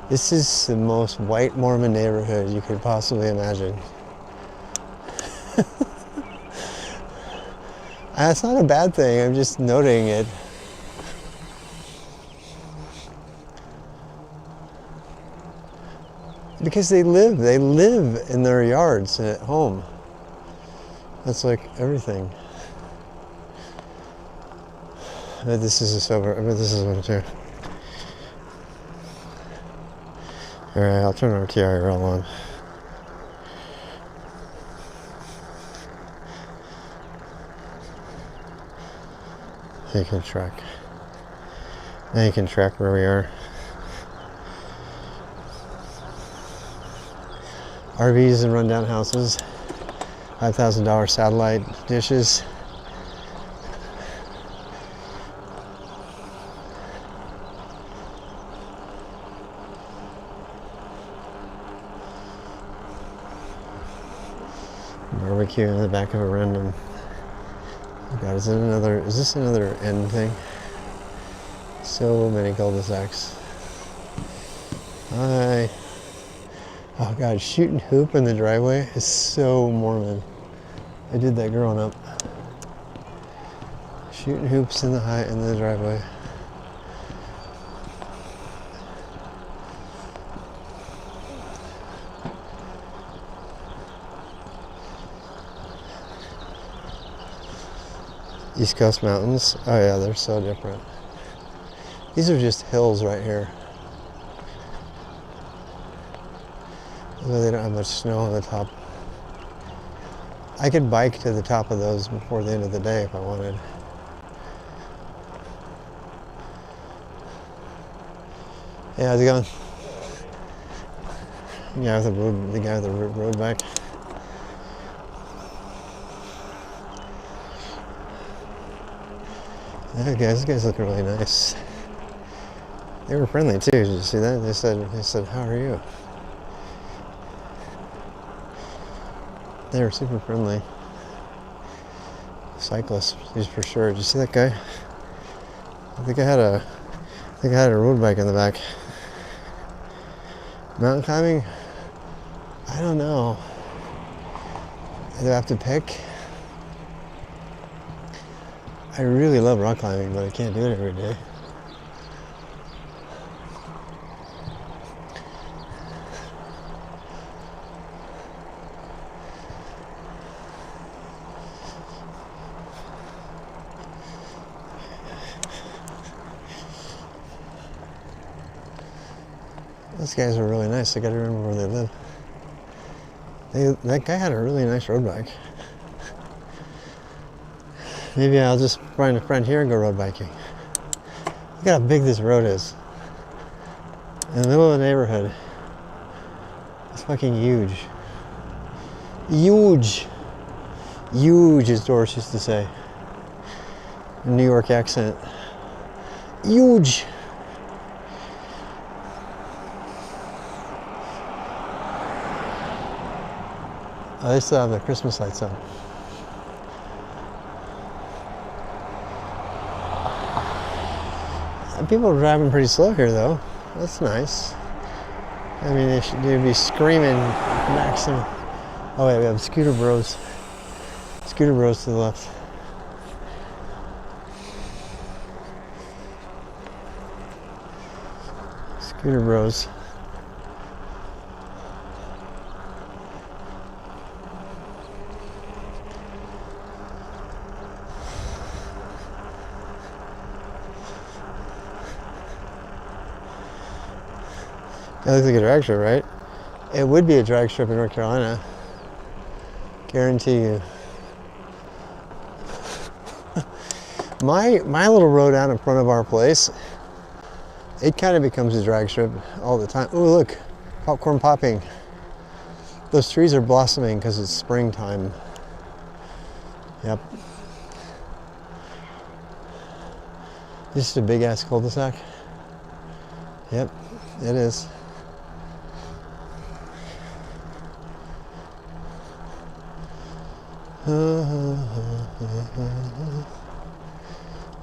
This is the most white Mormon neighborhood you could possibly imagine. That's not a bad thing, I'm just noting it. Because they live in their yards and at home. That's like everything. I bet this is a suburb. I bet this is one too. Alright, I'll turn our TIRL on. So you can track. Now you can track where we are. RVs and rundown houses. $5,000 satellite dishes. Barbecue in the back of a random. Oh God, is this another end thing? So many cul-de-sacs. Hi. Oh God, shooting hoop in the driveway is so Mormon. I did that growing up. Shooting hoops in the driveway. East Coast mountains. Oh yeah, they're so different. These are just hills right here. Although they don't have much snow on the top. I could bike to the top of those before the end of the day if I wanted. Hey, how's it going? The guy with the road bike. Yeah, guys, these guys look really nice. They were friendly too. Did you see that? They said, "How are you?" They were super friendly. Cyclists, these for sure. Did you see that guy? I think I had a road bike in the back. Mountain climbing? I don't know. Do I have to pick? I really love rock climbing, but I can't do it every day. Those guys are really nice. I gotta remember where they live. That guy had a really nice road bike. Maybe I'll just find a friend here and go road biking. Look how big this road is. In the middle of the neighborhood. It's fucking huge. Huge. Huge, as Doris used to say. In New York accent. Huge. Oh, they still have the Christmas lights on. People are driving pretty slow here, though. That's nice. I mean, they'd be screaming maximum. Oh wait, we have Scooter Bros. Scooter Bros to the left. Scooter Bros. That looks like a drag strip, right? It would be a drag strip in North Carolina. Guarantee you. My little road out in front of our place, it kind of becomes a drag strip all the time. Oh, look, popcorn popping. Those trees are blossoming because it's springtime. Yep. This is a big ass cul-de-sac. Yep, it is.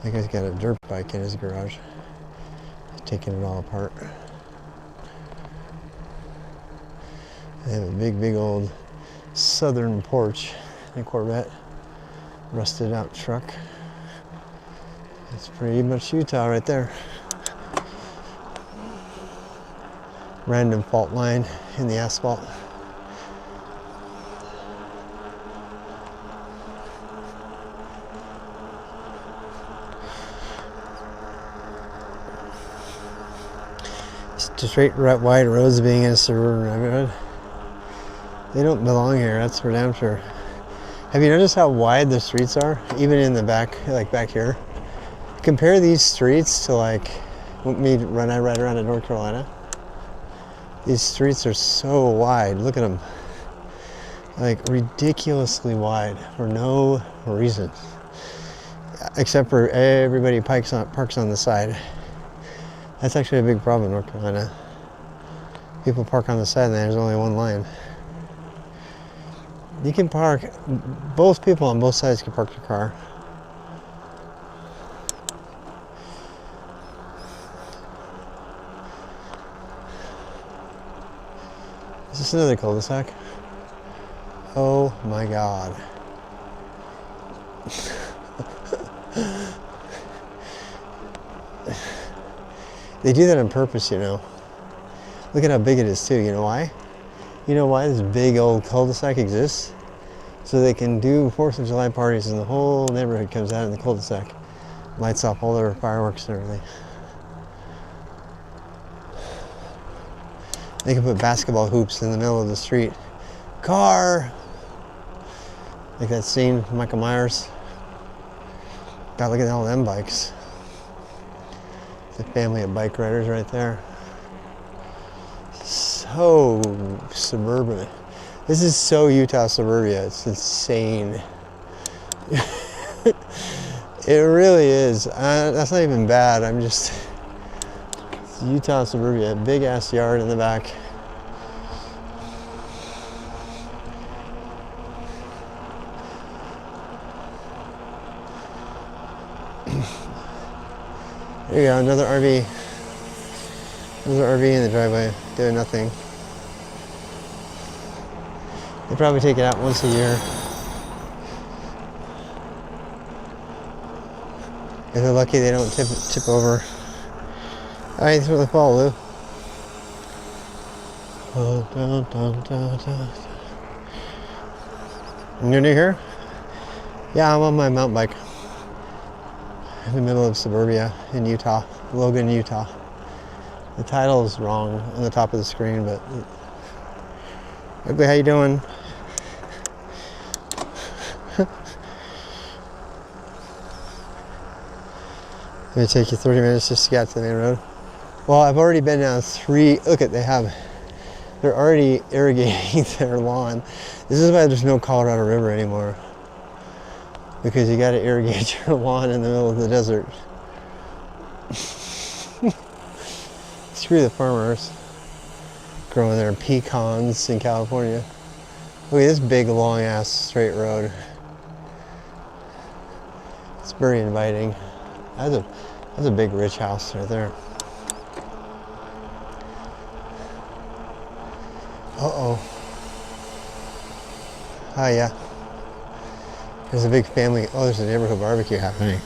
That guy's got a dirt bike in his garage. He's taking it all apart. They have a big old southern porch and Corvette. Rusted out truck. It's pretty much Utah right there. Random fault line in the asphalt. Straight wide roads being in a suburban neighborhood. They don't belong here, that's for damn sure. Have you noticed how wide the streets are? Even in the back, like back here. Compare these streets to like when I ride around in North Carolina. These streets are so wide, look at them. Like ridiculously wide for no reason. Except for everybody parks on the side. That's actually a big problem in North Carolina. People park on the side and there's only one lane. You can park, both people on both sides can park their car. Is this another cul-de-sac? Oh my God. They do that on purpose, you know. Look at how big it is too, you know why? You know why this big old cul-de-sac exists? So they can do 4th of July parties and the whole neighborhood comes out in the cul-de-sac. Lights off all their fireworks and everything. They can put basketball hoops in the middle of the street. Car! Like that scene from Michael Myers. God, look at all them bikes. The family of bike riders right there. So suburban. This is so Utah suburbia. It's insane. It really is. That's not even bad. I'm just Utah suburbia. Big ass yard in the back. There you go, another RV. Another RV in the driveway, doing nothing. They probably take it out once a year. If they're lucky, they don't tip over. All right, thanks for the follow, Lou. You're new here? Yeah, I'm on my mountain bike. In the middle of suburbia in Utah, Logan, Utah. The title is wrong on the top of the screen, but Ugly, how you doing? It'll take you 30 minutes just to get to the main road. Well, I've already been down 3. Look at they're already irrigating their lawn. This is why there's no Colorado River anymore. Because you got to irrigate your lawn in the middle of the desert. Screw the farmers growing their pecans in California. Look at this big, long ass straight road. It's very inviting. That's a big, rich house right there. Uh-oh. Oh, yeah. There's a big family. Oh, there's a neighborhood barbecue happening.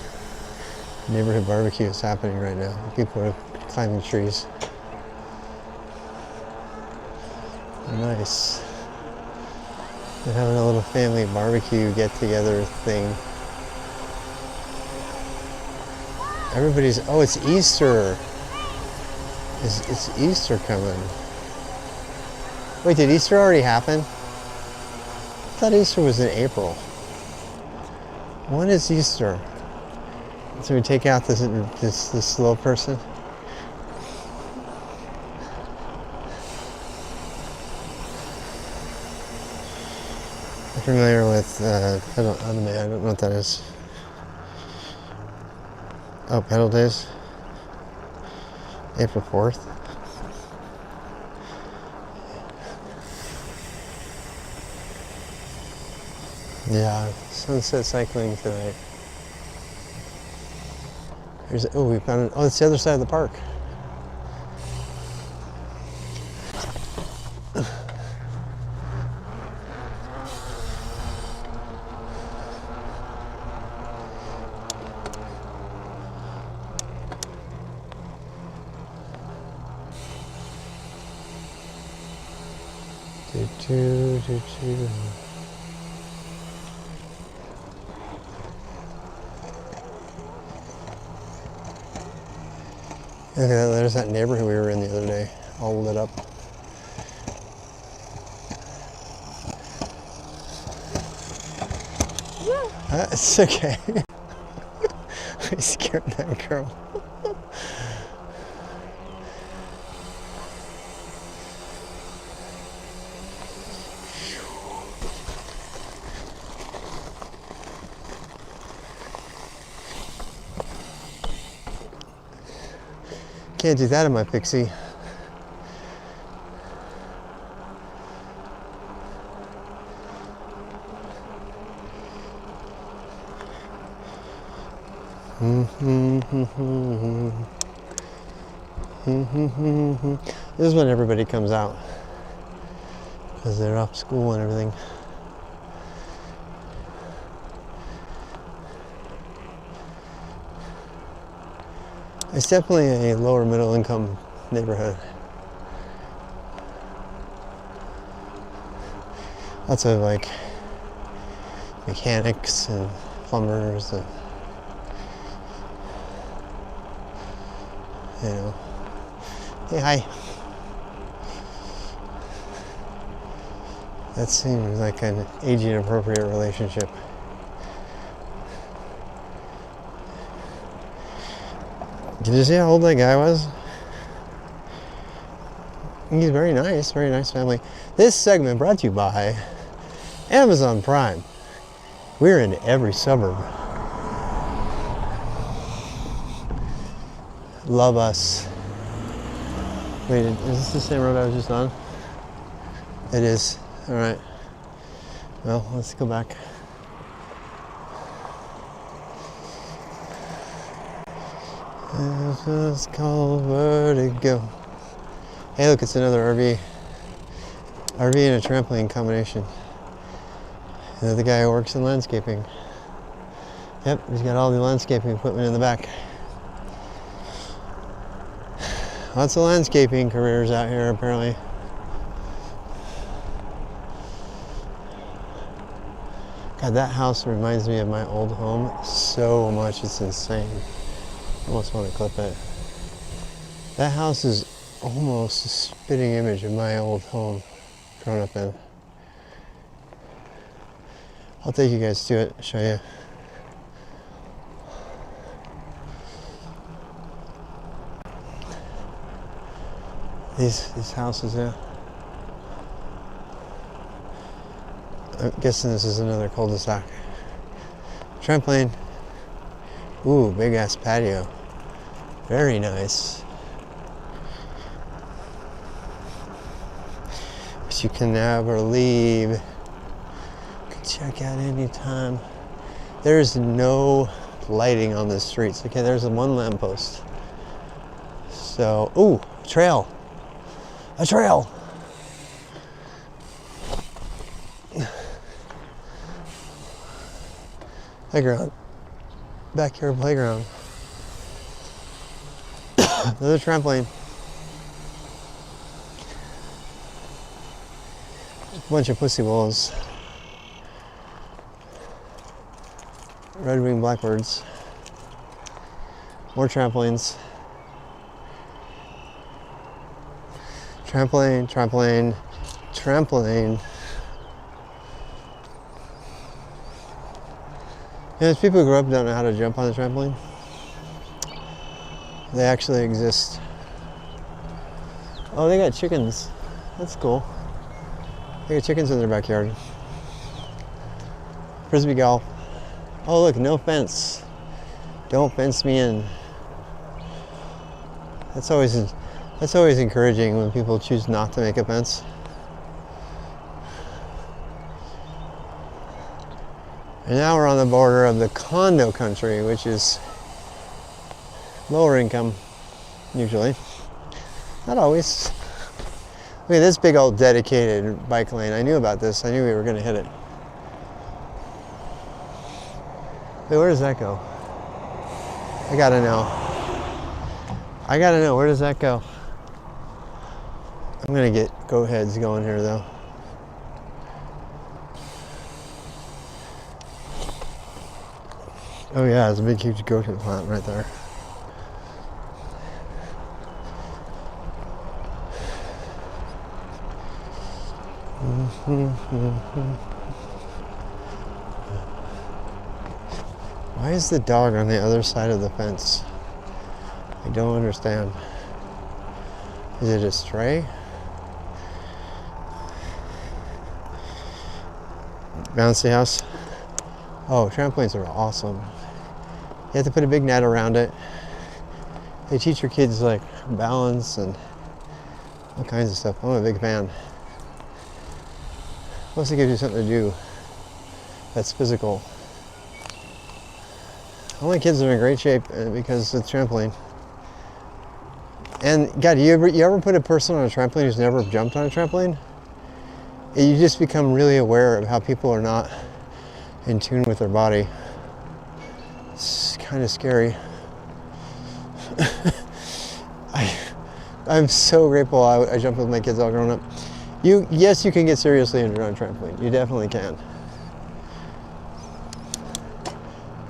Neighborhood barbecue is happening right now. People are climbing trees. Nice. They're having a little family barbecue get-together thing. Everybody's... Oh, it's Easter. It's Easter coming. Wait, did Easter already happen? I thought Easter was in April. When is Easter? So we take out this little person. I'm familiar with pedal anime. I don't know what that is. Oh, Pedal Days. April 4th. Yeah, sunset cycling tonight. We found it. Oh, it's the other side of the park. Do. Look at that, there's that neighborhood we were in the other day, all lit up. It's okay. I scared that girl. Can't do that in my Pixie. This is when everybody comes out because they're off school and everything. It's definitely a lower middle income neighborhood. Lots of like mechanics and plumbers and you know. Hey, hi. That seems like an aging appropriate relationship. Did you see how old that guy was? He's very nice family. This segment brought to you by Amazon Prime. We're in every suburb. Love us. Wait, is this the same road I was just on? It is. All right. Well, let's go back. It's called Vertigo. Hey, look, it's another RV. RV and a trampoline combination. Another guy who works in landscaping. Yep, he's got all the landscaping equipment in the back. Lots of landscaping careers out here, apparently. God, that house reminds me of my old home so much, it's insane. I almost want to clip it. That house is almost a spitting image of my old home growing up in. I'll take you guys to it, show you. These houses, yeah. I'm guessing this is another cul-de-sac. Trampoline. Ooh, big ass patio. Very nice. But you can never leave. You can check out anytime. There's no lighting on the streets. Okay, there's one lamppost. So, ooh, trail. A trail. Playground. Backyard playground. Another trampoline. A bunch of pussy willows. Red-winged blackbirds. More trampolines. Trampoline, trampoline, trampoline. Yeah, there's people who grow up and don't know how to jump on the trampoline. They actually exist. Oh, they got chickens. That's cool. They got chickens in their backyard. Frisbee golf. Oh, look, no fence. Don't fence me in. That's always encouraging when people choose not to make a fence. And now we're on the border of the condo country, which is lower income, usually. Not always. Look at this big old dedicated bike lane. I knew about this. I knew we were going to hit it. Wait, where does that go? I gotta know. I gotta know, where does that go? I'm gonna get go-heads going here though. Oh yeah, there's a big huge goat plant right there. Why is the dog on the other side of the fence? I don't understand. Is it a stray? Bouncy house. Oh, trampolines are awesome. You have to put a big net around it. They teach your kids like balance and all kinds of stuff. I'm a big fan. Plus it gives you something to do that's physical. All my kids are in great shape because of the trampoline. And God, you ever put a person on a trampoline who's never jumped on a trampoline? You just become really aware of how people are not in tune with their body. It's kind of scary. I'm so grateful I jumped with my kids all grown up. Yes, you can get seriously injured on a trampoline. You definitely can.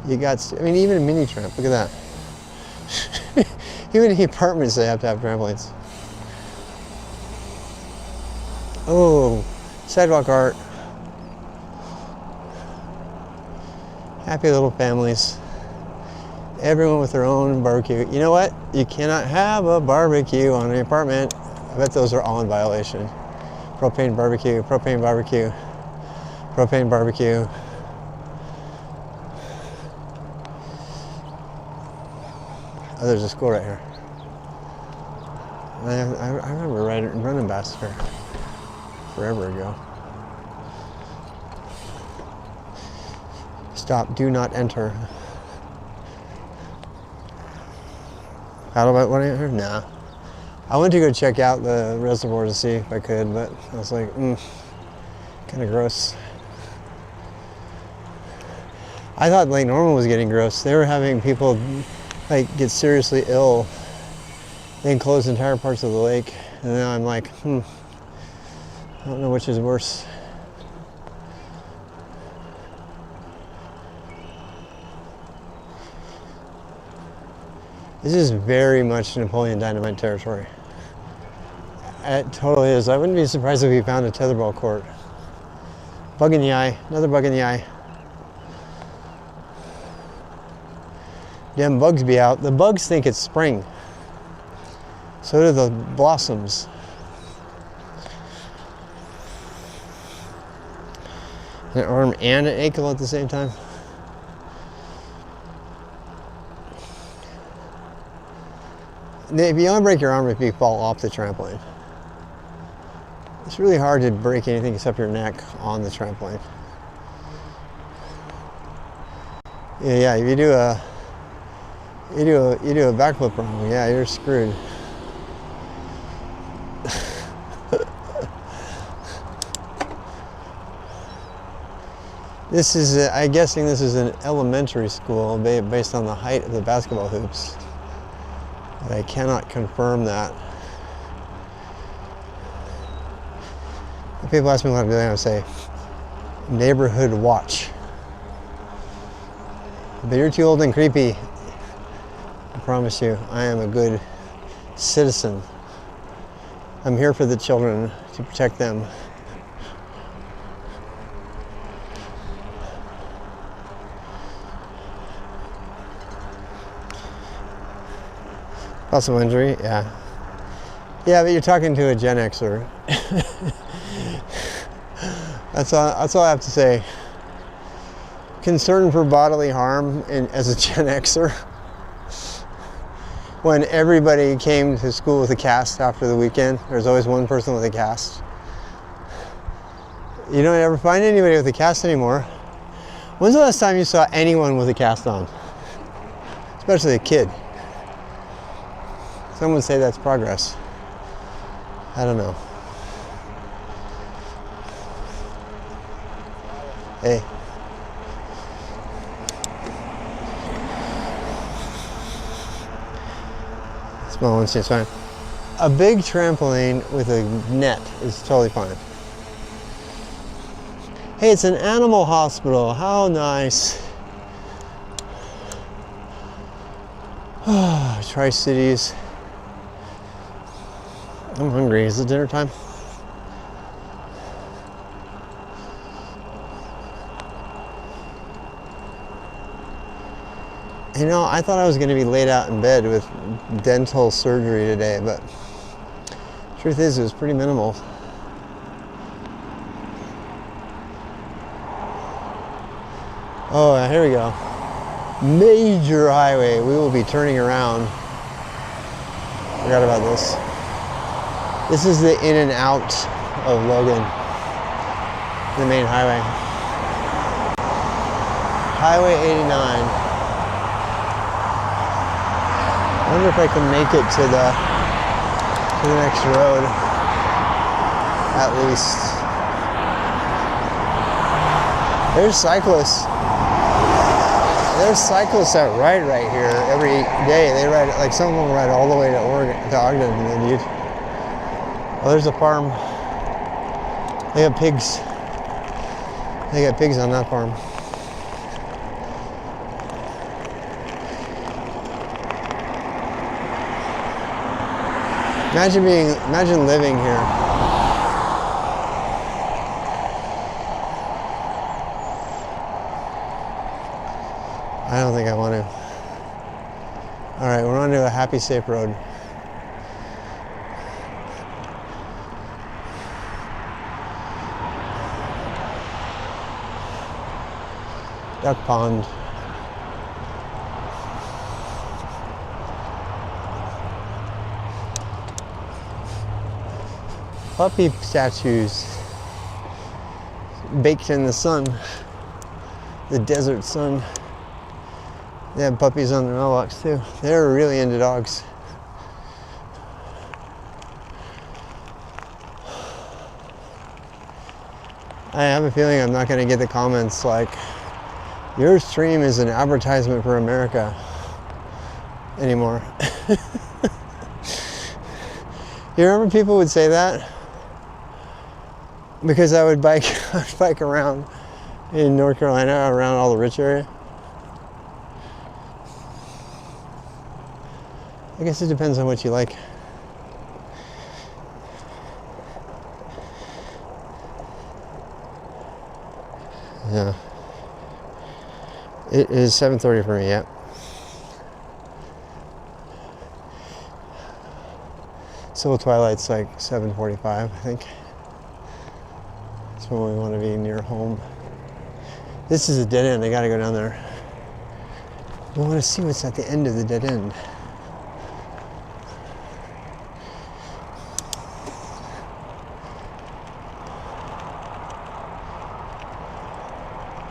Even a mini tramp, look at that. Even in the apartments, they have to have trampolines. Oh, sidewalk art. Happy little families. Everyone with their own barbecue. You know what? You cannot have a barbecue on an apartment. I bet those are all in violation. Propane barbecue, propane barbecue, propane barbecue. Oh, there's a school right here. I remember running past here forever ago. Stop, do not enter. Paddle boat out here? Nah. I went to go check out the reservoir to see if I could, but I was like, kind of gross. I thought Lake Norman was getting gross. They were having people get seriously ill. They enclosed entire parts of the lake, and now I'm like, I don't know which is worse. This is very much Napoleon Dynamite territory. It totally is. I wouldn't be surprised if we found a tetherball court. Bug in the eye, another bug in the eye. Damn bugs be out. The bugs think it's spring. So do the blossoms. An arm and an ankle at the same time. If you only break your arm if you fall off the trampoline. It's really hard to break anything except your neck on the trampoline. Yeah, if you do a backflip wrong, yeah, you're screwed. This is, I'm guessing this is an elementary school based on the height of the basketball hoops. But I cannot confirm that. If people ask me what I'm doing, I would say, neighborhood watch. But you're too old and creepy. I promise you, I am a good citizen. I'm here for the children, to protect them. Possible injury, yeah. Yeah, but you're talking to a Gen Xer. That's all I have to say. Concern for bodily harm as a Gen Xer. When everybody came to school with a cast after the weekend, there's always one person with a cast. You don't ever find anybody with a cast anymore. When's the last time you saw anyone with a cast on? Especially a kid. Some would say that's progress. I don't know. Hey. Small one seems fine. A big trampoline with a net is totally fine. Hey, it's an animal hospital. How nice. Tri-Cities. I'm hungry. Is it dinner time? You know, I thought I was going to be laid out in bed with dental surgery today, but truth is, it was pretty minimal. Oh, here we go. Major highway. We will be turning around. Forgot about this. This is the in and out of Logan, the main highway. Highway 89. I wonder if I can make it to the next road, at least. There's cyclists. There's cyclists that ride right here every day. They ride, like some of them ride all the way to Ogden, and then you. Oh, there's a farm. They got pigs. They got pigs on that farm. Imagine living here. I don't think I want to. All right, we're on to a happy, safe road. Duck pond. Puppy statues baked in the sun, the desert sun. They have puppies on their mailbox too. They're really into dogs. I have a feeling I'm not going to get the comments like, your stream is an advertisement for America anymore. You remember people would say that? Because I would bike around in North Carolina around all the rich area. I guess it depends on what you like. Yeah. It is 7:30 for me, yeah. Civil Twilight's like 7:45, I think. That's when we want to be near home. This is a dead end. I gotta go down there. We want to see what's at the end of the dead end.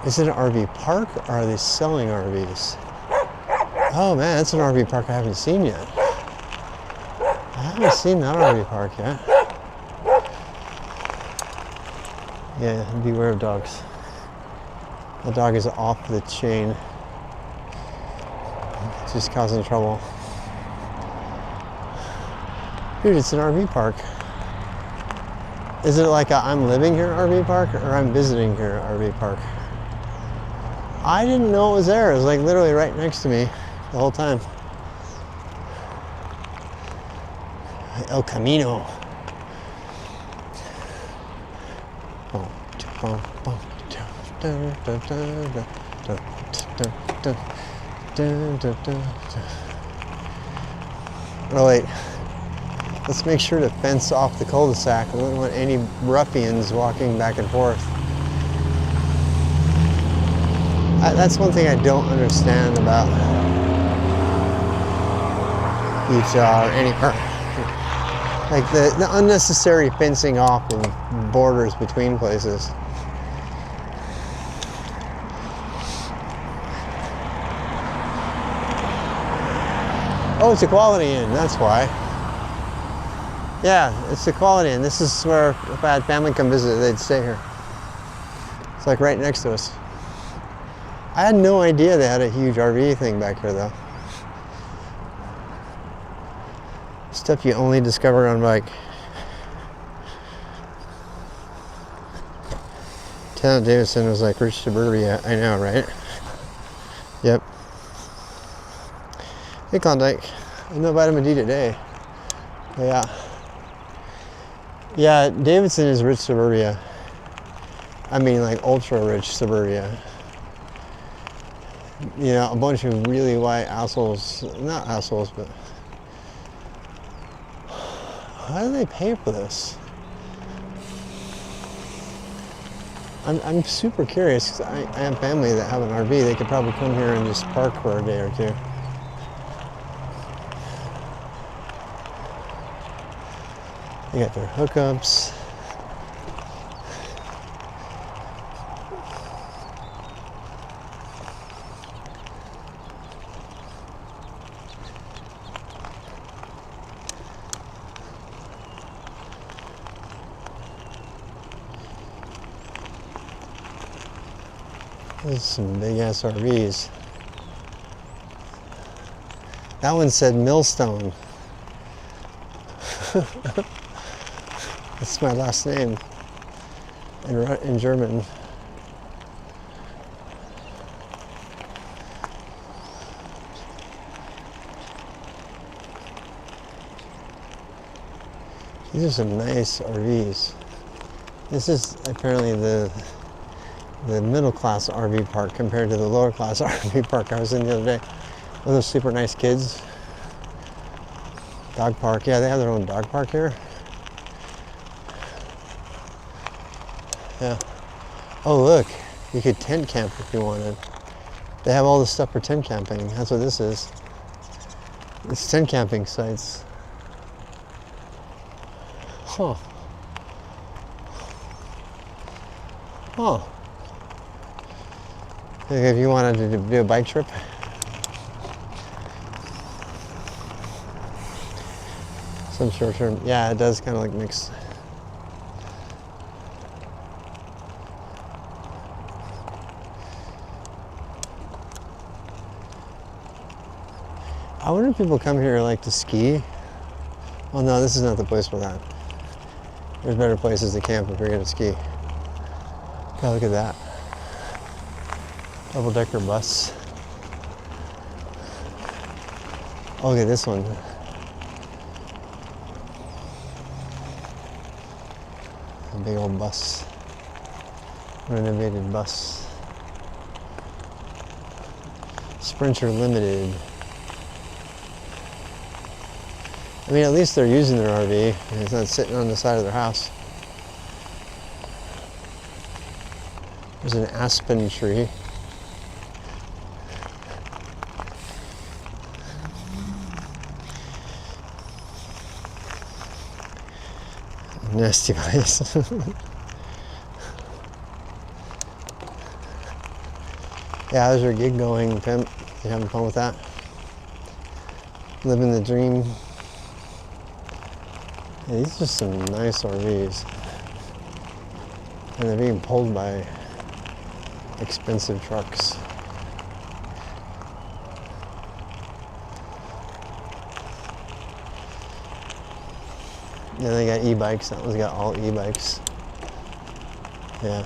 Is it an RV park or are they selling RVs? Oh man, that's an RV park I haven't seen yet. I haven't seen that RV park yet. Yeah, beware of dogs. The dog is off the chain. It's just causing trouble. Dude, it's an RV park. Is it like a I'm living here RV park or I'm visiting here RV park? I didn't know it was there. It was like literally right next to me the whole time. El Camino. Oh wait, let's make sure to fence off the cul-de-sac. We don't want any ruffians walking back and forth. That's one thing I don't understand about Utah or any part. Like the unnecessary fencing off and borders between places. Oh, it's a Quality Inn, that's why. Yeah, it's the Quality Inn. This is where if I had family come visit, they'd stay here. It's like right next to us. I had no idea they had a huge RV thing back here though. Stuff you only discover on bike. Lieutenant Davidson was like rich suburbia. I know, right? Yep. Hey Klondike. No vitamin D today. But yeah. Yeah, Davidson is rich suburbia. I mean like ultra rich suburbia. you know, a bunch of really white assholes, not assholes, but how do they pay for this? I'm super curious, 'cause I have family that have an RV. They could probably come here and just park for a day or two. They got their hookups. There's some big ass RVs. That one said Millstone. That's my last name in German. These are some nice RVs. This is apparently the middle class RV park compared to the lower class RV park I was in the other day. One of those super nice kids. Dog park. Yeah, they have their own dog park here. Yeah. Oh, look. You could tent camp if you wanted. They have all the stuff for tent camping. That's what this is. It's tent camping sites. Huh. Huh. If you wanted to do a bike trip. Some short term. Yeah, it does kind of like mix. I wonder if people come here like to ski. Oh no, this is not the place for that. There's better places to camp if you're gonna ski. God, look at that. Double-decker bus. Oh, look at this one. A big old bus. Renovated bus. Sprinter Limited. I mean, at least they're using their RV. And it's not sitting on the side of their house. There's an aspen tree. Nasty place. Yeah, how's your gig going, pimp? You having fun with that? Living the dream. Yeah, these are some nice RVs. And they're being pulled by expensive trucks. Yeah, they got e-bikes. That one's got all e-bikes. Yeah.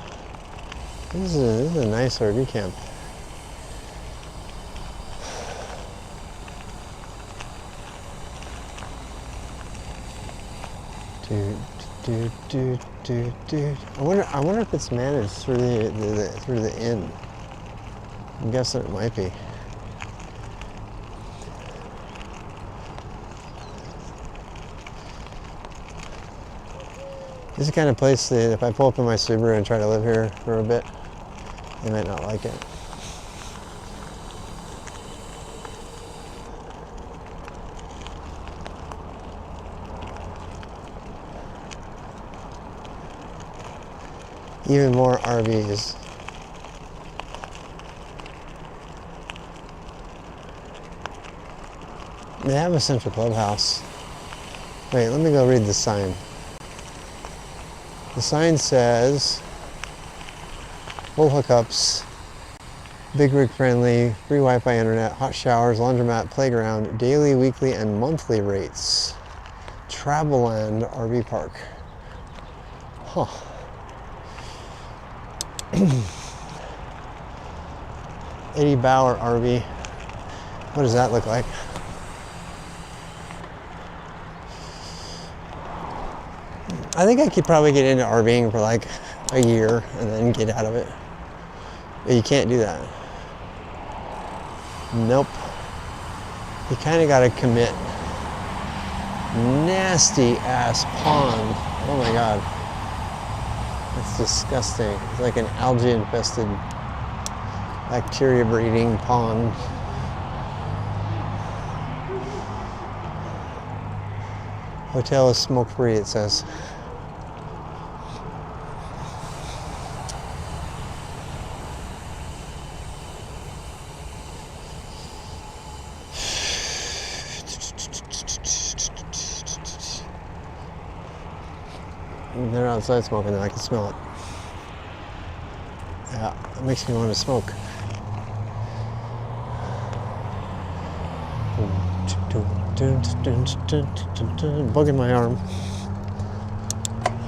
This is a nice RV camp. I wonder if it's managed through the inn. I'm guessing it might be. This is the kind of place that if I pull up in my Subaru and try to live here for a bit, they might not like it. Even more RVs. They have a central clubhouse. Wait, let me go read the sign. The sign says, full hookups, big rig friendly, free Wi-Fi internet, hot showers, laundromat, playground, daily, weekly, and monthly rates. Traveland RV Park. Huh. Eddie Bauer RV. What does that look like? I think I could probably get into RVing for like a year and then get out of it. But you can't do that. Nope. You kind of got to commit. Nasty ass pond. Oh my god. That's disgusting. It's like an algae infested, bacteria breeding pond. Hotel is smoke free, it says. They're outside smoking now, I can smell it. Yeah, it makes me want to smoke. Bug in my arm.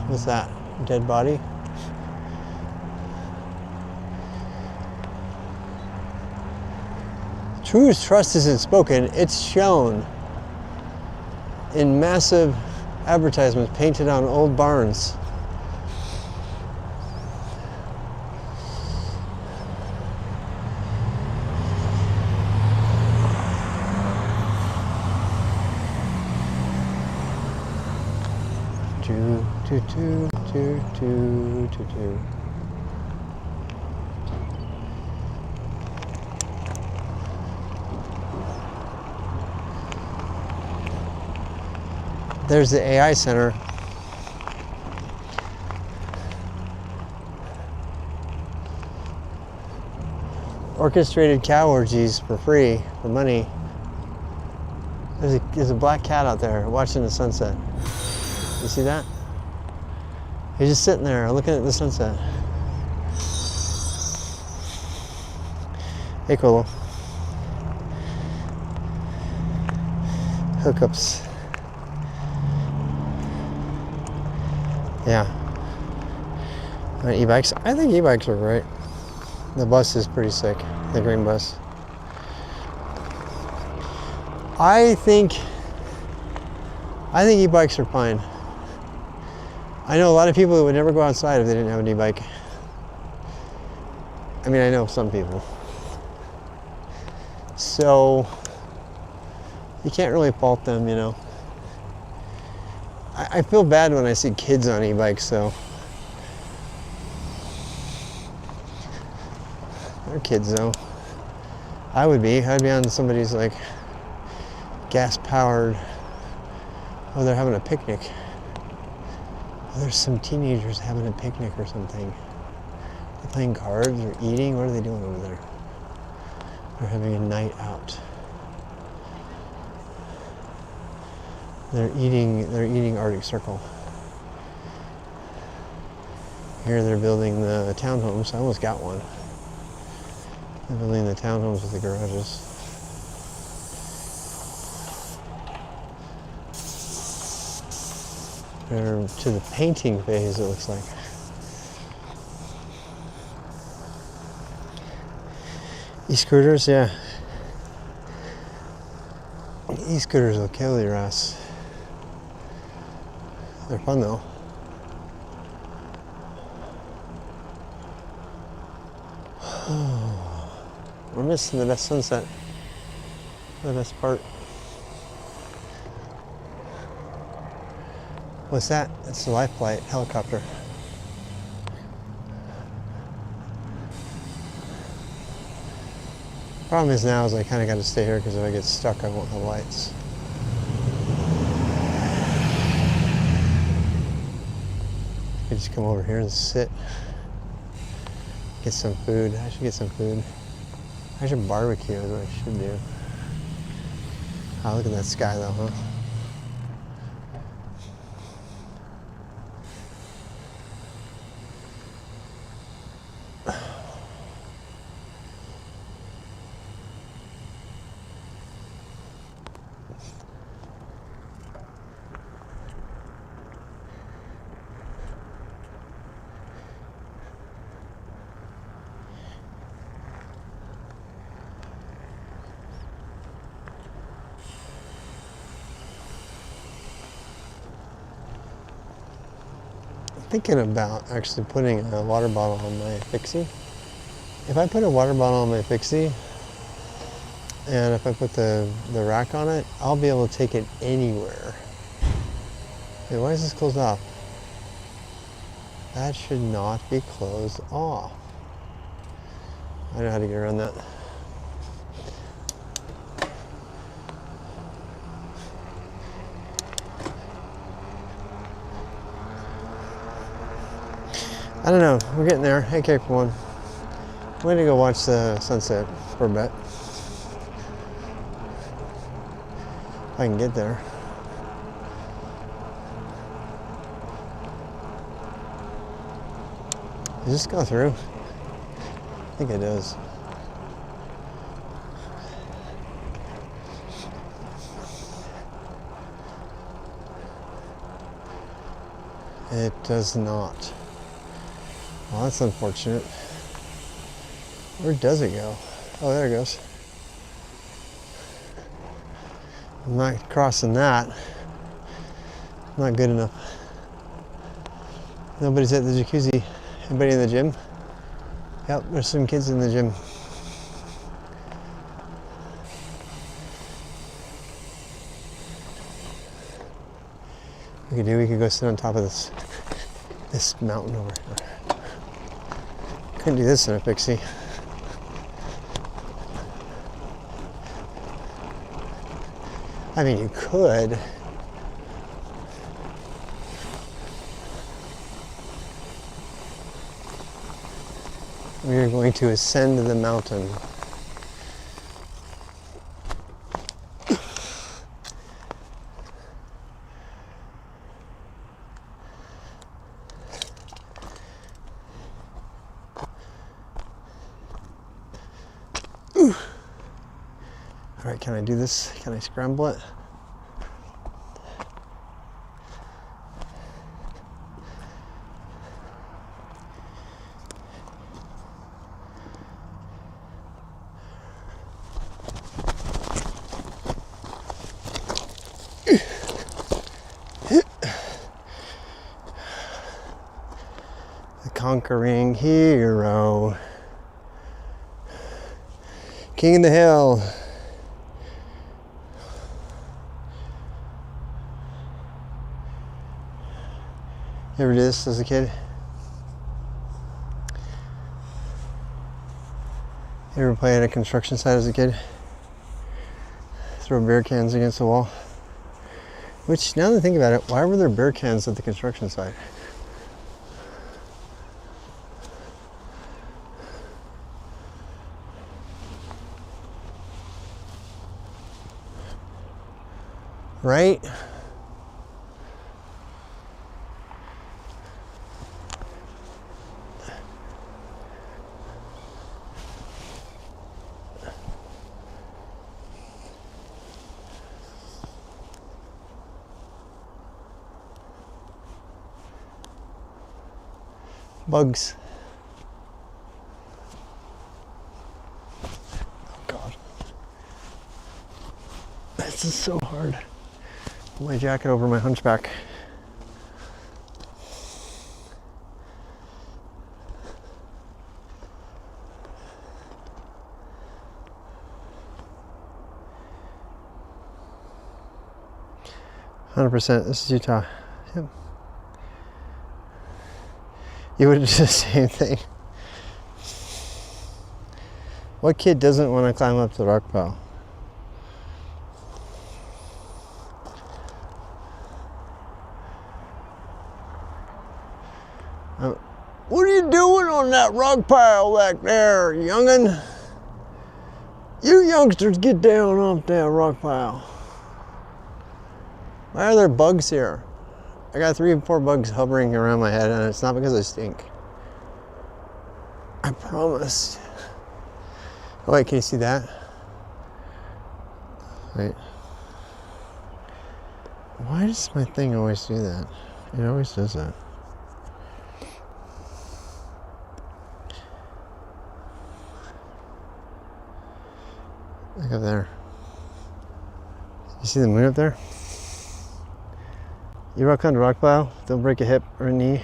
What's that? Dead body? True trust isn't spoken, it's shown in massive advertisements painted on old barns. There's the AI Center. Orchestrated cow orgies for free, for money. There's a black cat out there watching the sunset. You see that? He's just sitting there looking at the sunset. Hey, Colo. Hookups. Yeah. E-bikes. I think e-bikes are great. The bus is pretty sick. The green bus. I think e-bikes are fine. I know a lot of people that would never go outside if they didn't have an e-bike. I mean, I know some people. So you can't really fault them, you know. I feel bad when I see kids on e-bikes, so. They're kids though. I'd be on somebody's like gas-powered. Oh, they're having a picnic. Oh, there's some teenagers having a picnic or something. They're playing cards or eating. What are they doing over there? They're having a night out. They're eating Arctic Circle. Here they're building the townhomes. I almost got one. They're building the townhomes with the garages. They're to the painting phase, it looks like. E-scooters, yeah. E-scooters will kill your ass. They're fun though. We're missing the best sunset. The best part. What's that? It's the life flight helicopter. Problem is now is I kind of got to stay here because if I get stuck, I won't have lights. I just come over here and sit. Get some food. I should get some food. I should barbecue is what I should do. Oh, look at that sky though, huh? Thinking about actually putting a water bottle on my fixie. If I put a water bottle on my fixie, And if I put the rack on it, I'll be able to take it anywhere. Wait, why is this closed off? That should not be closed off. I know how to get around that. I don't know, we're getting there. Hey, Cape One. I'm going to go watch the sunset for a bit. If I can get there. Does this go through? I think it does. It does not. Well, that's unfortunate. Where does it go? Oh, there it goes. I'm not crossing that. Not good enough. Nobody's at the jacuzzi. Anybody in the gym? Yep, there's some kids in the gym. We could go sit on top of this mountain over here. Couldn't do this in a pixie. I mean, you could. We are going to ascend the mountain. All right, can I do this? Can I scramble it? 'The conquering hero. King of the hill. You ever do this as a kid? You ever play at a construction site as a kid? Throw beer cans against the wall? Which, now that I think about it, why were there beer cans at the construction site? Right? Bugs. Oh God. This is so hard. Put my jacket over my hunchback. %. This is Utah. Yep. You would do the same thing. What kid doesn't want to climb up the rock pile? What are you doing on that rock pile back there, youngin'? You youngsters get down off that rock pile. Why are there bugs here? I got 3 or 4 bugs hovering around my head, and it's not because I stink. I promise. Oh wait, can you see that? Wait. Why does my thing always do that? It always does that. Look up there. You see the moon up there? You rock on the rock pile, don't break a hip or a knee.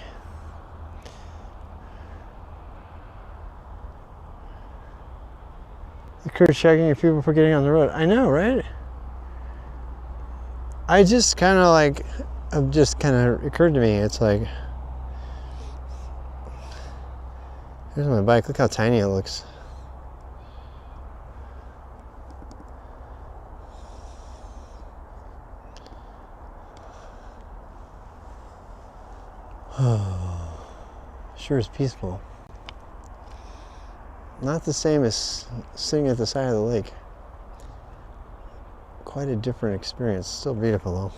The crew checking if people were getting on the road. I know, right? I just kind of like, it just kind of occurred to me. It's like, here's my bike. Look how tiny it looks. Sure is peaceful. Not the same as sitting at the side of the lake. Quite a different experience. Still beautiful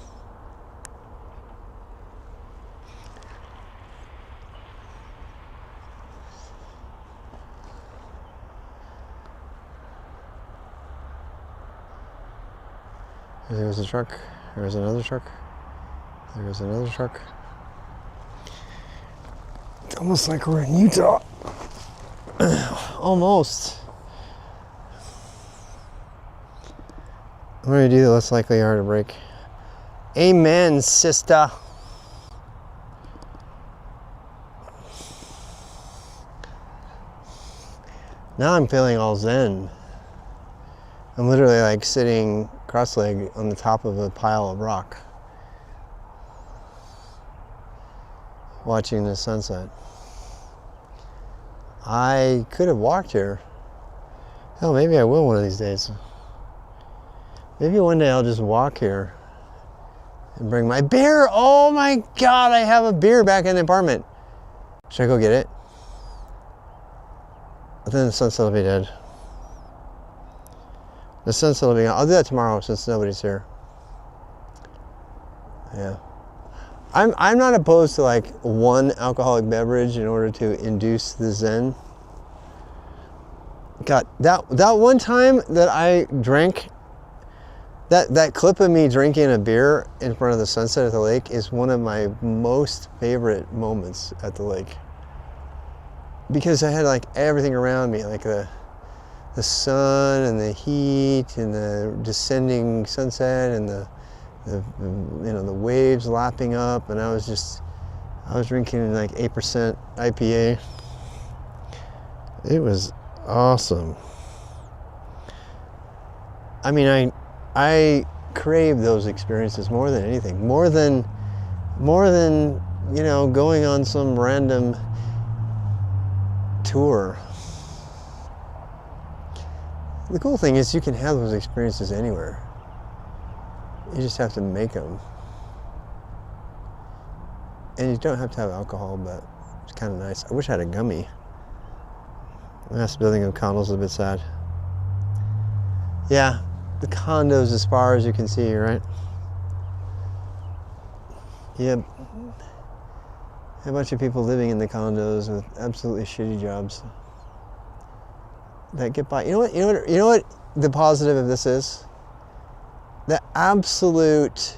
though. There was a truck. There was another truck. There was another truck. It's almost like we're in Utah. Almost. The more you do, the less likely you are to break. Amen, sister. Now I'm feeling all zen. I'm literally like sitting cross-legged on the top of a pile of rock, watching the sunset. I could have walked here. Hell, maybe I will one of these days. Maybe one day I'll just walk here and bring my beer. Oh my God, I have a beer back in the apartment. Should I go get it? But then the sunset will be dead. The sunset will be gone. I'll do that tomorrow since nobody's here. Yeah. I'm not opposed to like one alcoholic beverage in order to induce the zen. God, that one time that I drank, that clip of me drinking a beer in front of the sunset at the lake is one of my most favorite moments at the lake. Because I had like everything around me, like the sun and the heat and the descending sunset and the waves lapping up, and I was drinking like 8% IPA. It was awesome. I mean, I crave those experiences more than anything, more than going on some random tour. The cool thing is you can have those experiences anywhere. You just have to make them. And you don't have to have alcohol, but it's kind of nice. I wish I had a gummy. The last building of condos is a bit sad. Yeah, the condos as far as you can see, right? Yep. A bunch of people living in the condos with absolutely shitty jobs that get by. You know what the positive of this is? The absolute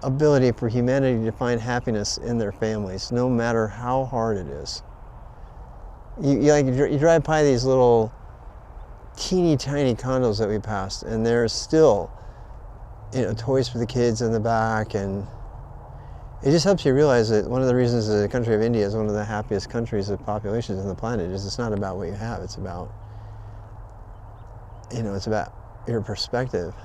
ability for humanity to find happiness in their families, no matter how hard it is. You drive by these little teeny tiny condos that we passed, and there's still, toys for the kids in the back, and it just helps you realize that one of the reasons the country of India is one of the happiest countries of populations on the planet is it's not about what you have, it's about, it's about your perspective.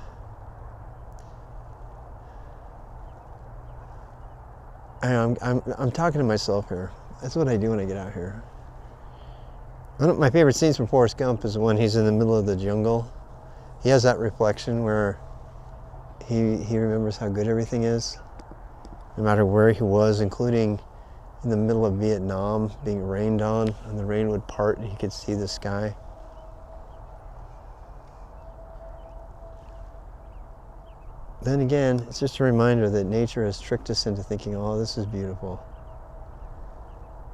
I'm talking to myself here. That's what I do when I get out here. One of my favorite scenes from Forrest Gump is when he's in the middle of the jungle. He has that reflection where he remembers how good everything is, no matter where he was, including in the middle of Vietnam, being rained on, and the rain would part and he could see the sky. Then again, it's just a reminder that nature has tricked us into thinking, oh, this is beautiful.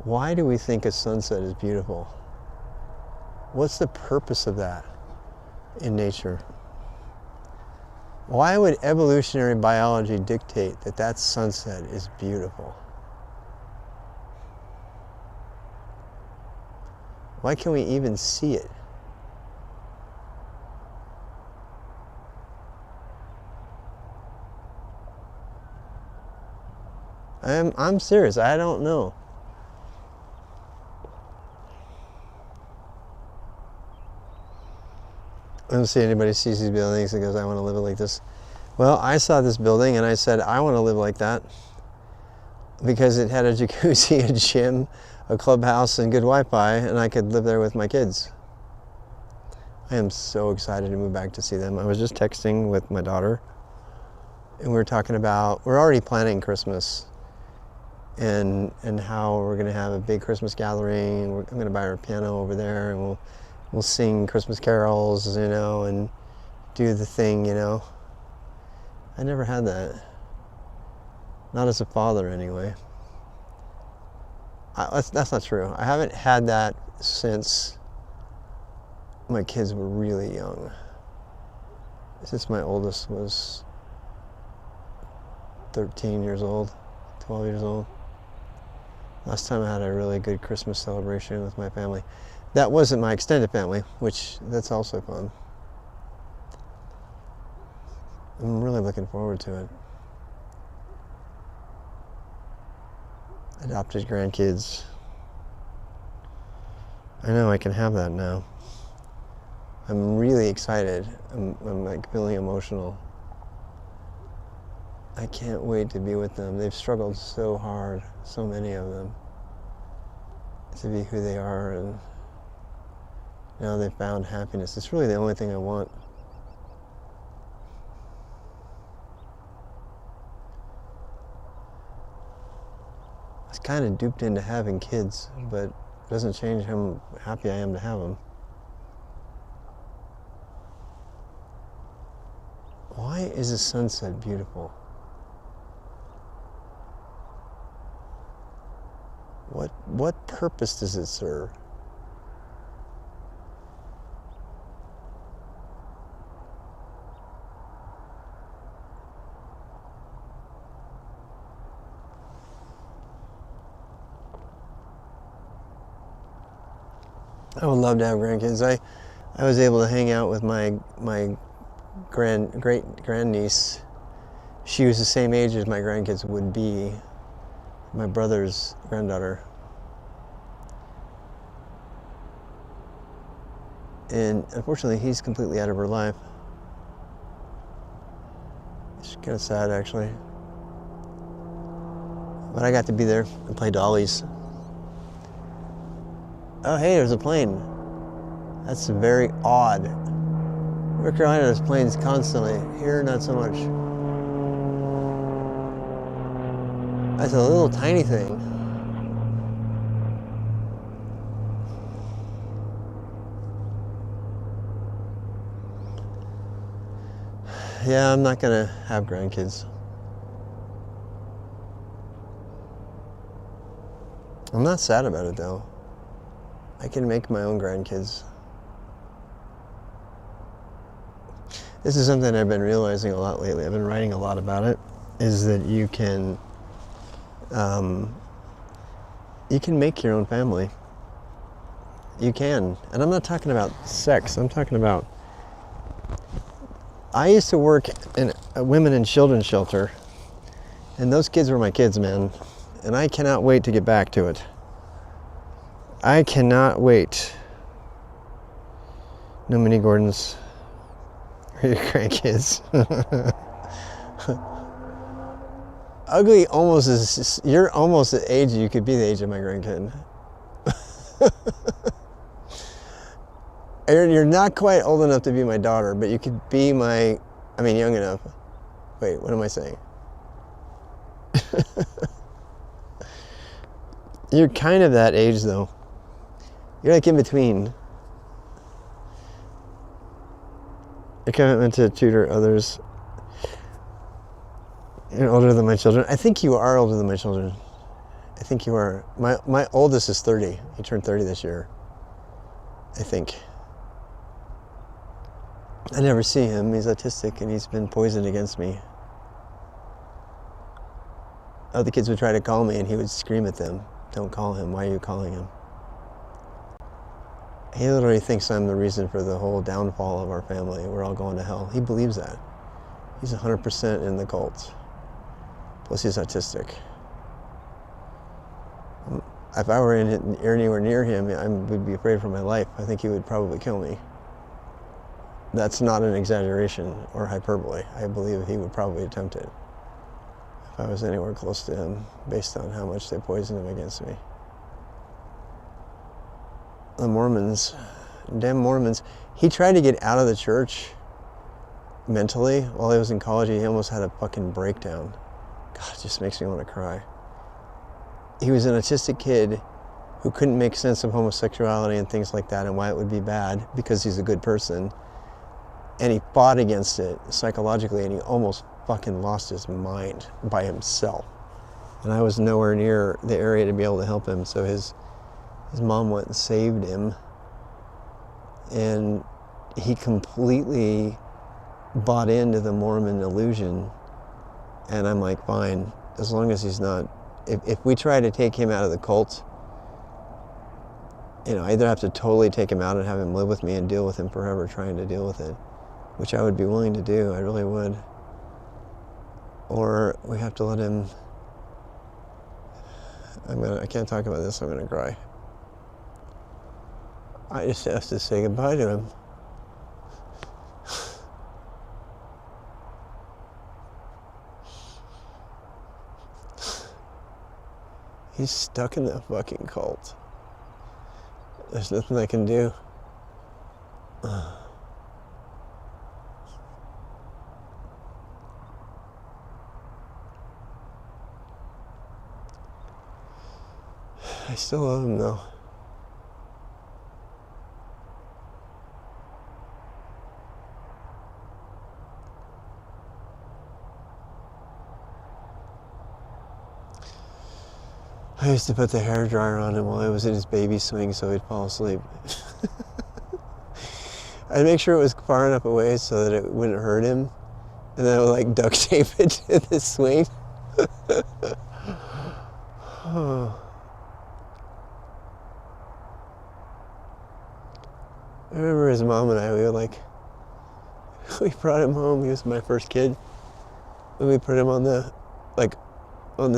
Why do we think a sunset is beautiful? What's the purpose of that in nature? Why would evolutionary biology dictate that that sunset is beautiful? Why can't we even see it? I'm serious, I don't know. I don't see anybody sees these buildings and goes, I want to live like this. Well, I saw this building and I said, I want to live like that because it had a jacuzzi, a gym, a clubhouse, and good Wi-Fi, and I could live there with my kids. I am so excited to move back to see them. I was just texting with my daughter, and we were talking about, we're already planning Christmas and how we're going to have a big Christmas gathering. I'm going to buy her a piano over there, and we'll sing Christmas carols, you know, and do the thing, you know. I never had that. Not as a father, anyway. That's not true. I haven't had that since my kids were really young. Since my oldest was 13 years old, 12 years old. Last time I had a really good Christmas celebration with my family. That wasn't my extended family, which that's also fun. I'm really looking forward to it. Adopted grandkids. I know I can have that now. I'm really excited. I'm like feeling emotional. I can't wait to be with them. They've struggled so hard, so many of them, to be who they are, and now they've found happiness. It's really the only thing I want. I was kind of duped into having kids, but it doesn't change how happy I am to have them. Why is the sunset beautiful? What purpose does it serve? I would love to have grandkids. I was able to hang out with my great grandniece. She was the same age as my grandkids would be, my brother's granddaughter. And unfortunately, he's completely out of her life. It's kind of sad, actually. But I got to be there and play dollies. Oh, hey, there's a plane. That's very odd. North Carolina, there's planes constantly. Here, not so much. That's a little tiny thing. Yeah, I'm not gonna have grandkids. I'm not sad about it, though. I can make my own grandkids. This is something I've been realizing a lot lately. I've been writing a lot about it, is that you can make your own family. You can. And I'm not talking about sex. I'm talking about, I used to work in a women and children's shelter, and those kids were my kids, man. And I cannot wait to get back to it. I cannot wait. No mini Gordons. Or your grandkids. Ugly almost is, you're almost the age you could be the age of my grandkid. You're not quite old enough to be my daughter, but you could be young enough. Wait, what am I saying? You're kind of that age, though. You're like in between. A commitment to tutor others. You're older than my children. I think you are older than my children. I think you are. My oldest is 30. He turned 30 this year. I think. I never see him. He's autistic and he's been poisoned against me. Other kids would try to call me and he would scream at them. Don't call him. Why are you calling him? He literally thinks I'm the reason for the whole downfall of our family. We're all going to hell. He believes that. He's 100% in the cult. Plus he's autistic. If I were anywhere near him, I would be afraid for my life. I think he would probably kill me. That's not an exaggeration or hyperbole. I believe he would probably attempt it if I was anywhere close to him, based on how much they poisoned him against me. The Mormons, damn Mormons. He tried to get out of the church mentally while he was in college. He almost had a fucking breakdown. God, it just makes me want to cry. He was an autistic kid who couldn't make sense of homosexuality and things like that and why it would be bad because he's a good person. And he fought against it psychologically, and he almost fucking lost his mind by himself. And I was nowhere near the area to be able to help him, so his mom went and saved him. And he completely bought into the Mormon illusion. And I'm like, fine, as long as he's not, if we try to take him out of the cult, you know, I either have to totally take him out and have him live with me and deal with him forever trying to deal with it, which I would be willing to do, I really would. Or we have to let him, I can't talk about this, I'm gonna cry. I just have to say goodbye to him. He's stuck in that fucking cult. There's nothing I can do. I still love him though. I used to put the hairdryer on him while I was in his baby swing so he'd fall asleep. I'd make sure it was far enough away so that it wouldn't hurt him, and then I would like duct tape it to the swing. Oh. I remember his mom and I, we brought him home. He was my first kid. And we put him on the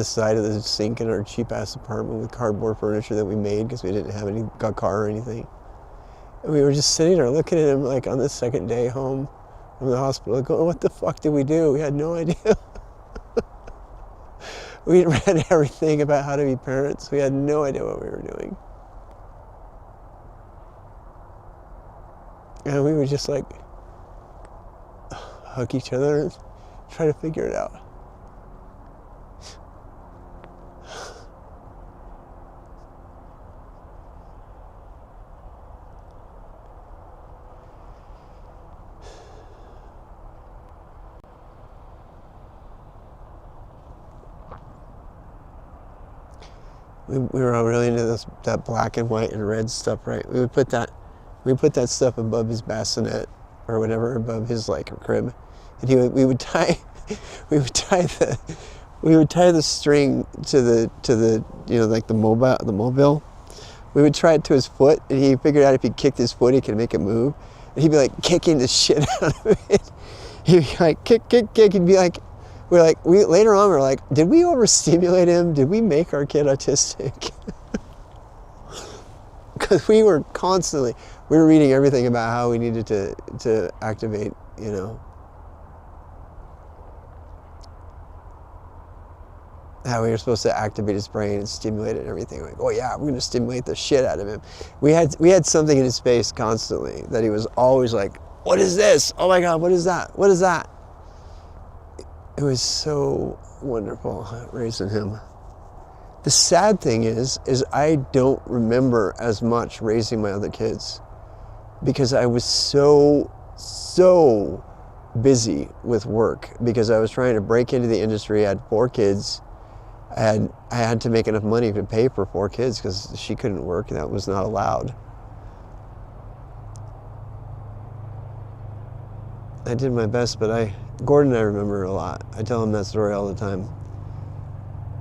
side of the sink in our cheap ass apartment with cardboard furniture that we made because we didn't have any car or anything. And we were just sitting there looking at him like on the second day home from the hospital going, what the fuck did we do? We had no idea. We read everything about how to be parents. We had no idea what we were doing. And we would just like hug each other and try to figure it out. We were all really into that black and white and red stuff, right? We put that stuff above his bassinet or whatever, above his like crib, and we would tie the string to the you know, like the mobile. We would tie it to his foot, and he figured out if he kicked his foot, he could make it move. And he'd be like kicking the shit out of it. He'd be like kick. He'd be like. Later on, we're like, did we overstimulate him? Did we make our kid autistic? Because we were reading everything about how we needed to activate, you know, how we were supposed to activate his brain and stimulate it and everything. Like, oh yeah, we're going to stimulate the shit out of him. We had something in his face constantly that he was always like, what is this? Oh my God, what is that? What is that? It was so wonderful raising him. The sad thing is I don't remember as much raising my other kids because I was so busy with work because I was trying to break into the industry. I had 4 kids. I had to make enough money to pay for 4 kids because she couldn't work and that was not allowed. I did my best, but Gordon I remember a lot. I tell him that story all the time.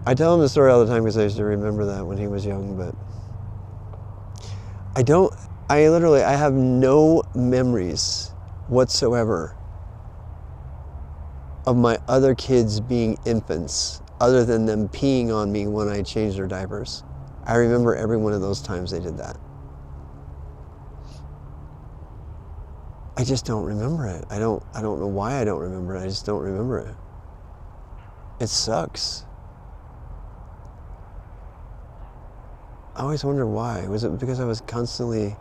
I tell him the story all the time because I used to remember that when he was young, but I have no memories whatsoever of my other kids being infants other than them peeing on me when I changed their diapers. I remember every one of those times they did that. I just don't remember it. I don't know why I don't remember it. I just don't remember it. It sucks. I always wonder why. Was it because I was constantly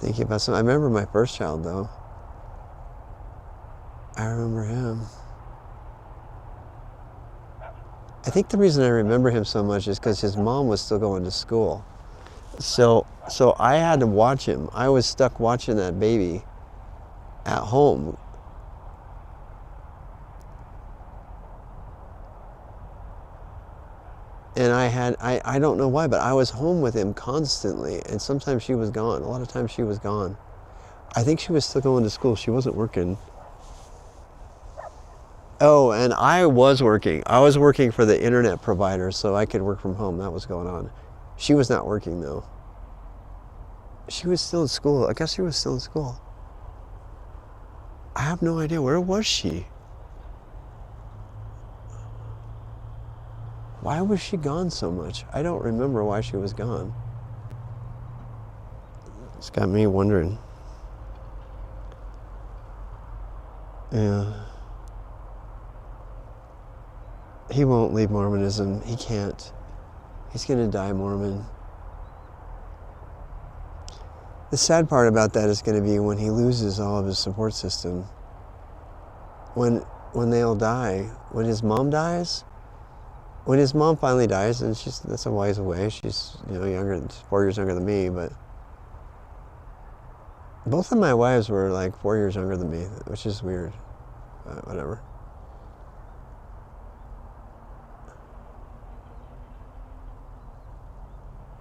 thinking about something? I remember my first child, though. I remember him. I think the reason I remember him so much is because his mom was still going to school. So I had to watch him. I was stuck watching that baby at home. And I don't know why, but I was home with him constantly. And sometimes she was gone. A lot of times she was gone. I think she was still going to school. She wasn't working. Oh, and I was working. I was working for the internet provider so I could work from home. That was going on. She was not working, though. She was still in school. I guess she was still in school. I have no idea. Where was she? Why was she gone so much? I don't remember why she was gone. It's got me wondering. Yeah. He won't leave Mormonism. He can't. He's going to die Mormon. The sad part about that is going to be when he loses all of his support system. When they all die. When his mom dies. When his mom finally dies, and that's a ways away. She's, younger, 4 years younger than me, but both of my wives were like 4 years younger than me, which is weird. Whatever.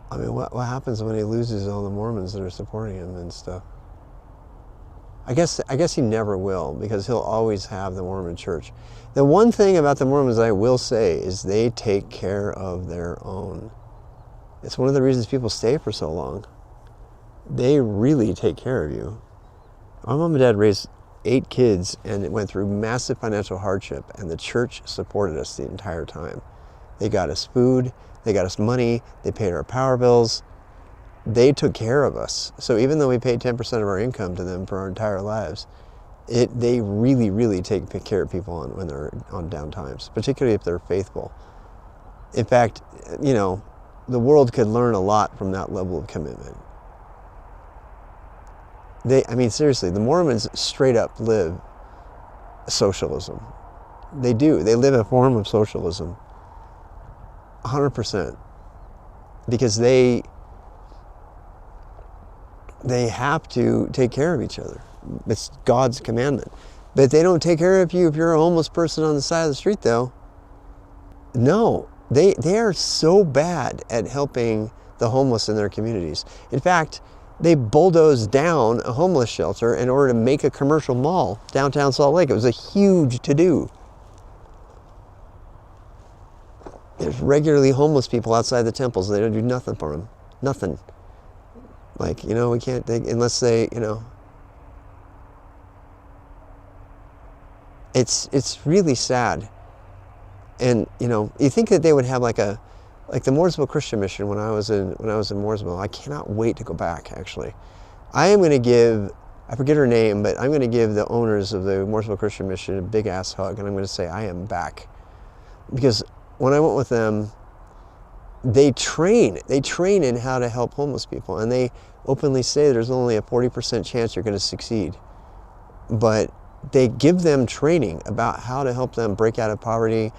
I mean, what happens when he loses all the Mormons that are supporting him and stuff? I guess he never will, because he'll always have the Mormon church. The one thing about the Mormons I will say is they take care of their own. It's one of the reasons people stay for so long. They really take care of you. My mom and dad raised 8 kids, and it went through massive financial hardship, and the church supported us the entire time. They got us food, they got us money, they paid our power bills. They took care of us. So even though we paid 10% of our income to them for our entire lives, they really, really take care of people when they're on down times, particularly if they're faithful. In fact, the world could learn a lot from that level of commitment. Seriously, the Mormons straight up live socialism. They do. They live a form of socialism. 100%. Because they have to take care of each other. It's God's commandment. But they don't take care of you if you're a homeless person on the side of the street, though. No, they are so bad at helping the homeless in their communities. In fact, they bulldozed down a homeless shelter in order to make a commercial mall downtown Salt Lake. It was a huge to-do. There's regularly homeless people outside the temples. They don't do nothing for them. Nothing. Like, we can't, unless they, It's really sad. And, you think that they would have like the Mooresville Christian Mission when I was in Mooresville. I cannot wait to go back, actually. I am going to give, I forget her name, but I'm going to give the owners of the Mooresville Christian Mission a big ass hug, and I'm going to say, I am back. Because when I went with them, they train in how to help homeless people, and they openly say there's only a 40% chance you're going to succeed. But they give them training about how to help them break out of poverty,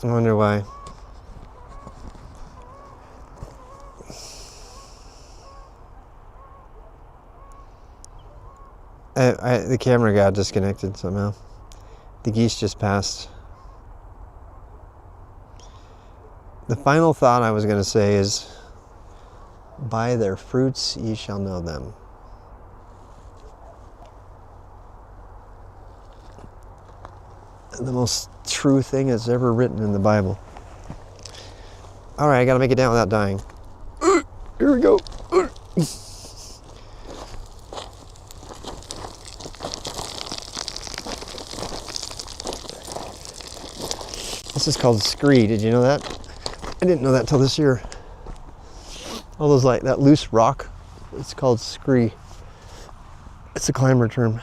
I wonder why. The camera got disconnected somehow. The geese just passed. The final thought I was going to say is, by their fruits ye shall know them. The most true thing that's ever written in the Bible. All right, I got to make it down without dying. Here we go. This is called scree. Did you know that? I didn't know that till this year. All those like that loose rock, it's called scree. It's a climber term.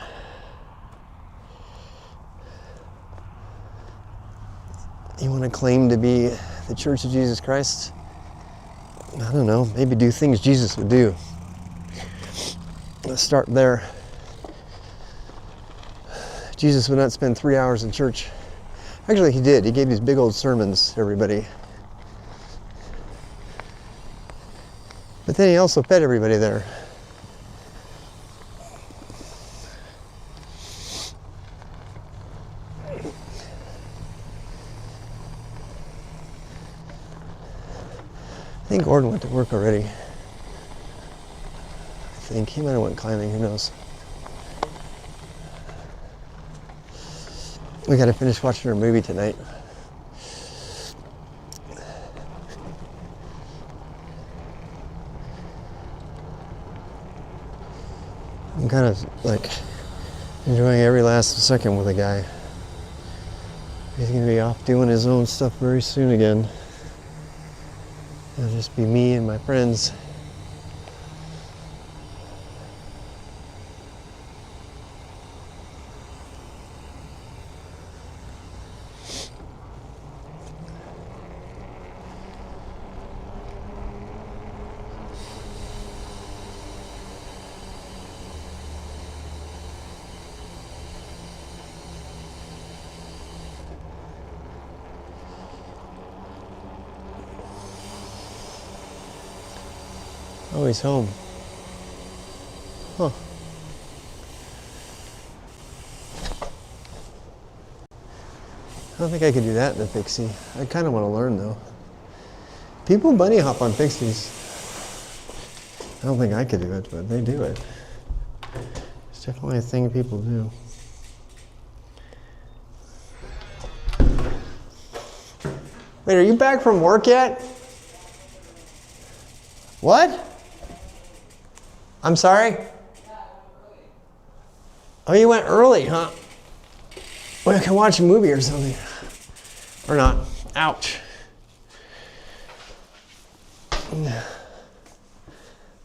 You want to claim to be the Church of Jesus Christ? I don't know, maybe do things Jesus would do. Let's start there. Jesus would not spend 3 hours in church. Actually, he did. He gave these big old sermons to everybody. But then he also fed everybody there. I think Gordon went to work already. I think he might have went climbing, who knows. We gotta finish watching our movie tonight. I'm kind of like enjoying every last second with the guy. He's gonna be off doing his own stuff very soon again. It'll just be me and my friends. Oh, he's home. Huh. I don't think I could do that in a Pixie. I kind of want to learn though. People bunny hop on Pixies. I don't think I could do it, but they do it. It's definitely a thing people do. Wait, are you back from work yet? What? I'm sorry? Oh, you went early, huh? Well, I can watch a movie or something. Or not. Ouch.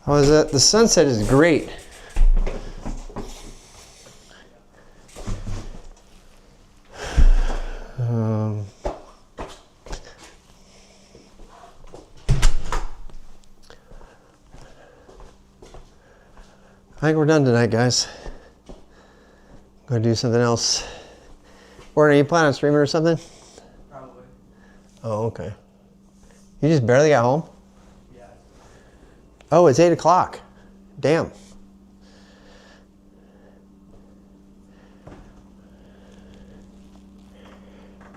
How is that? The sunset is great. I think we're done tonight, guys. Go do something else. Or are you planning on streaming or something? Probably. Oh, okay. You just barely got home? Yeah. Oh, it's 8 o'clock. Damn.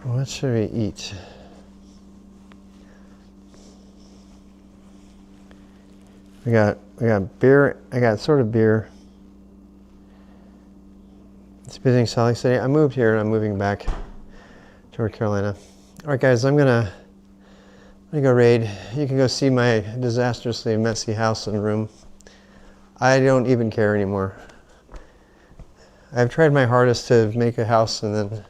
What should we eat? We got beer. I got sort of beer. It's visiting Salt Lake City. I moved here and I'm moving back to North Carolina. All right, guys, I'm gonna go raid. You can go see my disastrously messy house and room. I don't even care anymore. I've tried my hardest to make a house and then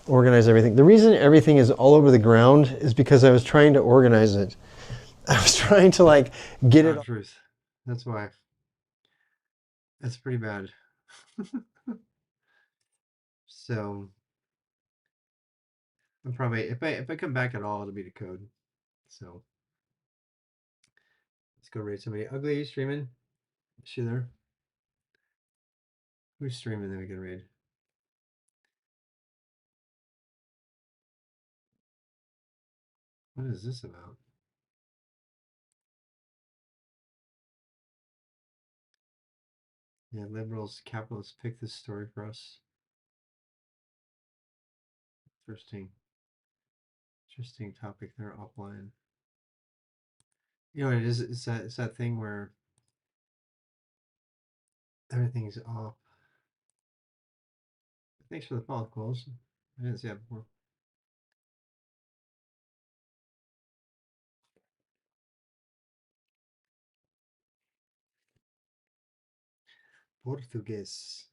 organize everything. The reason everything is all over the ground is because I was trying to organize it. I was trying to like get it. Truth. That's why. That's pretty bad. So I'm probably if I come back at all, it'll be the code. So let's go raid somebody. Ugly, are you streaming? Is she there? Who's streaming that we can raid? What is this about? Yeah, liberals, capitalists pick this story for us. Interesting. Interesting topic there offline. You know what it is? It's that thing where everything's off. Thanks for the follow, Close. I didn't see that before. Portuguese.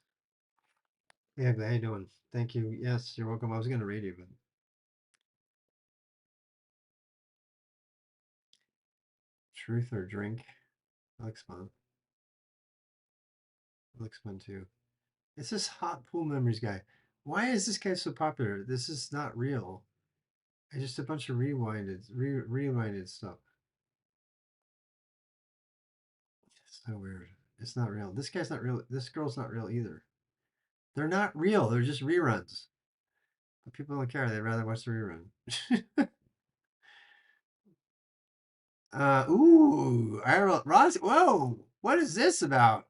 Yeah, how you doing? Thank you. Yes, you're welcome. I was gonna read you, but truth or drink. That looks fun. That looks fun too. It's this hot pool memories guy. Why is this guy so popular? This is not real. It's just a bunch of rewinded stuff. It's so weird. It's not real. This guy's not real. This girl's not real either. They're not real. They're just reruns. But people don't care. They'd rather watch the rerun. Ooh, Ross. Whoa, what is this about?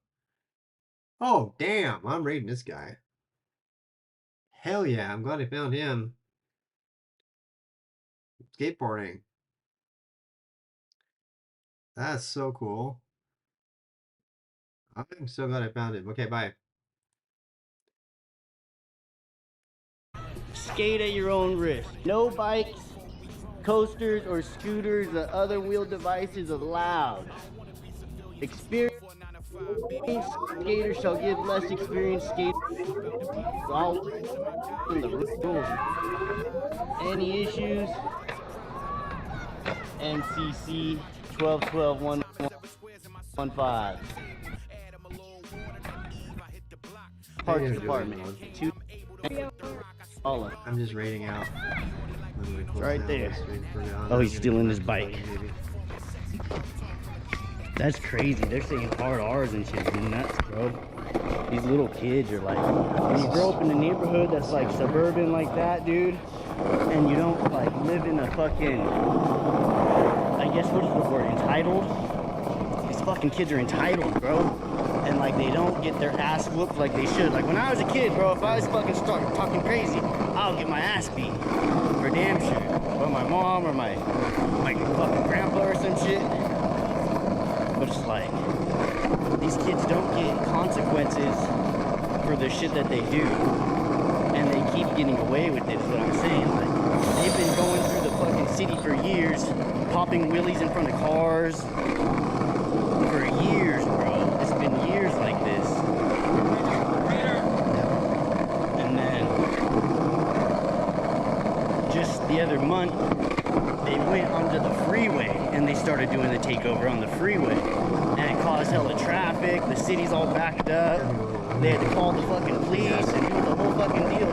Oh, damn, I'm reading this guy. Hell yeah, I'm glad I found him. Skateboarding. That's so cool. I'm so glad I found him. Okay, bye. Skate at your own risk. No bikes, coasters, or scooters or other wheel devices allowed. Experienced skaters shall give less experienced skaters all in the rules. Any issues? NCC 1212-115. Parks Department. I'm just raiding out. Right there. Oh, he's stealing his bike. That's crazy. They're saying hard R's and shit. Dude, nuts, bro. These little kids are like, when you grow up in a neighborhood that's like suburban like that, dude, and you don't like live in a fucking, I guess what is the word, entitled? These fucking kids are entitled, bro. And like they don't get their ass whooped like they should. Like when I was a kid, bro, if I was fucking start talking crazy, I'll get my ass beat for damn sure. By my mom or my fucking grandpa or some shit. But it's like these kids don't get consequences for the shit that they do, and they keep getting away with it. Is what I'm saying. Like they've been going through the fucking city for years, popping wheelies in front of cars for years, bro. It's been years like this. And then just the other month, they went onto the freeway and they started doing the takeover on the freeway. And it caused hella traffic. The city's all backed up. They had to call the fucking police and do the whole fucking deal.